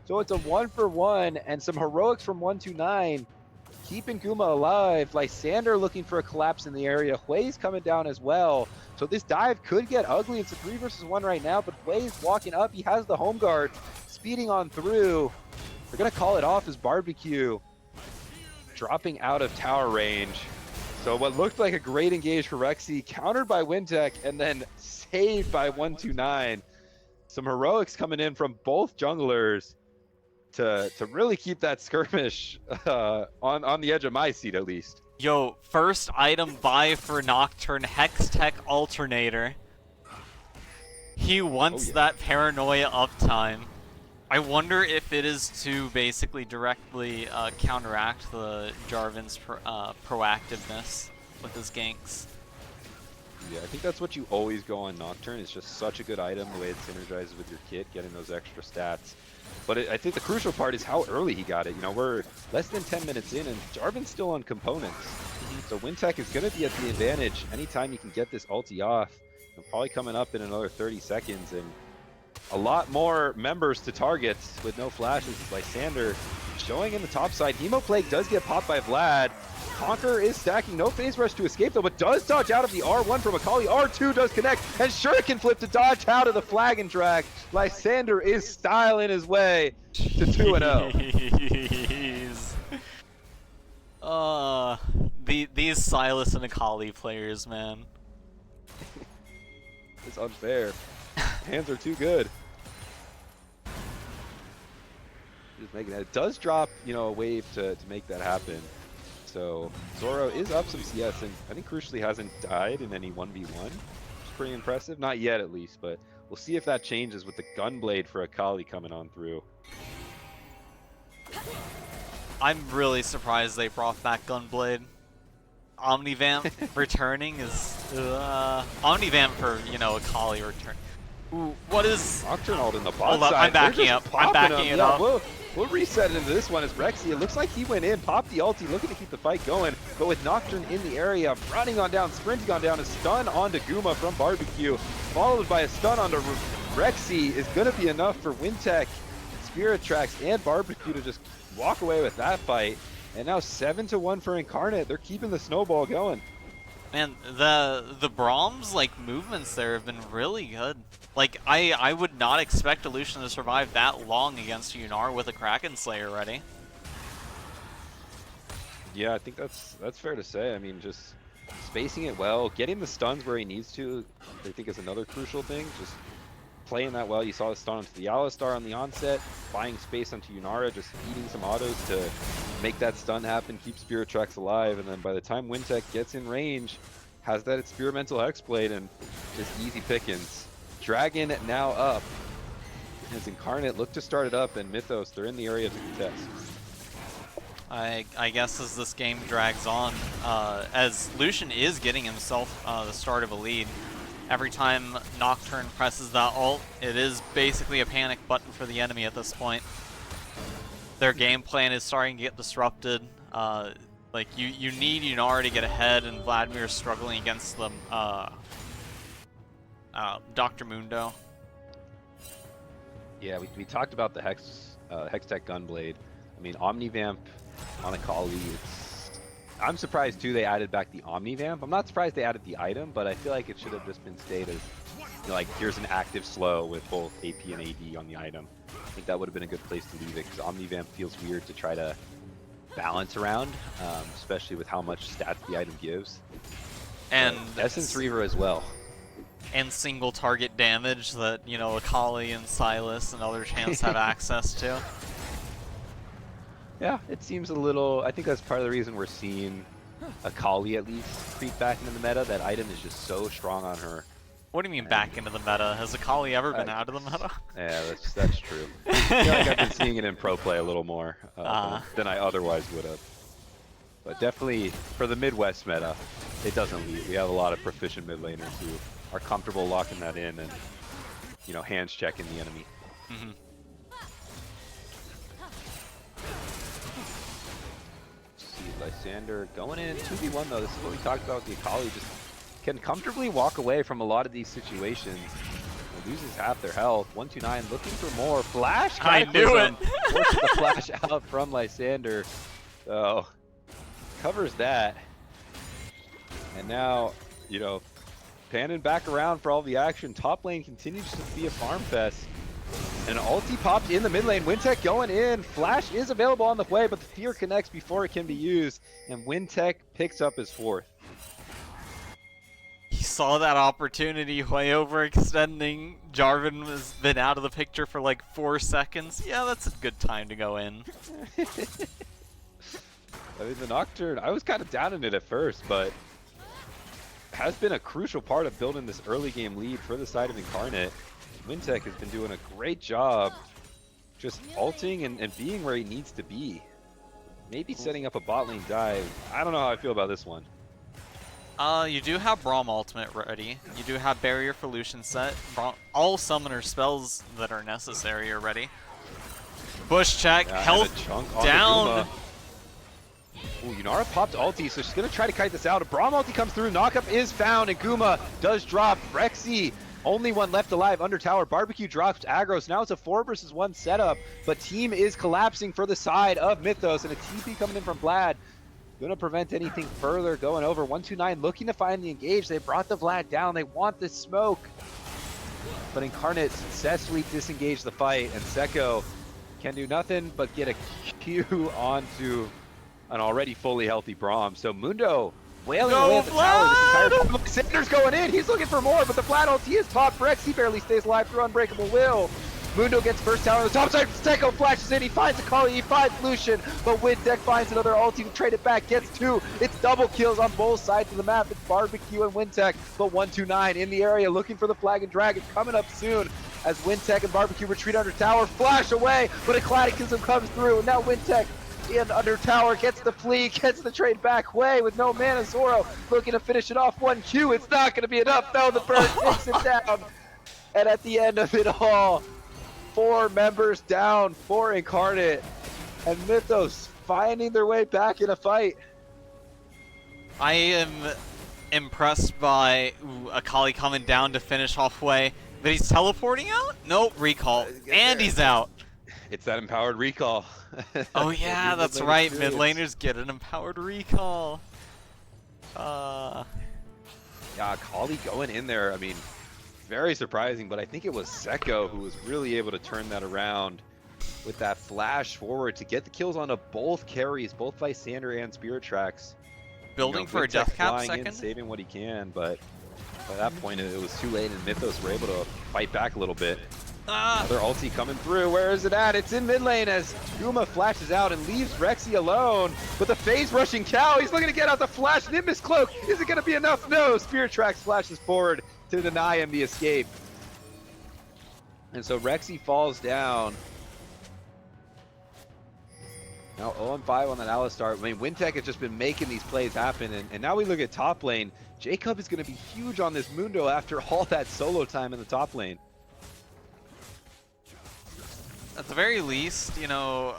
So it's a 1-for-1 and some heroics from 129. Keeping Guma alive. Lysander looking for a collapse in the area. Hui's coming down as well. So this dive could get ugly. It's a 3 versus 1 right now, but Hui's walking up. He has the home guard, speeding on through. They're going to call it off as Barbecue dropping out of tower range. So what looked like a great engage for Rexy, countered by Wintech, and then saved by 129. Some heroics coming in from both junglers to really keep that skirmish on the edge of my seat, at least. Yo, first item buy for Nocturne, Hex Tech Alternator. He wants that paranoia uptime. I wonder if it is to basically directly counteract the Jarvan's proactiveness with his ganks. Yeah, I think that's what you always go on Nocturne. It's just such a good item, the way it synergizes with your kit, getting those extra stats. But I think the crucial part is how early he got it. You know, we're less than 10 minutes in, and Jarvan's still on components. So Wintech is going to be at the advantage anytime you can get this ulti off. And probably coming up in another 30 seconds, and a lot more members to target with no flashes. Lysander showing in the top side. Hemoplague does get popped by Vlad. Conquer is stacking, no phase rush to escape though, but does dodge out of the R1 from Akali. R2 does connect, and Shuriken flip to dodge out of the flag and drag. Lysander is styling his way to 2-0. These Sylas and Akali players, man. It's unfair. Hands are too good. Just making that. It does drop, you know, a wave to make that happen. So Zoro is up some CS, and I think crucially hasn't died in any 1v1, which is pretty impressive. Not yet, at least, but we'll see if that changes with the Gunblade for Akali coming on through. I'm really surprised they brought back Gunblade. Omnivamp returning is Omnivamp for, you know, Akali return. Ooh, what is Nocturne ult in the bot Hold up, side. I'm backing up. I'm backing it up. We'll reset into this one as Rexy. It looks like he went in, popped the ulti, looking to keep the fight going, but with Nocturne in the area, running on down, sprinting on down, a stun onto Guma from Barbecue, followed by a stun onto Rexy is going to be enough for Wintech, Spirit Tracks, and Barbecue to just walk away with that fight. And now 7-1 for Incarnate. They're keeping the snowball going. Man, the Brahms like movements there have been really good. Like I would not expect Illusion to survive that long against Yunar with a Kraken Slayer ready. Yeah, I think that's fair to say. I mean, just spacing it well, getting the stuns where he needs to, I think is another crucial thing. Just playing that well. You saw the stun onto the Alistar on the onset, buying space onto Yunara, just eating some autos to make that stun happen, keep Spirit Tracks alive, and then by the time Wintech gets in range, has that experimental Hexblade and just easy pickings. Dragon now up as Incarnate look to start it up, and Mythos, they're in the area to contest. I guess as this game drags on, as Lucian is getting himself the start of a lead, every time Nocturne presses that ult, it is basically a panic button for the enemy at this point. Their game plan is starting to get disrupted. Like, you need Yunara to get ahead, and Vladimir's struggling against them. Dr. Mundo. Yeah, we talked about the Hextech Gunblade. I mean, Omnivamp on Akali, I'm surprised too they added back the Omnivamp. I'm not surprised they added the item, but I feel like it should have just been stayed as, you know, like, here's an active slow with both AP and AD on the item. I think that would have been a good place to leave it, because Omnivamp feels weird to try to balance around, especially with how much stats the item gives. And Essence Reaver as well. And single target damage that, you know, Akali and Sylas and other champs have access to. Yeah, it seems a little, I think that's part of the reason we're seeing Akali at least creep back into the meta. That item is just so strong on her. What do you mean back into the meta? Has Akali ever been out of the meta? Yeah, that's true. I feel like I've been seeing it in pro play a little more than I otherwise would have. But definitely for the Midwest meta, it doesn't lead. We have a lot of proficient mid laners who are comfortable locking that in and, you know, hands checking the enemy. Mm-hmm. See Lysander going in 2v1 though. This is what we talked about with the Akali. Just can comfortably walk away from a lot of these situations. It loses half their health. 129 looking for more. Flash! I knew it! Forces the flash out from Lysander. So, covers that. And now, you know, panning back around for all the action. Top lane continues to be a farm fest. And an ulti popped in the mid lane. Wintech going in. Flash is available on the way, but the fear connects before it can be used. And Wintech picks up his 4th. He saw that opportunity, way overextending. Jarvan has been out of the picture for like 4 seconds. Yeah, that's a good time to go in. I mean, the Nocturne, I was kind of down in it at first, but has been a crucial part of building this early game lead for the side of Incarnate. Wintech has been doing a great job just ulting and being where he needs to be. Maybe setting up a bot lane dive. I don't know how I feel about this one. You do have Braum ultimate ready. You do have Barrier for Lucian set. All summoner spells that are necessary are ready. Bush check, health down. Ooh, Yunara popped ulti, so she's going to try to kite this out. A Braum ulti comes through, knockup is found, and Guma does drop. Rexy, only one left alive under tower. Barbecue drops aggro, so now it's a 4 versus 1 setup, but team is collapsing for the side of Mythos, and a TP coming in from Vlad. Gonna prevent anything further going over. 129 looking to find the engage. They brought the Vlad down. They want the smoke. But Incarnate successfully disengaged the fight, and Seko can do nothing but get a Q onto an already fully healthy Braum. So Mundo wailing away at the tower this entire time. Sanders going in. He's looking for more, but the Vlad ulti is popped. Rex, he barely stays alive through Unbreakable Will. Mundo gets first tower on the top side. Seko flashes in. He finds Akali. He finds Lucian. But Wintech finds another ulti to trade it back. Gets 2. It's double kills on both sides of the map. It's Barbecue and Wintech. But 129 in the area looking for the Flag and Dragon coming up soon. As Wintech and Barbecue retreat under tower. Flash away. But Eclaticism comes through. And now Wintech in under tower gets the flee. Gets the trade back way with no mana. Zoro looking to finish it off. 1Q. It's not going to be enough. No, the bird takes it down. And at the end of it all, 4 members down for Incarnate, and Mythos finding their way back in a fight. I am impressed by Akali coming down to finish halfway, but he's teleporting out? Nope, recall. And he's out. It's that empowered recall. Oh yeah, that's right. Mid laners get an empowered recall. Yeah, Akali going in there, I mean, very surprising, but I think it was Seko who was really able to turn that around with that flash forward to get the kills onto both carries, both Lysander and Spirit Tracks. Building for a death cap second. In, saving what he can, but by that point it was too late and Mythos were able to fight back a little bit. Another ulti coming through. Where is it at? It's in mid lane as Guma flashes out and leaves Rexy alone. With a phase rushing cow, he's looking to get out the flash. Nimbus cloak. Is it going to be enough? No. Spirit Tracks flashes forward to deny him the escape. And so Rexy falls down. Now 0-5 on that Alistar. I mean, Wintech has just been making these plays happen, and now we look at top lane. Jacob is going to be huge on this Mundo after all that solo time in the top lane. At the very least, you know,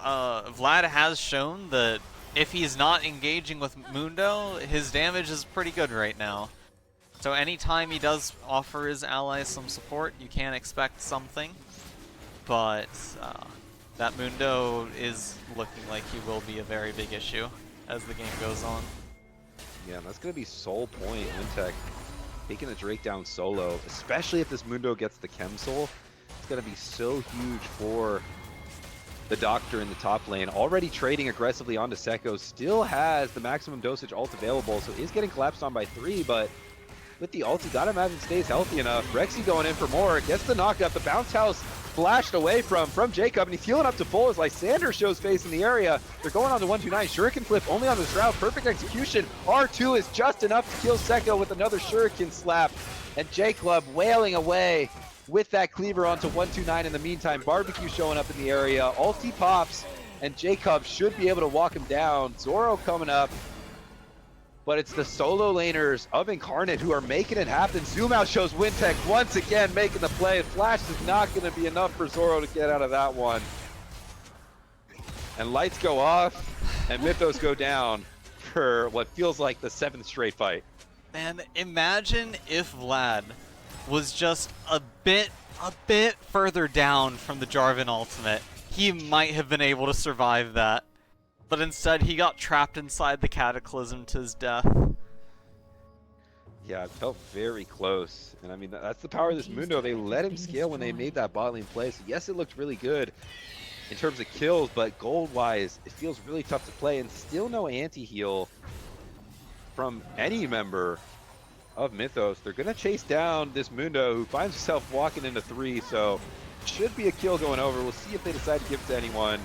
Vlad has shown that if he's not engaging with Mundo, his damage is pretty good right now. So anytime he does offer his allies some support, you can expect something. But that Mundo is looking like he will be a very big issue as the game goes on. Yeah, that's going to be sole point. Wintech taking the Drake down solo, especially if this Mundo gets the Chem Soul. It's going to be so huge for the Doctor in the top lane. Already trading aggressively onto Seko. Still has the maximum dosage ult available, so is getting collapsed on by 3, but with the ult, you gotta imagine stays healthy enough. Rexy going in for more, gets the knockup. The bounce house flashed away from Jacob, and he's healing up to full as Lysander shows face in the area. They're going on to 129. Shuriken flip only on the Shroud. Perfect execution. R2 is just enough to kill Seko with another Shuriken slap. And J-Club wailing away with that cleaver onto 129 in the meantime. Barbecue showing up in the area. Ulti pops, and J-Club should be able to walk him down. Zoro coming up. But it's the solo laners of Incarnate who are making it happen. Zoom out shows Wintech once again making the play. Flash is not going to be enough for Zoro to get out of that one. And lights go off, and Mythos go down for what feels like the 7th straight fight. Man, imagine if Vlad was just a bit further down from the Jarvan ultimate. He might have been able to survive that. But instead, he got trapped inside the Cataclysm to his death. Yeah, it felt very close. And I mean, that's the power of this Mundo. They let him scale when they made that bot lane play. So yes, it looked really good in terms of kills, but gold-wise, it feels really tough to play. And still no anti-heal from any member of Mythos. They're going to chase down this Mundo who finds himself walking into 3. So should be a kill going over. We'll see if they decide to give it to anyone.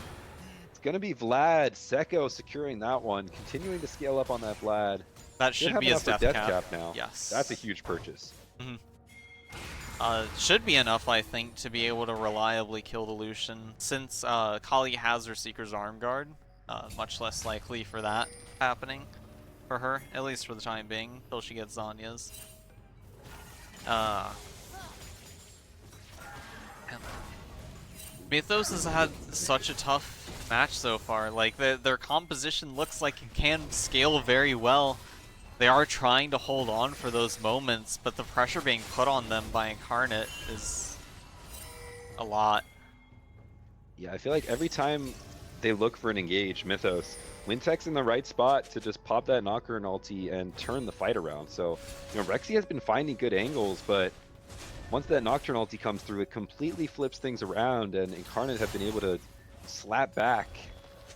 It's going to be Vlad. Seko securing that one, continuing to scale up on that Vlad. That should be his death cap. Now. Yes. That's a huge purchase. Should be enough, I think, to be able to reliably kill the Lucian. Since Kali has her Seeker's Arm Guard, much less likely for that happening for her, at least for the time being, until she gets Zanya's. Mythos has had such a tough match so far. Like, their composition looks like it can scale very well. They are trying to hold on for those moments, but the pressure being put on them by Incarnate is a lot. Yeah, I feel like every time they look for an engage, Mythos, Wintech's in the right spot to just pop that knocker and ulti and turn the fight around. So, you know, Rexy has been finding good angles, but once that Nocturne ulti comes through, it completely flips things around, and Incarnate have been able to slap back.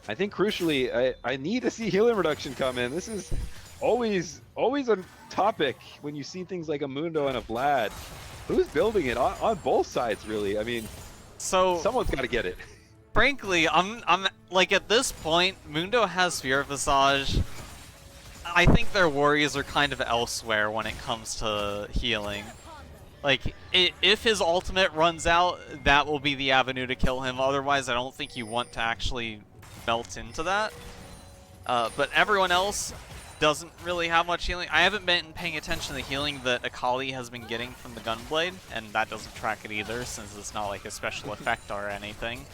I think crucially, I need to see healing reduction come in. This is always a topic when you see things like a Mundo and a Vlad. Who's building it on both sides, really? I mean, so someone's got to get it. Frankly, I'm like, at this point, Mundo has Sphere Visage. I think their worries are kind of elsewhere when it comes to healing. Like, if his ultimate runs out, that will be the avenue to kill him. Otherwise, I don't think you want to actually melt into that. But everyone else doesn't really have much healing. I haven't been paying attention to the healing that Akali has been getting from the Gunblade, and that doesn't track it either, since it's not like a special effect or anything.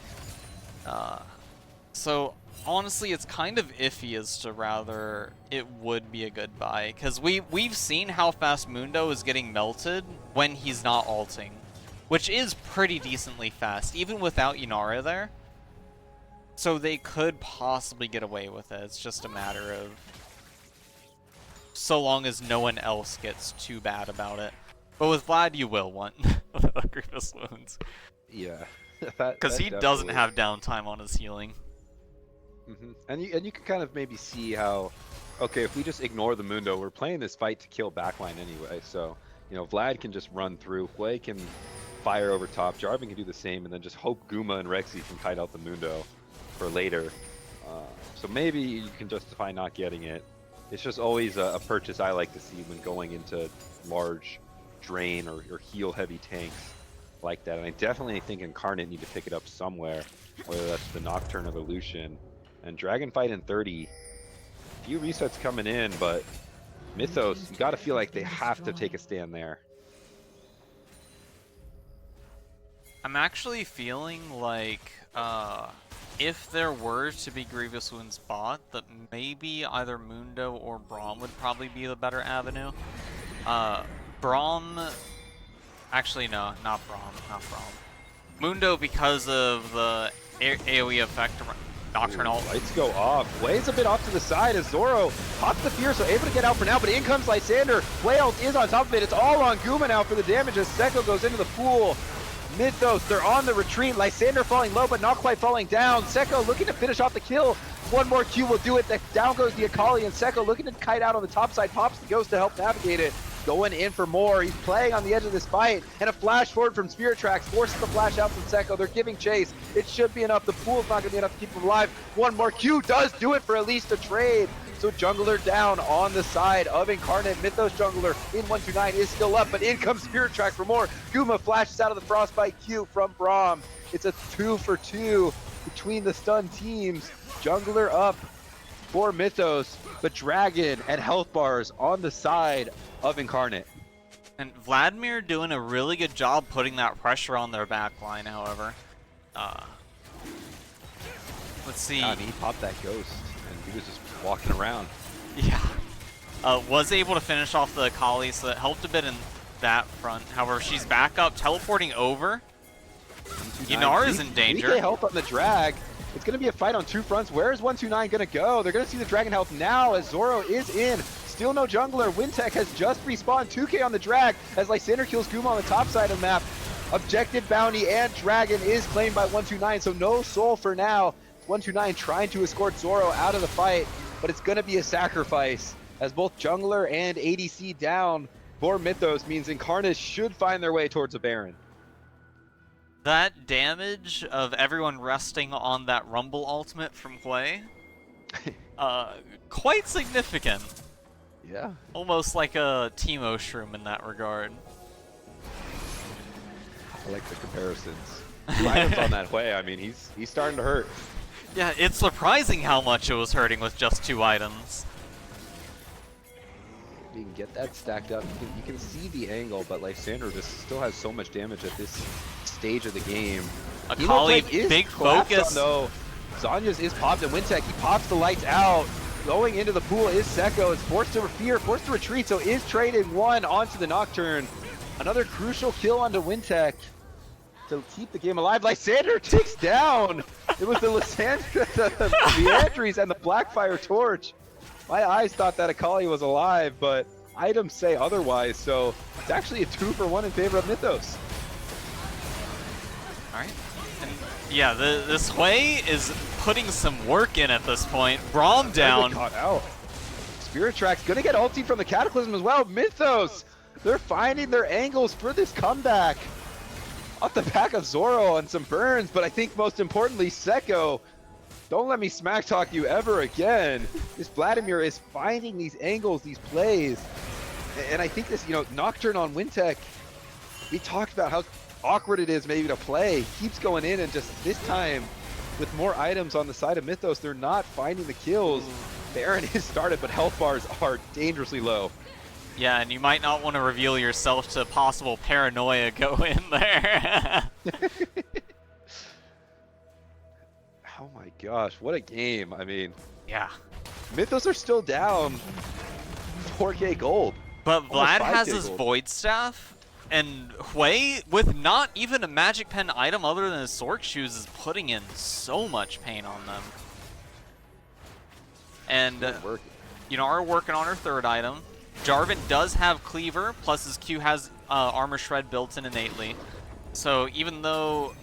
So honestly, it's kind of iffy as to rather it would be a good buy, because we've seen how fast Mundo is getting melted when he's not ulting, which is pretty decently fast, even without Inara there. So they could possibly get away with it. It's just a matter of so long as no one else gets too bad about it. But with Vlad, you will want Grievous Wounds. Yeah. Because he doesn't have downtime on his healing. And you can kind of maybe see how, okay, if we just ignore the Mundo, we're playing this fight to kill backline anyway. So, you know, Vlad can just run through, Hwei can fire over top, Jarvan can do the same, and then just hope Guma and Rexy can kite out the Mundo for later. So maybe you can justify not getting it. It's just always a purchase I like to see when going into large drain or heal heavy tanks like that. And I definitely think Incarnate need to pick it up somewhere, whether that's the Nocturne or the Lucian. And Dragonfight in 30, few resets coming in, but Mythos, you gotta feel like they have to take a stand there. I'm actually feeling like if there were to be Grievous Wounds bot, that maybe either Mundo or Braum would probably be the better avenue. Braum... Actually, no, not Braum. Mundo, because of the AoE effect, Nocturnal. Lights go off. Hwei's a bit off to the side as Zoro pops the fear, so able to get out for now, but in comes Lysander. Hwei ult is on top of it. It's all on Guma now for the damage as Seko goes into the pool. Mythos, they're on the retreat. Lysander falling low, but not quite falling down. Seko looking to finish off the kill. One more Q will do it. Down goes the Akali, and Seko looking to kite out on the top side. Pops the Ghost to help navigate it. Going in for more. He's playing on the edge of this fight, and a flash forward from Spirit Tracks forces the flash out from Seko. They're giving chase. It should be enough. The pool's not going to be enough to keep him alive. One more Q does do it for at least a trade. So jungler down on the side of Incarnate. Mythos jungler in 129 is still up, but in comes Spirit Track for more. Guma flashes out of the Frostbite Q from Braum. It's a 2-for-2 between the stun teams. Jungler up for Mythos, but Dragon and health bars on the side of Incarnate. And Vladimir doing a really good job putting that pressure on their backline, however. Let's see. God, he popped that ghost, and he was just walking around. Yeah. Was able to finish off the Akali, so that helped a bit in that front. However, she's back up, teleporting over. Inara's in danger. 3K health on the drag. It's going to be a fight on two fronts. Where is 129 going to go? They're going to see the dragon health now as Zoro is in. Still no jungler. Wintech has just respawned. 2K on the drag as Lysander kills Guma on the top side of the map. Objective bounty and dragon is claimed by 129, so no soul for now. 129 trying to escort Zoro out of the fight, but it's going to be a sacrifice as both jungler and ADC down for Mythos means Incarnate should find their way towards a Baron. That damage of everyone resting on that Rumble ultimate from Hui, quite significant. Yeah. Almost like a Teemo shroom in that regard. I like the comparisons. Items on that Hui, I mean, he's starting to hurt. Yeah, it's surprising how much it was hurting with just 2 items. You can get that stacked up. You can see the angle, but Lysander just still has so much damage at this stage of the game. Akali, big focus. Though Zanya's is popped, and Wintech, he pops the lights out. Going into the pool is Seko. It's forced to fear, forced to retreat, so is traded one onto the Nocturne. Another crucial kill onto Wintech to keep the game alive. Lysander ticks down. It was the Lysander, the Andres, and the Blackfire Torch. My eyes thought that Akali was alive, but items say otherwise, so it's actually a 2-for-1 in favor of Mythos. Alright. And yeah, this Hui is putting some work in at this point. Braum down. Caught out. Spirit Track's gonna get ulti from the Cataclysm as well. Mythos, they're finding their angles for this comeback. Off the back of Zoro and some burns, but I think most importantly, Seko. Don't let me smack talk you ever again. This Vladimir is finding these angles, these plays. And I think this, Nocturne on Wintech, we talked about how awkward it is maybe to play. Keeps going in, and just this time, with more items on the side of Mythos, they're not finding the kills. Baron is started, but health bars are dangerously low. Yeah, and you might not want to reveal yourself to possible paranoia go in there. Oh my gosh, what a game. I mean, yeah. Mythos are still down 4K gold. But Vlad has 5K his gold. Void Staff, and Hui, with not even a Magic Pen item other than his Sork Shoes, is putting in so much pain on them. And Inara working on her 3rd item. Jarvan does have Cleaver, plus his Q has Armor Shred built in innately. So even though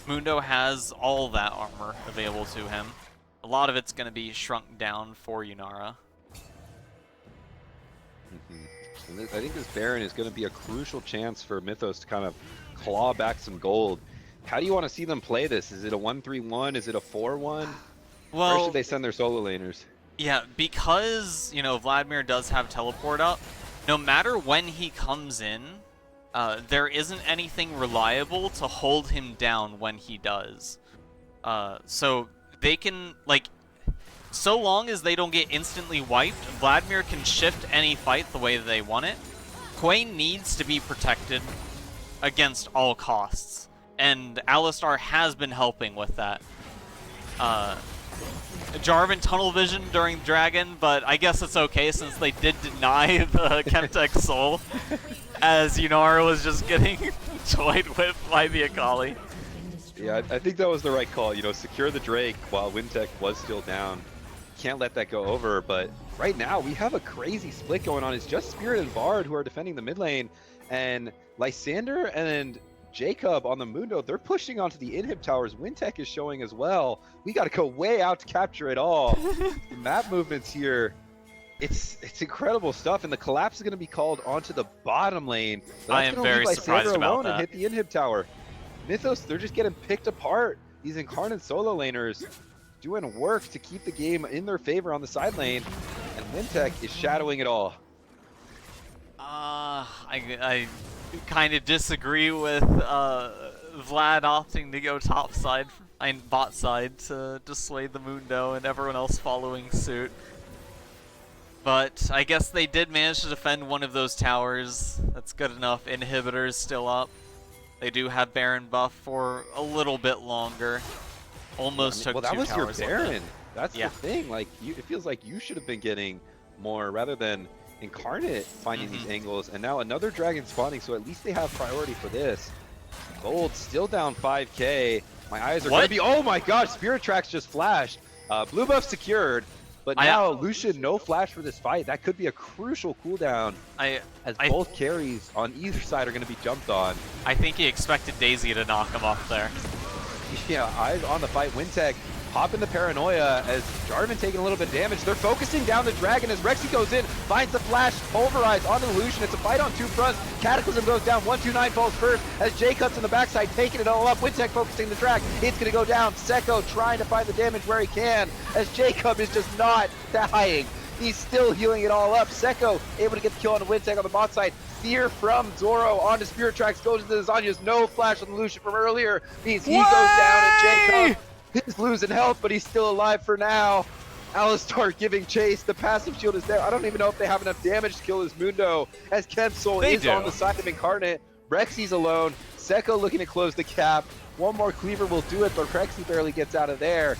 Mundo has all that armor available to him, a lot of it's going to be shrunk down for Inara. And I think this Baron is going to be a crucial chance for Mythos to kind of claw back some gold. How do you want to see them play this? Is it a 1-3-1? Is it a 4-1? Well, or should they send their solo laners? Yeah, because, Vladimir does have teleport up, no matter when he comes in, there isn't anything reliable to hold him down when he does. So they can, so long as they don't get instantly wiped, Vladimir can shift any fight the way they want it. Hui needs to be protected against all costs, and Alistar has been helping with that. Jarvan tunnel vision during Dragon, but I guess it's okay since they did deny the Chemtech Soul, as Inara was just getting toyed with by the Akali. Yeah, I think that was the right call. Secure the Drake while Wintech was still down. Can't let that go over, but right now we have a crazy split going on. It's just Spirit and Bard who are defending the mid lane, and Lysander and Jacob on the Mundo, they're pushing onto the inhib towers. Wintech is showing as well. We got to go way out to capture it all. The map movements here, it's incredible stuff, and the collapse is going to be called onto the bottom lane. I am very surprised about that. And hit the inhib tower. Mythos, they're just getting picked apart. These Incarnate solo laners. doing work to keep the game in their favor on the side lane, and Wintech is shadowing it all. I kind of disagree with Vlad opting to go top side, bot side to dissuade the Mundo and everyone else following suit. But I guess they did manage to defend one of those towers. That's good enough. Inhibitor's still up. They do have Baron buff for a little bit longer. Almost took well, that two was your towers on Baron. it. That's the thing. Like, it feels like you should have been getting more rather than Incarnate finding these angles. And now another dragon spawning, so at least they have priority for this. Gold still down 5k. My eyes are gonna be. Oh my gosh! Spirit Tracks just flashed. Blue buff secured. But now Lucian no flash for this fight. That could be a crucial cooldown as both carries on either side are going to be jumped on. I think he expected Daisy to knock him off there. Yeah, eyes on the fight. Wintech popping the paranoia as Jarvan taking a little bit of damage. They're focusing down the dragon as Rexy goes in, finds the flash, pulverize onto the Lucian. It's a fight on two fronts. Cataclysm goes down, 129 falls first as Jacob's in the backside taking it all up. Wintech focusing the track. It's going to go down. Seko trying to find the damage where he can as Jacob is just not dying. He's still healing it all up. Seko able to get the kill on the Wintech on the bot side. Fear from Zoro onto Spirit Tracks, goes into the Zanya's. No flash on the Lucian from earlier means he goes down and Jacob is losing health, but he's still alive for now. Alistar giving chase. The passive shield is there. I don't even know if they have enough damage to kill this Mundo as Kemsol is on the side of Incarnate. Rexy's alone. Seko looking to close the cap. One more cleaver will do it, but Rexy barely gets out of there.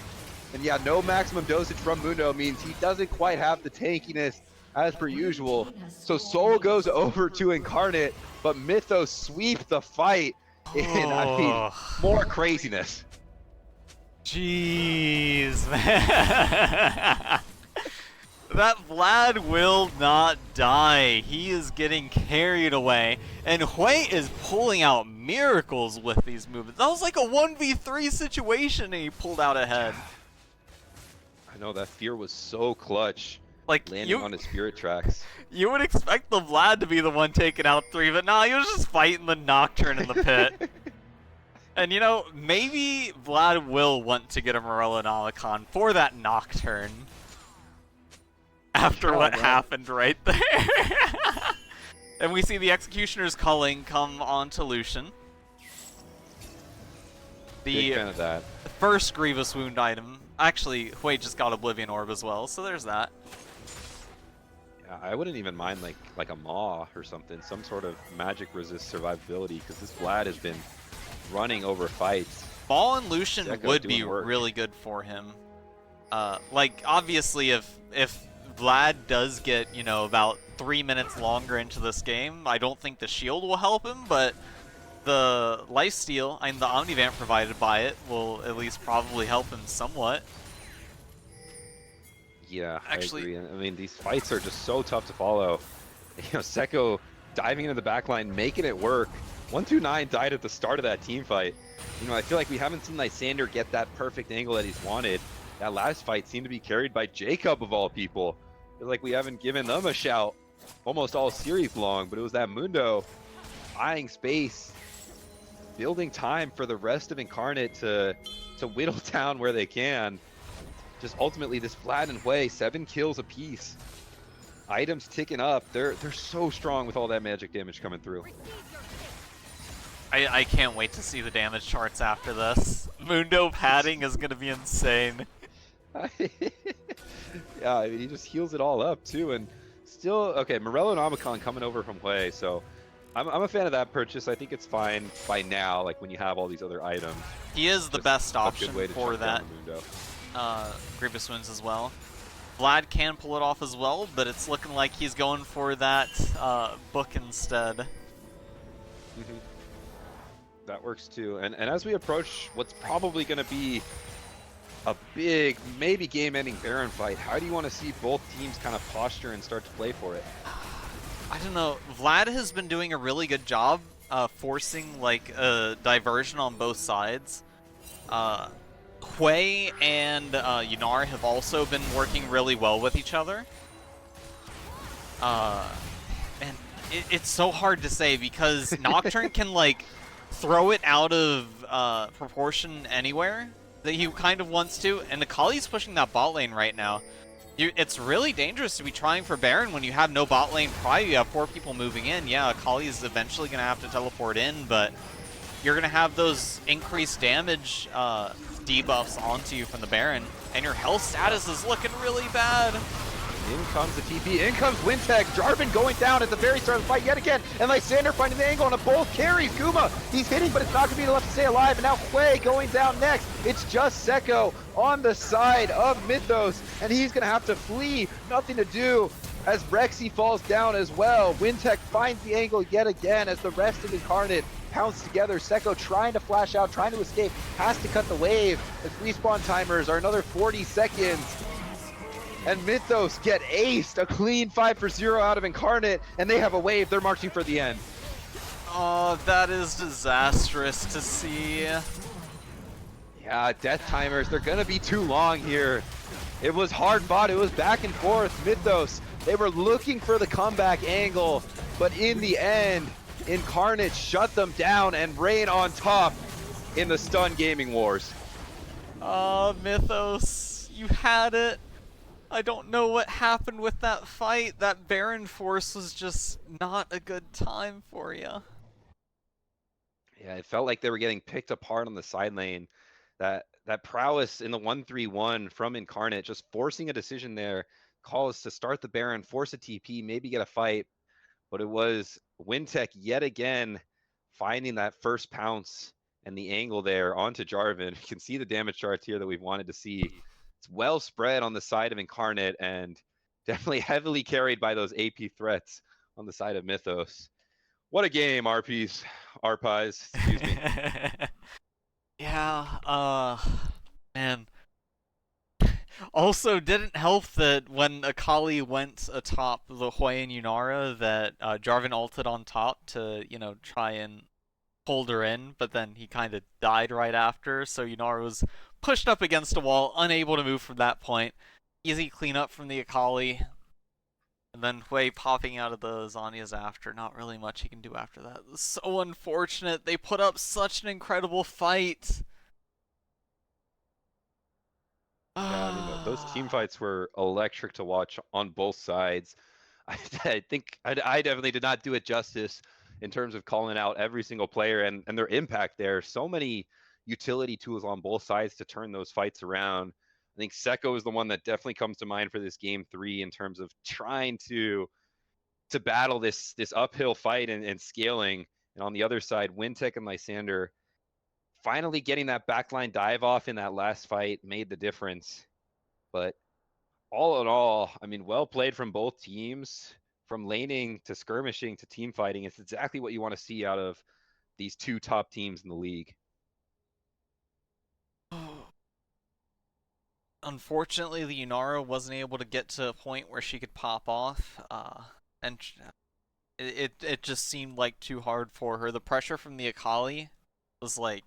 And yeah, no maximum dosage from Mundo means he doesn't quite have the tankiness as per usual. So Soul goes over to Incarnate, but Mythos sweep the fight. And I mean, more craziness. Jeez, man. That Vlad will not die. He is getting carried away. And Hui is pulling out miracles with these movements. That was like a 1v3 situation and he pulled out ahead. I know, that fear was so clutch. Like, landing on his Spirit Tracks. You would expect the Vlad to be the one taking out 3, but nah, he was just fighting the Nocturne in the pit. And you know, maybe Vlad will want to get a Morello Nomicon for that Nocturne. After what happened right there. And we see the Executioner's Culling come onto Lucian. Big fan of that. First Grievous Wound item. Actually, Hui just got Oblivion Orb as well, so there's that. Yeah, I wouldn't even mind like a Maw or something, some sort of magic resist survivability, because this Vlad has been running over fights. Ball and Lucian would be work. really good for him. Like, obviously, if Vlad does get, you know, about 3 minutes longer into this game, I don't think the shield will help him, but the lifesteal and the Omnivamp provided by it will at least probably help him somewhat. Yeah, actually, I agree. I mean, these fights are just so tough to follow. You know, Seko diving into the backline, making it work. 129 died at the start of that team fight. You know, I feel like we haven't seen Lysander get that perfect angle that he's wanted. That last fight seemed to be carried by Jacob of all people. I feel like we haven't given them a shout almost all series long, but it was that Mundo buying space, building time for the rest of Incarnate to whittle down where they can. Just ultimately, this Vlad and Hui, 7 kills apiece. Items ticking up. They're so strong with all that magic damage coming through. I can't wait to see the damage charts after this. Mundo padding is going to be insane. Yeah, I mean, he just heals it all up too, and still, okay, Morello Nomicon coming over from Hui, so I'm a fan of that purchase. I think it's fine by now, like when you have all these other items. He is the best option for that. Mundo. Grievous Wounds as well. Vlad can pull it off as well, but it's looking like he's going for that book instead. Mm-hmm. That works too. And as we approach what's probably going to be a big, maybe game-ending Baron fight, how do you want to see both teams kind of posture and start to play for it? I don't know. Vlad has been doing a really good job forcing like a diversion on both sides. Hui and Yunar have also been working really well with each other. And it's so hard to say because Nocturne can like throw it out of proportion anywhere. that he kind of wants to, and Akali's pushing that bot lane right now. It's really dangerous to be trying for Baron when you have no bot lane pry. You have 4 people moving in. Yeah, Akali is eventually going to have to teleport in, but you're going to have those increased damage debuffs onto you from the Baron, and your health status is looking really bad. In comes the TP, in comes Wintek, Jarvan going down at the very start of the fight yet again, and Lysander finding the angle on a both carries. Guma, he's hitting, but it's not going to be enough to stay alive, and now Hwei going down next. It's just Sekko on the side of Mythos, and he's going to have to flee, nothing to do, as Rexy falls down as well. Wintek finds the angle yet again as the rest of Incarnate pounce together. Sekko trying to flash out, trying to escape, has to cut the wave. The respawn timers are another 40 seconds. And Mythos get aced, a clean 5 for 0 out of Incarnate, and they have a wave. They're marching for the end. Oh, that is disastrous to see. Yeah, death timers, they're gonna be too long here. It was hard fought, it was back and forth. Mythos, they were looking for the comeback angle, but in the end, Incarnate shut them down and reign on top in the Stun Gaming Wars. Mythos, you had it. I don't know what happened with that fight. That Baron Force was just not a good time for you. Yeah, it felt like they were getting picked apart on the side lane. That prowess in the 1-3-1 from Incarnate, just forcing a decision there, calls to start the Baron, force a TP, maybe get a fight. But it was Wintek yet again finding that first pounce and the angle there onto Jarvan. You can see the damage charts here that we've wanted to see. It's well spread on the side of Incarnate and definitely heavily carried by those AP threats on the side of Mythos. What a game, RPs. RPies, excuse me. Yeah, man. Also, didn't help that when Akali went atop the Hwei and Yunara that Jarvan ulted on top to, try and hold her in, but then he kind of died right after, so Yunara was pushed up against a wall, unable to move from that point. Easy cleanup from the Akali. And then Hwei popping out of the Zhonya's after. Not really much he can do after that. So unfortunate. They put up such an incredible fight. Yeah, I mean, those team fights were electric to watch on both sides. I think I definitely did not do it justice in terms of calling out every single player and their impact there. So many utility tools on both sides to turn those fights around. I think Sekko is the one that definitely comes to mind for this game 3 in terms of trying to battle this uphill fight and scaling. And on the other side, Wintek and Lysander finally getting that backline dive off in that last fight made the difference. But all in all, I mean, well played from both teams. From laning to skirmishing to team fighting, it's exactly what you want to see out of these 2 top teams in the league. Unfortunately, the Yunara wasn't able to get to a point where she could pop off, and it just seemed like too hard for her. The pressure from the Akali was like,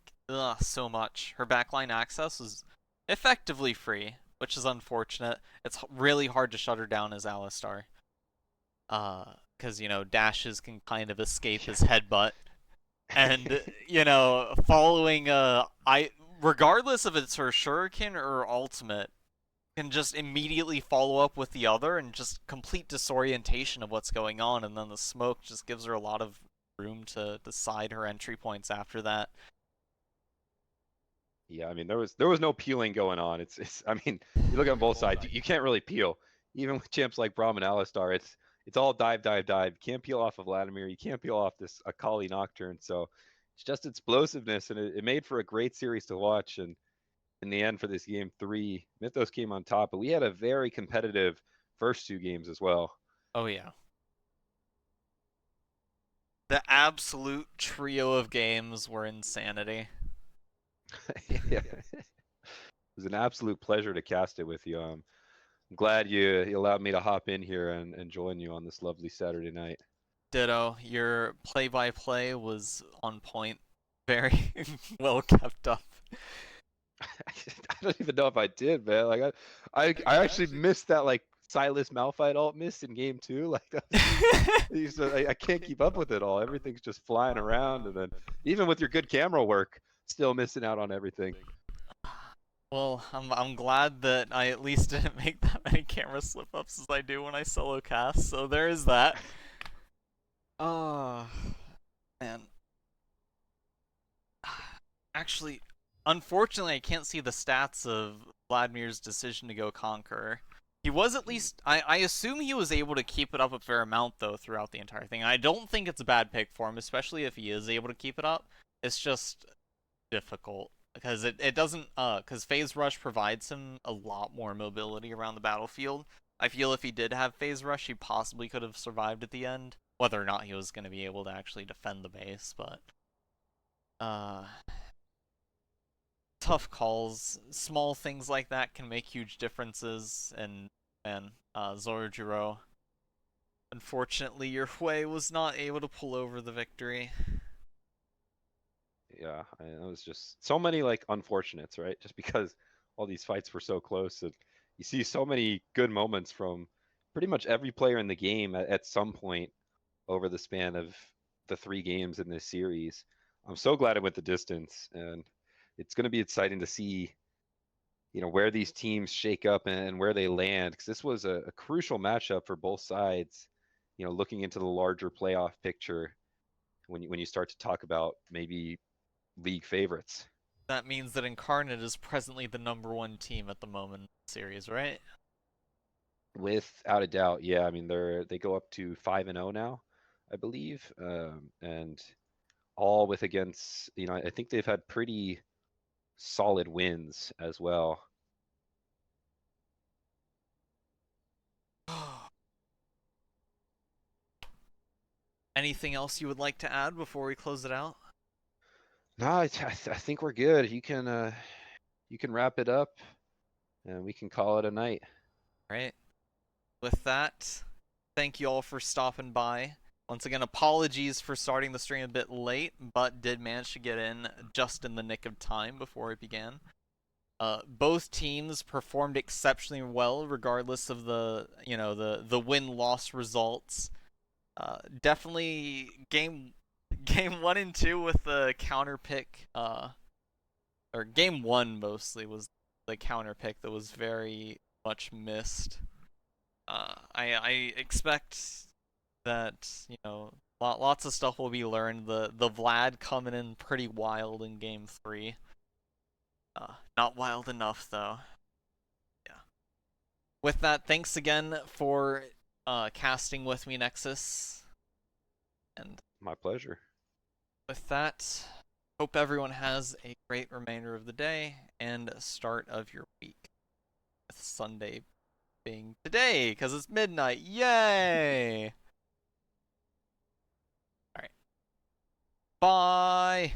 so much. Her backline access was effectively free, which is unfortunate. It's really hard to shut her down as Alistar. Because, dashes can kind of escape his headbutt. And, following, regardless if it's her shuriken or ultimate, can just immediately follow up with the other and just complete disorientation of what's going on, and then the smoke just gives her a lot of room to decide her entry points after that. Yeah, I mean, there was no peeling going on. It's I mean, you look on both sides, you can't really peel. Even with champs like Braum and Alistar, it's all dive. You can't peel off of Vladimir. You can't peel off this Akali Nocturne. So it's just explosiveness, and it made for a great series to watch. And in the end, for this game 3, Mythos came on top, but we had a very competitive first 2 games as well. Oh, yeah. The absolute trio of games were insanity. Yeah. It was an absolute pleasure to cast it with you. I'm glad you allowed me to hop in here and join you on this lovely Saturday night. Ditto. Your play-by-play was on point. Very well kept up. I don't even know if I did, man. Like I actually missed that like Silas Malphite ult miss in game 2. Like I can't keep up with it all. Everything's just flying around, and then even with your good camera work, still missing out on everything. Well, I'm glad that I at least didn't make that many camera slip-ups as I do when I solo cast, so there is that. Oh, man. Actually, unfortunately, I can't see the stats of Vladimir's decision to go Conqueror. He was at least... I assume he was able to keep it up a fair amount, though, throughout the entire thing. I don't think it's a bad pick for him, especially if he is able to keep it up. It's just difficult. Because it doesn't... Because Phase Rush provides him a lot more mobility around the battlefield. I feel if he did have Phase Rush, he possibly could have survived at the end. Whether or not he was going to be able to actually defend the base, but... Uh, tough calls. Small things like that can make huge differences. And Zorjiro, unfortunately, your Hui was not able to pull over the victory. Yeah, it was just so many like unfortunates, right? Just because all these fights were so close, and you see so many good moments from pretty much every player in the game at some point over the span of the 3 games in this series. I'm so glad it went the distance, and it's going to be exciting to see, where these teams shake up and where they land, because this was a crucial matchup for both sides. Looking into the larger playoff picture, when you start to talk about maybe league favorites. That means that Incarnate is presently the #1 team at the moment in the series, right? Without a doubt, yeah. I mean, they go up to 5-0 now, I believe, and all with against. I think they've had pretty solid wins as well. Anything else you would like to add before we close it out? No, I think we're good. You can wrap it up, and we can call it a night. Right. With that, thank you all for stopping by. Once again, apologies for starting the stream a bit late, but did manage to get in just in the nick of time before it began. Both teams performed exceptionally well, regardless of the win-loss results. Definitely game 1 and 2 with the counter pick. Or game 1 mostly was the counter pick that was very much missed. I expect that lots of stuff will be learned. The Vlad coming in pretty wild in game 3. Not wild enough though. Yeah. With that, thanks again for casting with me, Nexus. And My pleasure. with that, hope everyone has a great remainder of the day and start of your week. With Sunday being today, because it's midnight. Yay! Alright. Bye!